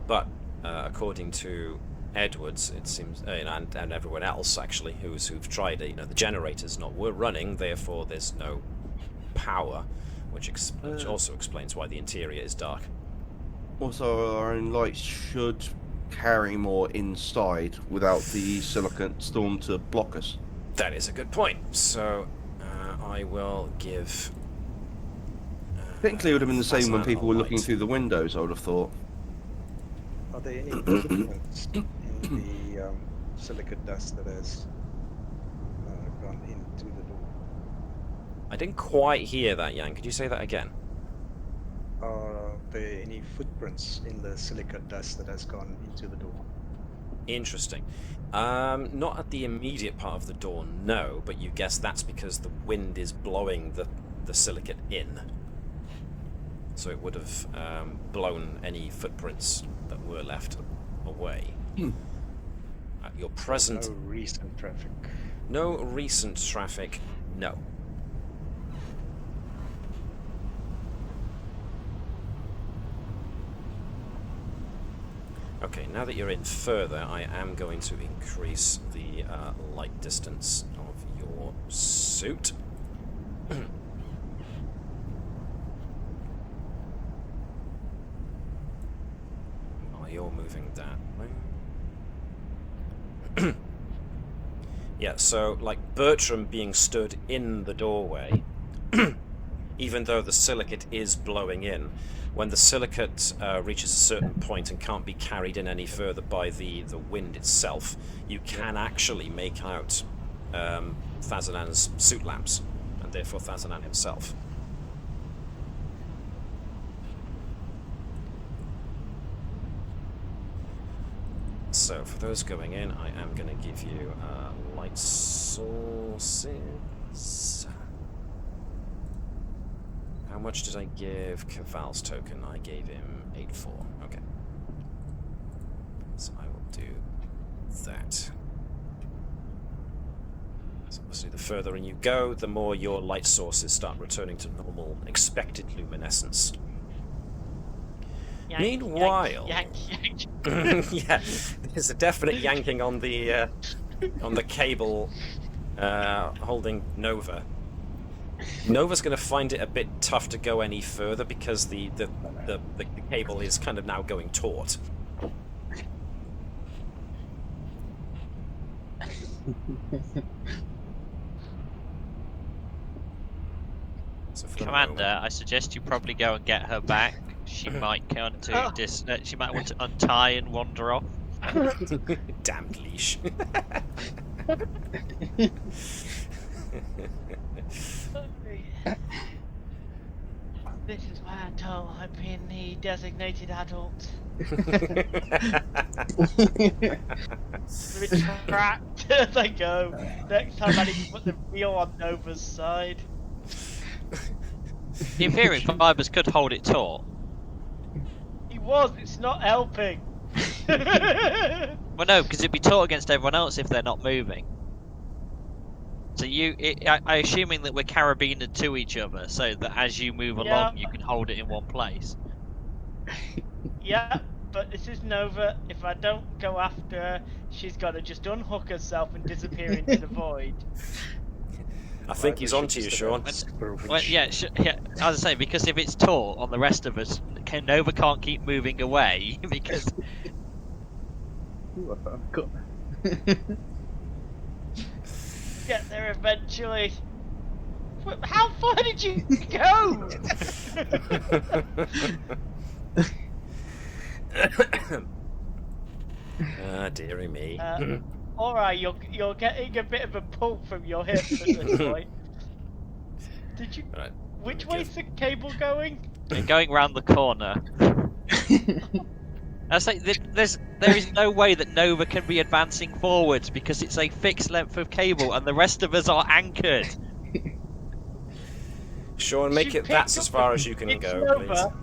But, according to Edwards, it seems, and everyone else, actually, who've tried it, the generators were running, therefore there's no power, which also explains why the interior is dark. Also, our own lights should carry more inside without the silicate storm to block us. That is a good point. So, I will give... Technically, it would have been the same when Fazanan people a were looking light. through the windows, I would have thought. Are there any footprints in the silicate dust that has gone into the door? I didn't quite hear that, Jan. Could you say that again? Are there any footprints in the silicate dust that has gone into the door? Interesting. Not at the immediate part of the door, no, but you guess that's because the wind is blowing the silicate in. So it would have blown any footprints that were left away. At your present... No recent traffic. No recent traffic, no. Okay, now that you're in further, I am going to increase the light distance of your suit. While you're moving that way. Yeah, so like Bertram being stood in the doorway, even though the silicate is blowing in, when the silicate reaches a certain point and can't be carried in any further by the wind itself, you can actually make out Thazanan's suit lamps, and therefore Thazanan himself. So for those going in, I am going to give you light sources. How much did I give Keval's token? I gave him 8-4. Okay. So I will do that. So obviously the further in you go, the more your light sources start returning to normal expected luminescence. Yank, Meanwhile, yank, yank. yeah, there's a definite yanking on the cable holding Nova. Nova's going to find it a bit tough to go any further because the cable is kind of now going taut. So for the Commander, moment- I suggest you probably go and get her back. She might want to she might want to untie and wander off. Damned leash. This is why I'm told I've been the designated adult. Retract as I go. Next time I need to put the wheel on Nova's side. In theory, Fibers could hold it taut. He was, it's not helping. Well, no, because it'd be taut against everyone else if they're not moving. So I assuming that we're carabined to each other, so that as you move along, you can hold it in one place. Yeah, but this is Nova. If I don't go after her, she's got to just unhook herself and disappear into the void. I think he's onto you, Sean. Well, yeah, as I say, because if it's taut on the rest of us, Nova can't keep moving away because. Ooh, I've got. Get there eventually. How far did you go? Ah, dearie me. Alright, you're getting a bit of a pull from your hip at this point. Did you? Right. Which way's the cable going? They're going round the corner. I say there is no way that Nova can be advancing forwards because it's a fixed length of cable and the rest of us are anchored. Sean, make it that's as far as you can It's go, please. Nova.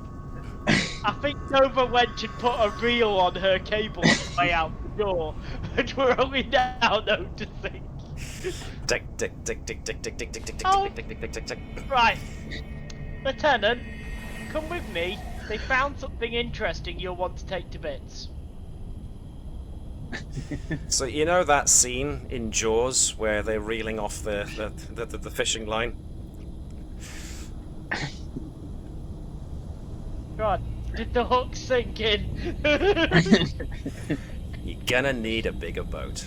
I think Nova went and put a reel on her cable on the way out the door, and we're only now noticing. Tick, tick, tick, tick, tick, tick, tick, tick, tick, Oh. tick, tick, tick, tick, tick. Right, Lieutenant, come with me. They found something interesting you'll want to take to bits. So you know that scene in Jaws where they're reeling off the fishing line? God, did the hook sink in? You're gonna need a bigger boat.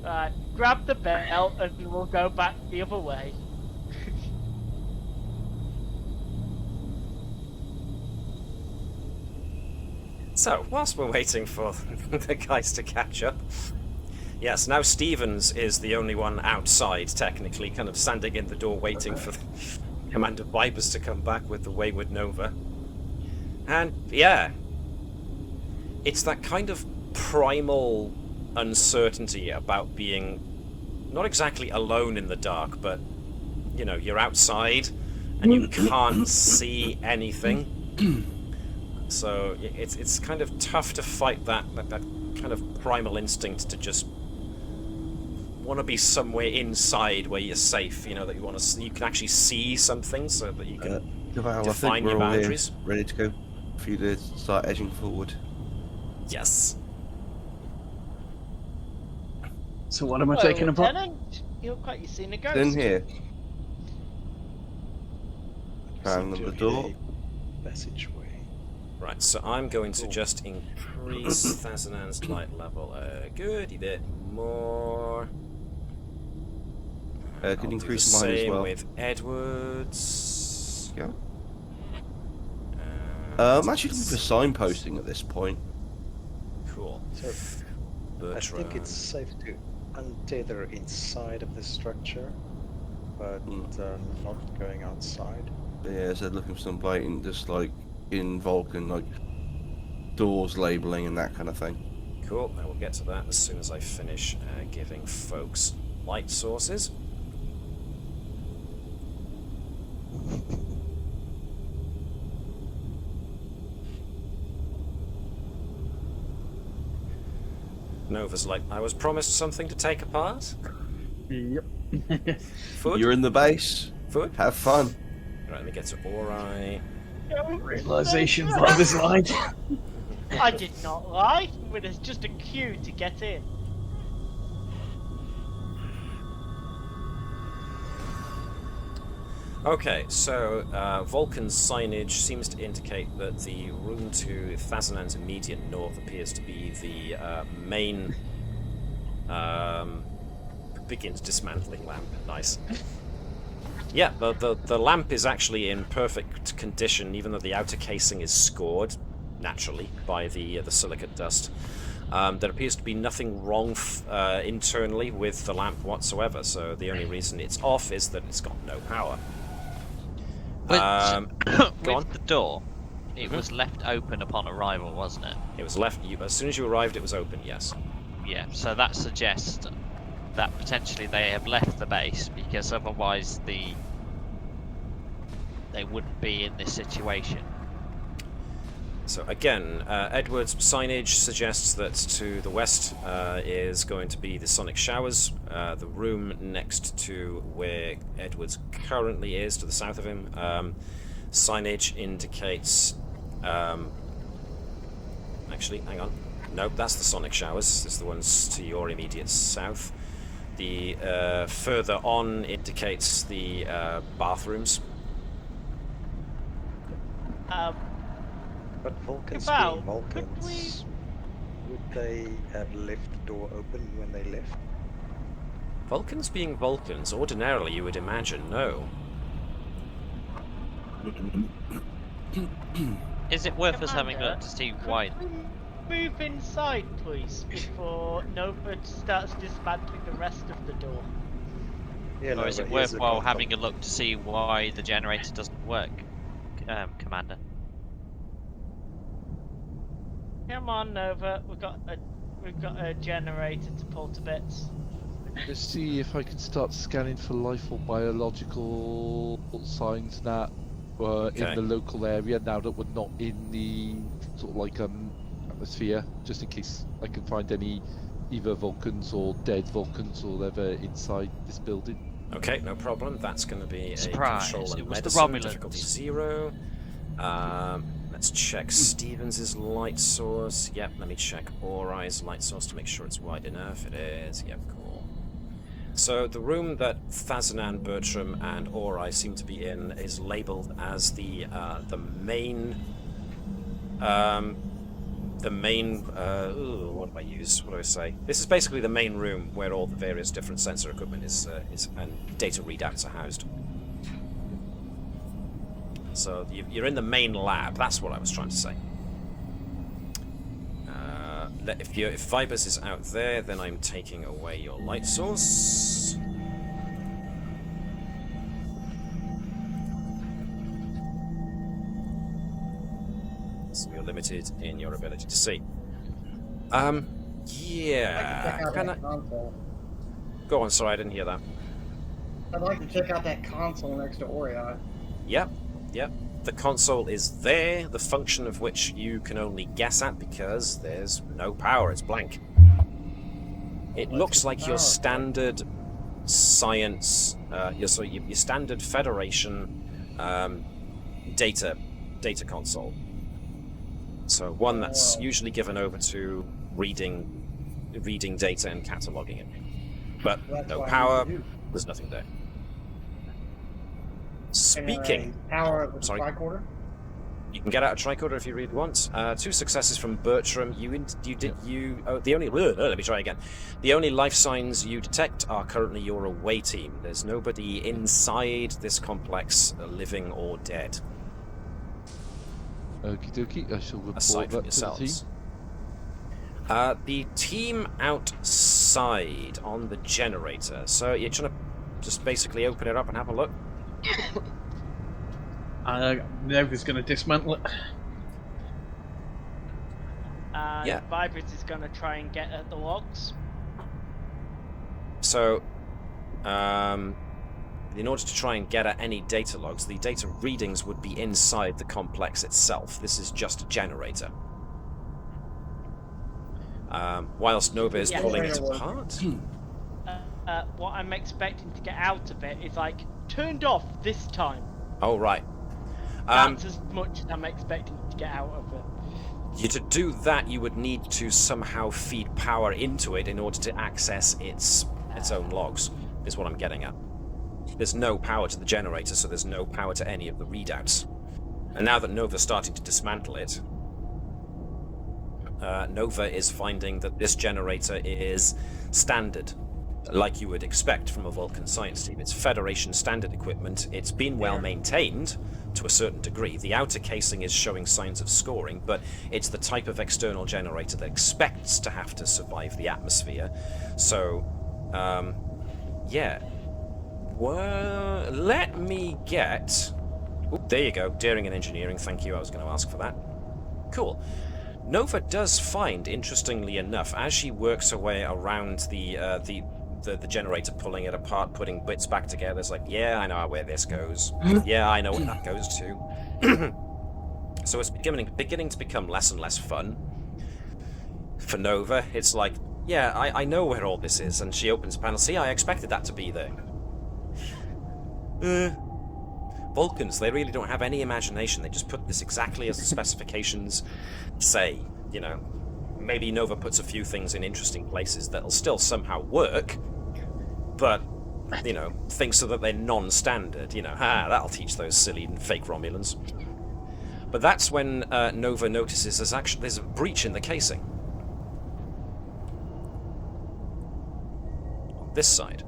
Right, grab the belt and we'll go back the other way. So, whilst we're waiting for the guys to catch up, yes, now Stevens is the only one outside, technically, kind of standing in the door waiting for Commander Vibers to come back with the Wayward Nova. And, yeah, it's that kind of primal uncertainty about being not exactly alone in the dark, but, you know, you're outside, and you can't see anything. So it's kind of tough to fight that kind of primal instinct to just want to be somewhere inside where you're safe. You know, that you can actually see something, so that you can Keval, define your boundaries. Ready to go for you to start edging forward. Yes. So what am I taking apart? Lieutenant, you look like you've seen a ghost. In here. Seem Found to the have door. hit a passageway. Right, so I'm going to just increase Thazanan's light level a goody bit more. Can I'll increase do the mine as same well. with Edwards. Yeah. I'm actually looking for signposting at this point. Cool. So, Bertram. I think it's safe to untether inside of the structure, but not going outside. Yeah, so looking for some blatant, just like in Vulcan, like doors labeling and that kind of thing. Cool, I will get to that as soon as I finish giving folks light sources. Nova's like, I was promised something to take apart? Yep. Foot? You're in the base. Foot? Have fun. Right, let me get to Ori. Realization love is light. I did not lie. There's just a queue to get in. Okay, so Vulcan's signage seems to indicate that the room to Thazanan's immediate north appears to be the main begins dismantling lamp. Nice. Yeah, the lamp is actually in perfect condition, even though the outer casing is scored naturally by the silicate dust. There appears to be nothing wrong internally with the lamp whatsoever. So the only reason it's off is that it's got no power. With Go on. the door, it was left open upon arrival, wasn't it? It was left. As soon as you arrived, it was open. Yes. Yeah, so that suggests that potentially they have left the base, because otherwise they wouldn't be in this situation. So again, Edward's signage suggests that to the west is going to be the sonic showers. The room next to where Edwards currently is, to the south of him, signage indicates... actually, hang on. Nope, that's the sonic showers. It's the ones to your immediate south. The further on indicates the bathrooms. But Vulcans Keval, being Vulcans, would they have left the door open when they left? Vulcans being Vulcans, ordinarily you would imagine no. Is it worth us having a Commander, look to see could why? we move inside, please, before Nova starts dismantling the rest of the door? Yeah, Or is it worthwhile having a look to see why the generator doesn't work, Commander? Come on, Nova. We've got a generator to pull to bits. Let's see if I can start scanning for life or biological signs that were in the local area now that we're not in the sort of like atmosphere, just in case I can find any either Vulcans or dead Vulcans or whatever inside this building. Okay, no problem. That's going to be Surprise, a control it and was the medicine, Romulans. difficulty 0. Let's check Stevens' light source. Yep, let me check Ori's light source to make sure it's wide enough. It is. Yep, cool. So the room that Thazanan, Bertram, and Ori seem to be in is labelled as the main. What do I use? What do I say? This is basically the main room where all the various different sensor equipment is and data readouts are housed. So you're in the main lab. That's what I was trying to say. If Vibers is out there, then I'm taking away your light source. So you're limited in your ability to see. Yeah. Go on. Sorry, I didn't hear that. I'd like to check out that console next to Ori. Yep. The console is there, the function of which you can only guess at because there's no power, it's blank. It looks like your standard science, your standard Federation data console. So one that's usually given over to reading data and cataloging it. But no power, there's nothing there. Speaking... Power of the sorry. tricorder? You can get out a tricorder if you really want. 2 successes from Bertram. Let me try again. The only life signs you detect are currently your away team. There's nobody inside this complex, living or dead. Okie dokie, I shall report Aside from that to the team. yourselves. The team outside on the generator. So you're trying to just basically open it up and have a look? Navis going to dismantle it. Yeah. Vibrant is going to try and get at the logs. So, in order to try and get at any data logs, the data readings would be inside the complex itself. This is just a generator. Whilst Nova is pulling it apart. What I'm expecting to get out of it is like turned off this time. Oh right. That's as much as I'm expecting to get out of it. To do that, you would need to somehow feed power into it in order to access its own logs. Is what I'm getting at. There's no power to the generator, so there's no power to any of the readouts. And now that Nova's starting to dismantle it, Nova is finding that this generator is standard, like you would expect from a Vulcan science team. It's Federation standard equipment. It's been well maintained to a certain degree. The outer casing is showing signs of scoring, but it's the type of external generator that expects to have to survive the atmosphere. So, yeah. Well, let me get... Oh, there you go. Daring and engineering. Thank you. I was going to ask for that. Cool. Nova does find, interestingly enough, as she works her way around the generator, pulling it apart, putting bits back together, it's like, yeah, I know where this goes. Yeah, I know where that goes to. So it's beginning to become less and less fun for Nova. It's like, yeah, I know where all this is, and she opens a panel. See, I expected that to be there. Vulcans, they really don't have any imagination. They just put this exactly as the specifications say. You know, maybe Nova puts a few things in interesting places that'll still somehow work, but, you know, things so that they're non-standard. You know, that'll teach those silly and fake Romulans. But that's when Nova notices there's a breach in the casing. On this side.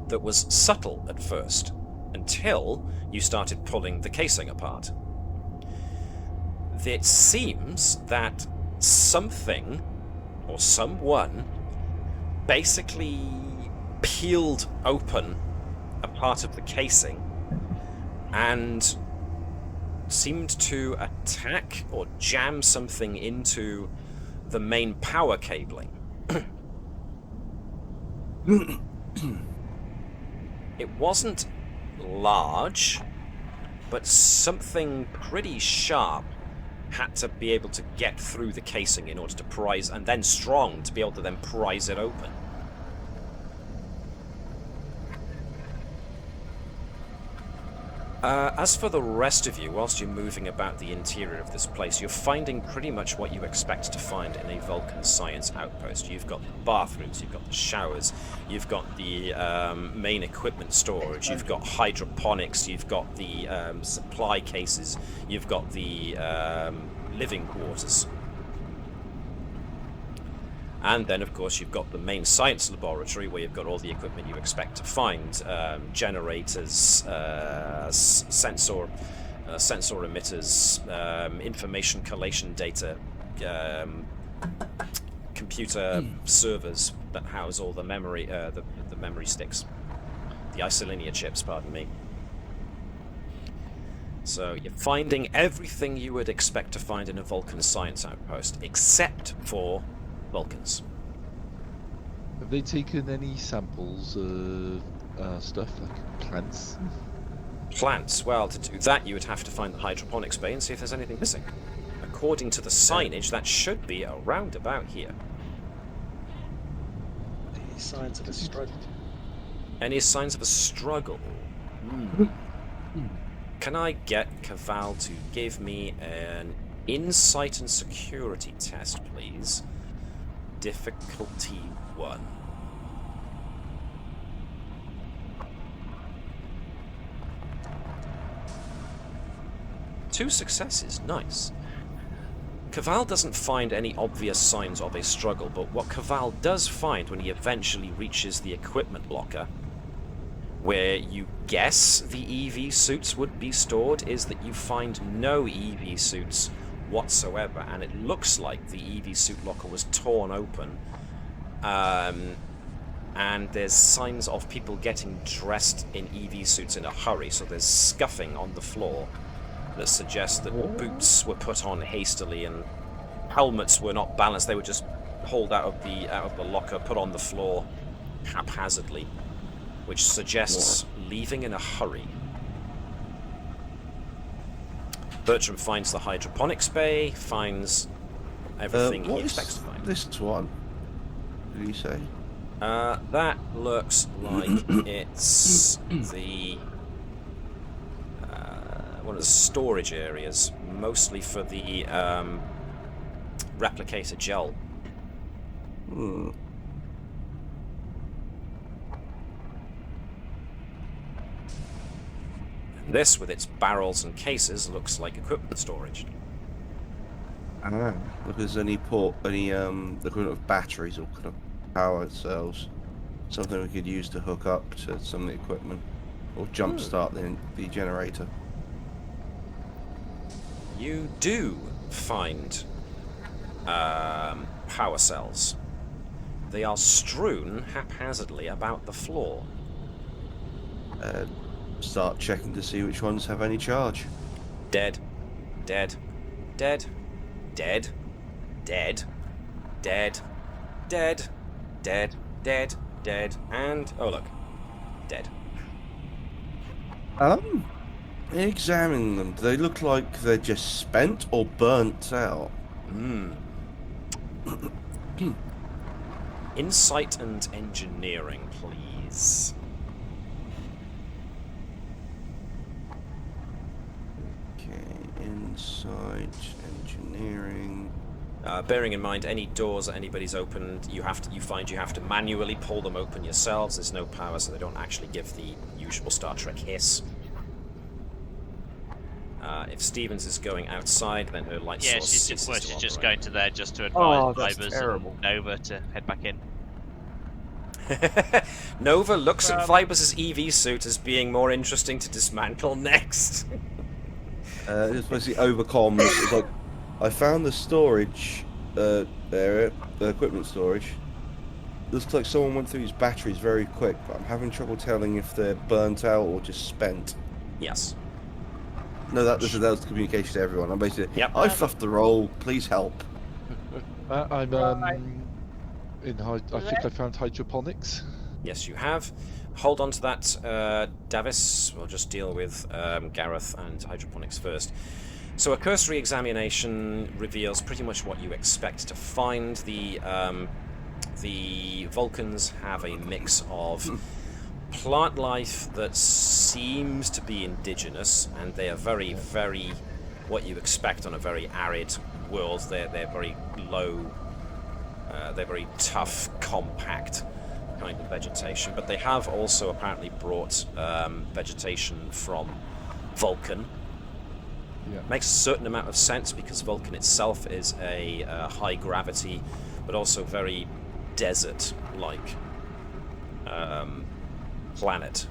That was subtle at first, until you started pulling the casing apart. It seems that something, or someone, basically peeled open a part of the casing and seemed to attack or jam something into the main power cabling. It wasn't large, but something pretty sharp had to be able to get through the casing in order to prise, and then strong to be able to then prise it open. As for the rest of you, whilst you're moving about the interior of this place, you're finding pretty much what you expect to find in a Vulcan science outpost. You've got the bathrooms, you've got the showers, you've got the main equipment storage, you've got hydroponics, you've got the supply cases, you've got the living quarters. And then, of course, you've got the main science laboratory where you've got all the equipment you expect to find. Generators, sensor emitters, information collation data, computer servers that house all the memory, the memory sticks. The isolinear chips, pardon me. So you're finding everything you would expect to find in a Vulcan science outpost, except for Vulcans. Have they taken any samples of stuff like plants. Plants. Well, to do that, you would have to find the hydroponics bay and see if there's anything missing. According to the signage, that should be around about here. Any signs of a struggle? Any signs of a struggle? Can I get Keval to give me an insight and security test, please? Difficulty 1. Two successes, nice. Keval doesn't find any obvious signs of a struggle, but what Keval does find when he eventually reaches the equipment locker, where you guess the EV suits would be stored, is that you find no EV suits whatsoever, and it looks like the EV suit locker was torn open, and there's signs of people getting dressed in EV suits in a hurry, so there's scuffing on the floor that suggests that boots were put on hastily and helmets were not balanced. They were just hauled out of the locker, put on the floor haphazardly, which suggests leaving in a hurry. Bertram finds the hydroponics bay, finds everything he expects to find. This one, did you say? That looks like it's the one of the storage areas, mostly for the replicator gel. This, with its barrels and cases, looks like equipment storage. Look, if there's any the equivalent of batteries or kind of power cells, something we could use to hook up to some of the equipment, or jumpstart the generator. You do find power cells. They are strewn haphazardly about the floor. Start checking to see which ones have any charge. Dead. Dead. Dead. Dead. Dead. Dead. Dead. Dead. Dead. Dead. And oh look. Dead. Examine them. Do they look like they're just spent or burnt out? Insight and engineering, please. Okay, insight, engineering. Bearing in mind, any doors that anybody's opened, you have to manually pull them open yourselves. There's no power, so they don't actually give the usual Star Trek hiss. If Stevens is going outside, then her light source ceases to she's just operate. going to there just to advise Fibers terrible. and Nova to head back in. Nova looks at Fibers' EV suit as being more interesting to dismantle next. It's basically overcomms. It's like, I found the storage area, the equipment storage. Looks like someone went through these batteries very quick, but I'm having trouble telling if they're burnt out or just spent. Yes. No, that was communication to everyone. I'm basically, Yep. I fluffed the roll, please help. I'm in. I think I found hydroponics. Yes, you have. Hold on to that, Davis. We'll just deal with Gareth and hydroponics first. So a cursory examination reveals pretty much what you expect to find. The Vulcans have a mix of plant life that seems to be indigenous, and they are very, very what you expect on a very arid world. They're very low, they're very tough, compact kind of vegetation, but they have also apparently brought vegetation from Vulcan. Yeah. Makes a certain amount of sense because Vulcan itself is a high gravity, but also very desert-like planet,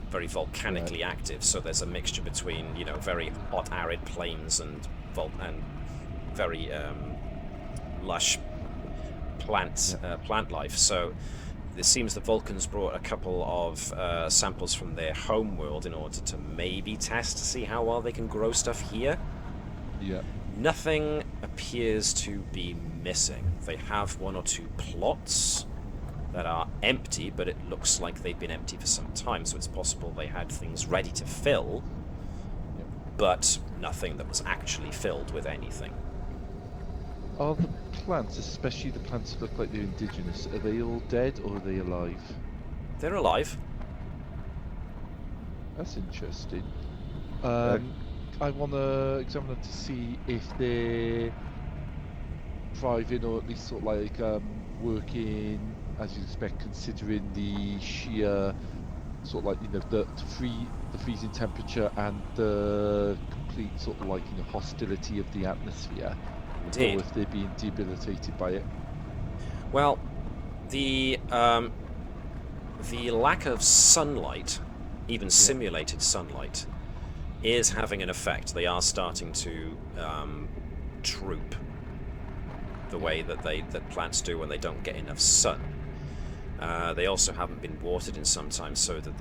very volcanically active. So there's a mixture between very hot, arid plains and very lush plant life. So it seems the Vulcans brought a couple of samples from their home world in order to maybe test to see how well they can grow stuff here. Yeah. Nothing appears to be missing. They have one or two plots that are empty, but it looks like they've been empty for some time, so it's possible they had things ready to fill, but nothing that was actually filled with anything. Are the plants, especially the plants that look like they're indigenous, are they all dead or are they alive? They're alive. That's interesting. I want to examine them to see if they're thriving or at least sort of like working as you'd expect, considering the sheer sort of like, you know, the freezing temperature and the complete sort of like, you know, hostility of the atmosphere. Indeed. Or if they're being debilitated by it. Well, the lack of sunlight, even simulated sunlight, is having an effect. They are starting to droop the way that plants do when they don't get enough sun. They also haven't been watered in some time, so that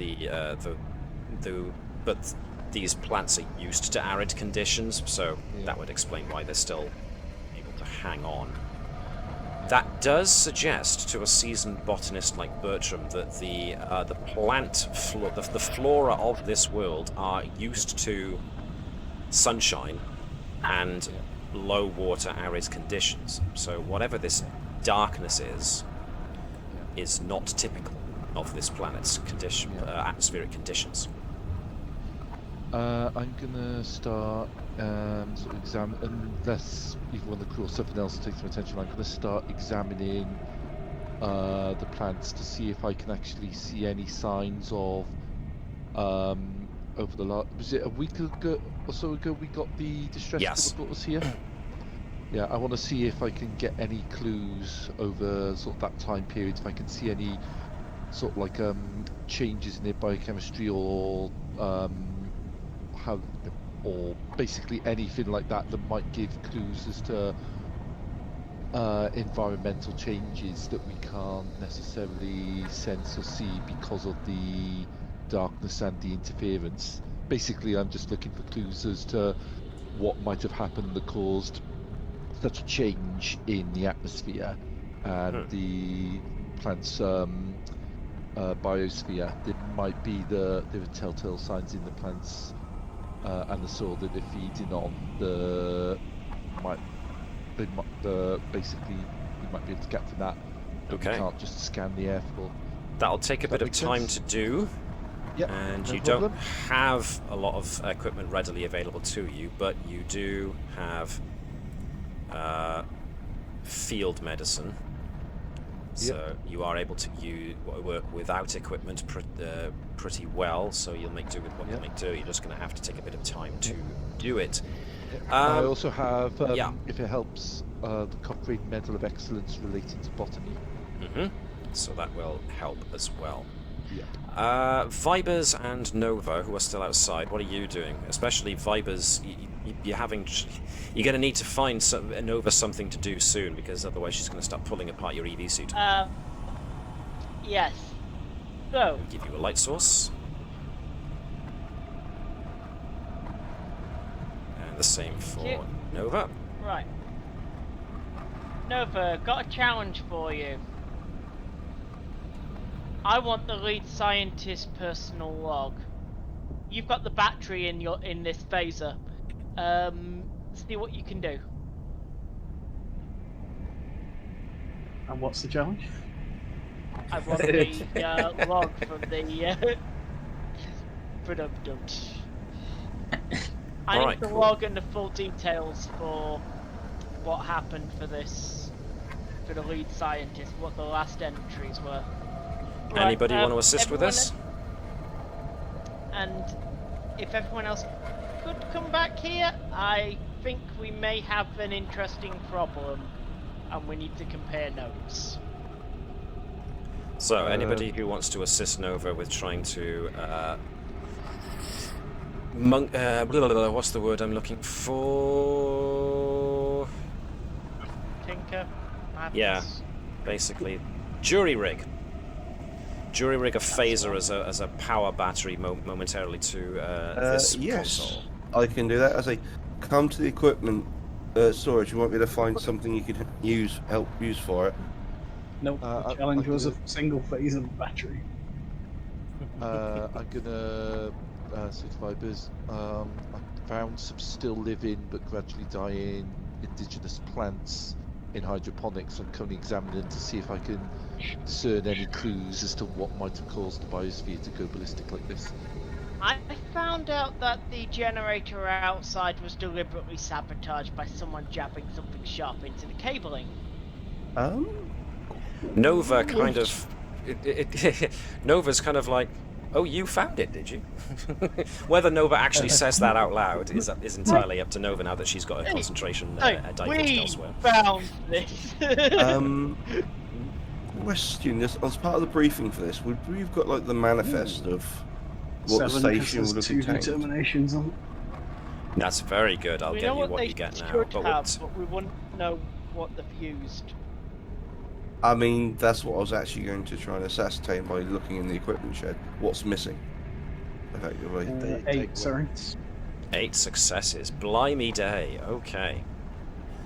but these plants are used to arid conditions, so that would explain why they're still able to hang on. That does suggest to a seasoned botanist like Bertram that the flora of this world are used to sunshine and low water arid conditions. So whatever this darkness is not typical of this planet's condition, atmospheric conditions. I'm gonna start sort of examine, unless you want to call something else to take some attention. I'm gonna start examining the plants to see if I can actually see any signs of over the last, was it a week ago or so ago we got the distress that brought us here? Yeah, I want to see if I can get any clues over sort of that time period, if I can see any sort of like changes in their biochemistry or how, or basically anything like that that might give clues as to environmental changes that we can't necessarily sense or see because of the darkness and the interference. Basically, I'm just looking for clues as to what might have happened that caused such a change in the atmosphere and the plant's biosphere. There might be there are telltale signs in the plants and the soil that they're feeding on. Basically we might be able to get to that. Okay. We can't just scan the air for. That'll take a bit of time to do. Yep, and no you problem. don't have a lot of equipment readily available to you, but you do have field medicine. So you are able to work without equipment pretty well, so you'll make do with what you make do. You're just going to have to take a bit of time to do it. I also have, if it helps, the Cochrane Medal of Excellence related to botany. So that will help as well. Yeah. Vibers and Nova, who are still outside, what are you doing? Especially Vibers, you're going to need to find Nova something to do soon, because otherwise she's going to start pulling apart your EV suit. Yes. So. We'll give you a light source. And the same for Nova. Right. Nova, got a challenge for you. I want the lead scientist's personal log. You've got the battery in this phaser. See what you can do. And what's the challenge? I want the log from the production. I need the log and the full details for what happened for the lead scientist, what the last entries were. Right, anybody want to assist with this? And if everyone else could come back here, I think we may have an interesting problem, and we need to compare notes. So, anybody who wants to assist Nova with trying to what's the word I'm looking for? Tinker? Madness. Yeah, basically. Jury rig a phaser as a power battery momentarily to this console. I can do that. As I come to the equipment storage, you want me to find something you could help use for it? Nope. The challenge was a single phase of battery. I'm gonna survivors. I found some still living but gradually dying indigenous plants in hydroponics. I'm currently examining them to see if I can discern any clues as to what might have caused the biosphere to go ballistic like this. I found out that the generator outside was deliberately sabotaged by someone jabbing something sharp into the cabling. Nova kind of... Nova's kind of like, oh, you found it, did you? Whether Nova actually says that out loud is entirely up to Nova now that she's got her concentration diverted elsewhere. We found this! Question, as part of the briefing for this, would we have got like the manifest of what the station would have contained? Determinations on. That's very good. I'll get you what you get now. But we wouldn't know what they've used. I mean, that's what I was actually going to try and ascertain by looking in the equipment shed. What's missing? Effectively. 8, sorry. 8 successes. Blimey day. Okay.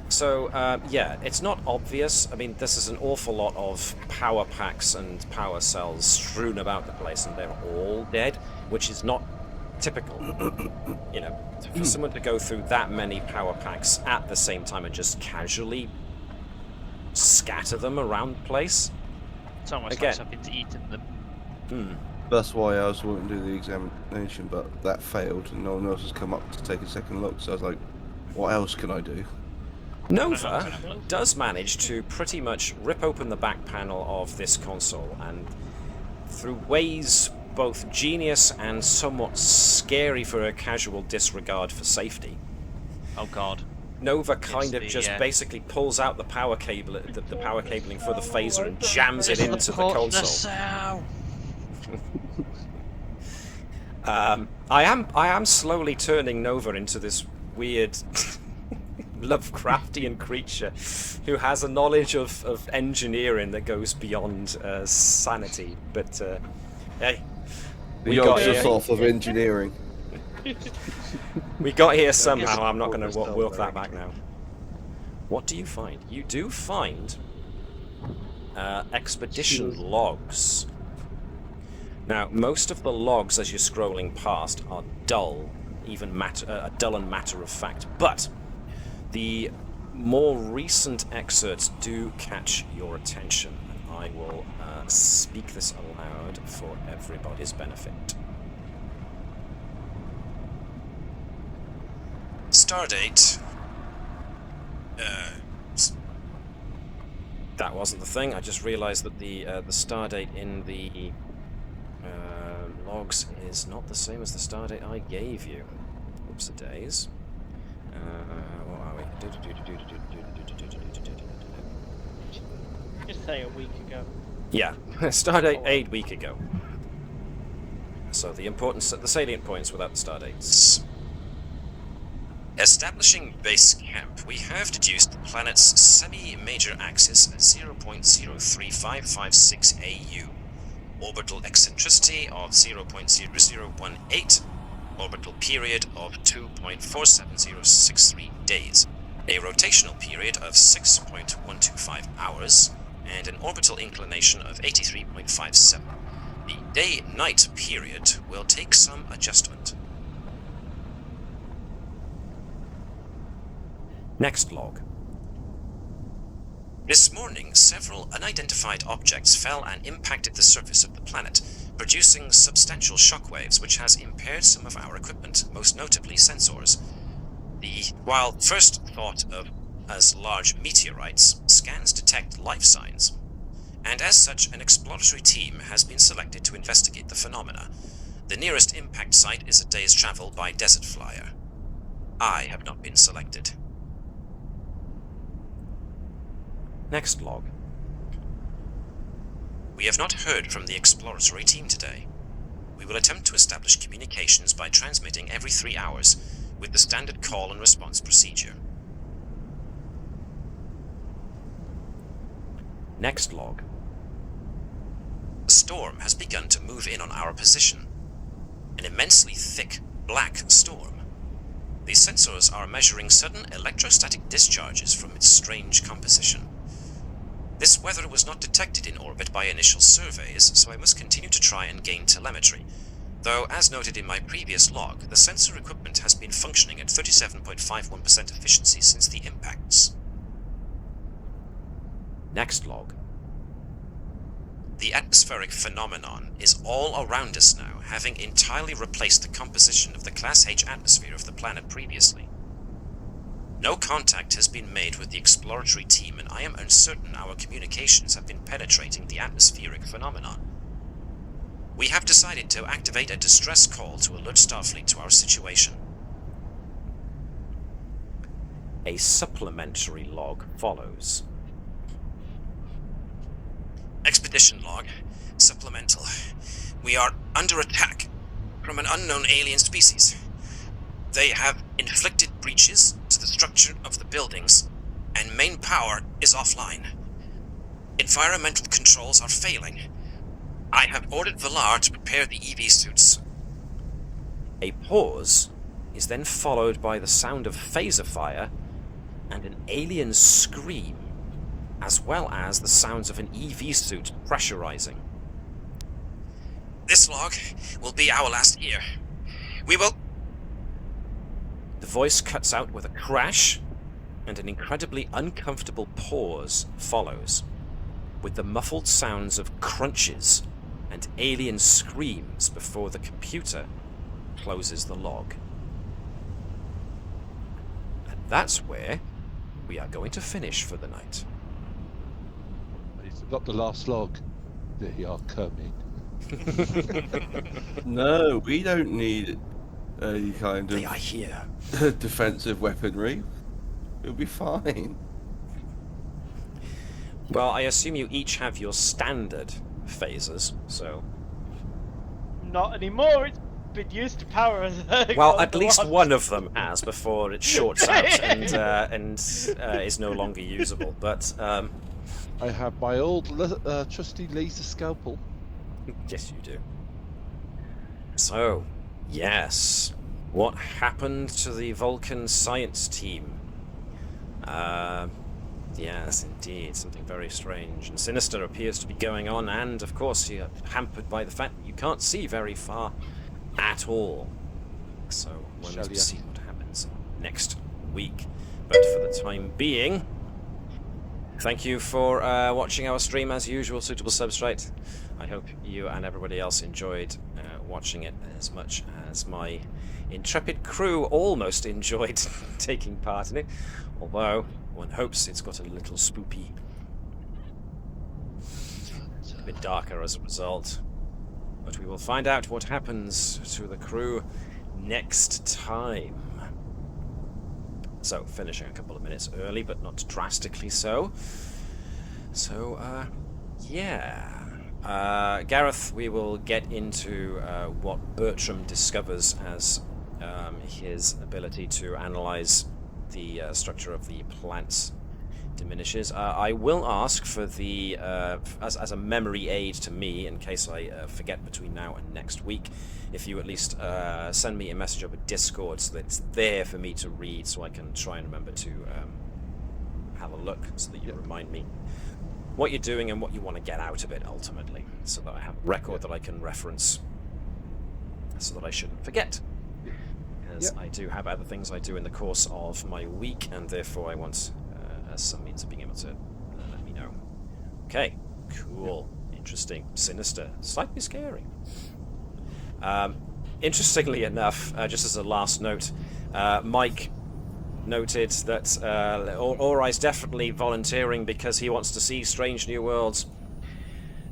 So, yeah, it's not obvious. I mean, this is an awful lot of power packs and power cells strewn about the place, and they're all dead, which is not typical. You know, for someone to go through that many power packs at the same time and just casually scatter them around the place. It's almost Again, like something's eaten them. That's why I was wanting to do the examination, but that failed, and no one else has come up to take a second look, so I was like, what else can I do? Nova does manage to pretty much rip open the back panel of this console, and through ways both genius and somewhat scary for a casual disregard for safety, Oh god. Nova kind of just basically pulls out the power cable, the power cabling for the phaser, and jams it into the console. I am slowly turning Nova into this weird Lovecraftian creature who has a knowledge of engineering that goes beyond sanity. But hey, The Yog's off of engineering. We got here somehow. I'm not going to work that back now. What do you find? You do find expedition logs. Now, most of the logs, as you're scrolling past, are dull, dull and matter of fact. But the more recent excerpts do catch your attention. I will speak this aloud for everybody's benefit. Stardate. That wasn't the thing. I just realised that the stardate in the logs is not the same as the stardate I gave you. Oops-a-days. What are we? Just say a week ago. Yeah, stardate 8 week ago. So the salient points without the stardates. Establishing base camp, we have deduced the planet's semi-major axis at 0.03556 AU, orbital eccentricity of 0.0018, orbital period of 2.47063 days, a rotational period of 6.125 hours, and an orbital inclination of 83.57. The day-night period will take some adjustment. Next log. This morning, several unidentified objects fell and impacted the surface of the planet, producing substantial shockwaves which has impaired some of our equipment, most notably sensors. While first thought of as large meteorites, scans detect life signs, and as such an exploratory team has been selected to investigate the phenomena. The nearest impact site is a day's travel by desert flyer. I have not been selected. Next log. We have not heard from the exploratory team today. We will attempt to establish communications by transmitting every 3 hours, with the standard call and response procedure. Next log. A storm has begun to move in on our position. An immensely thick, black storm. The sensors are measuring sudden electrostatic discharges from its strange composition. This weather was not detected in orbit by initial surveys, so I must continue to try and gain telemetry. Though, as noted in my previous log, the sensor equipment has been functioning at 37.51% efficiency since the impacts. Next log. The atmospheric phenomenon is all around us now, having entirely replaced the composition of the Class H atmosphere of the planet previously. No contact has been made with the exploratory team, and I am uncertain our communications have been penetrating the atmospheric phenomenon. We have decided to activate a distress call to alert Starfleet to our situation. A supplementary log follows. Expedition log. Supplemental. We are under attack from an unknown alien species. They have inflicted breaches to the structure of the buildings, and main power is offline. Environmental controls are failing. I have ordered Valar to prepare the EV suits. A pause is then followed by the sound of phaser fire and an alien scream, as well as the sounds of an EV suit pressurizing. This log will be our last year. We will... The voice cuts out with a crash, and an incredibly uncomfortable pause follows, with the muffled sounds of crunches and alien screams before the computer closes the log. And that's where we are going to finish for the night. You forgot the last log. They are coming. No, we don't need any kind They of are here. defensive weaponry. It'll be fine. Well, I assume you each have your standard phasers, so... Not anymore. It's been used to power. Well, at least one of them has before it shorts out and is no longer usable. But I have my old trusty laser scalpel. yes, you do. So, yes, what happened to the Vulcan science team? Yes, indeed, something very strange and sinister appears to be going on, and of course you're hampered by the fact that you can't see very far at all. So we'll need to see what happens next week. But for the time being, thank you for watching our stream as usual, Suitable Substrate. I hope you and everybody else enjoyed watching it as much as my intrepid crew almost enjoyed taking part in it, although one hopes it's got a little spoopy, a bit darker as a result. But we will find out what happens to the crew next time. So, finishing a couple of minutes early, but not drastically so. So, yeah. Gareth, we will get into what Bertram discovers as his ability to analyze the structure of the plants diminishes. I will ask for the as a memory aid to me in case I forget between now and next week, if you at least send me a message over Discord so that it's there for me to read, so I can try and remember to have a look, so that you remind me what you're doing and what you want to get out of it ultimately, so that I have a record that I can reference, so that I shouldn't forget. Because I do have other things I do in the course of my week, and therefore I want some means of being able to let me know. Okay, cool, interesting, sinister, slightly scary. Interestingly enough, just as a last note, Mike noted that Ori's definitely volunteering because he wants to see Strange New Worlds.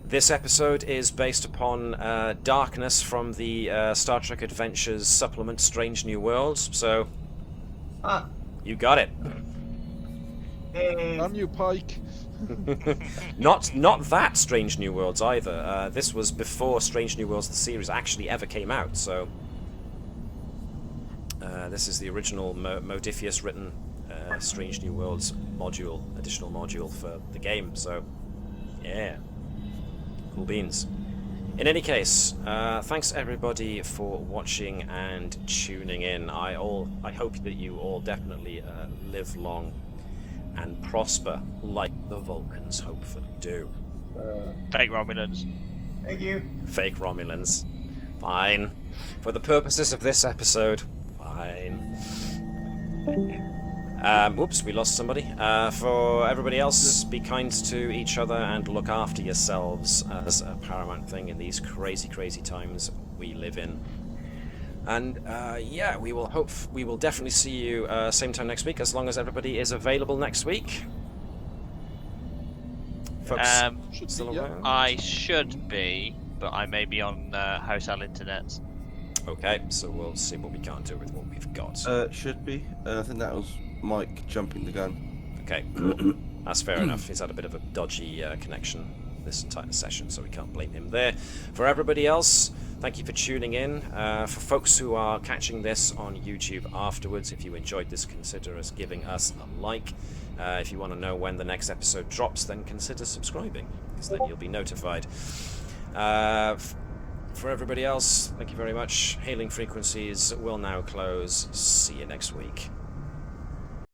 This episode is based upon Darkness from the Star Trek Adventures supplement Strange New Worlds, so you got it. Hey. Damn you, Pike. Not that Strange New Worlds either. This was before Strange New Worlds the series actually ever came out, so this is the original Modiphius written Strange New Worlds additional module for the game, so yeah. Cool beans. In any case, thanks everybody for watching and tuning in. I hope that you all definitely live long and prosper like the Vulcans hopefully do. Fake Romulans. Thank you. Fake Romulans. Fine. For the purposes of this episode, fine. Whoops, we lost somebody. For everybody else, be kind to each other and look after yourselves as a paramount thing in these crazy, crazy times we live in. And yeah, we will definitely see you same time next week, as long as everybody is available next week. Folks, still around? I should be, but I may be on hotel internet. Okay, so we'll see what we can't do with what we've got. Should be. I think that was Mike jumping the gun. Okay, cool. That's fair enough. He's had a bit of a dodgy connection this entire session, so we can't blame him there. For everybody else, thank you for tuning in. For folks who are catching this on YouTube afterwards, if you enjoyed this, consider us giving us a like. If you want to know when the next episode drops, then consider subscribing, because then you'll be notified. For everybody else, thank you very much. Hailing frequencies will now close. See you next week.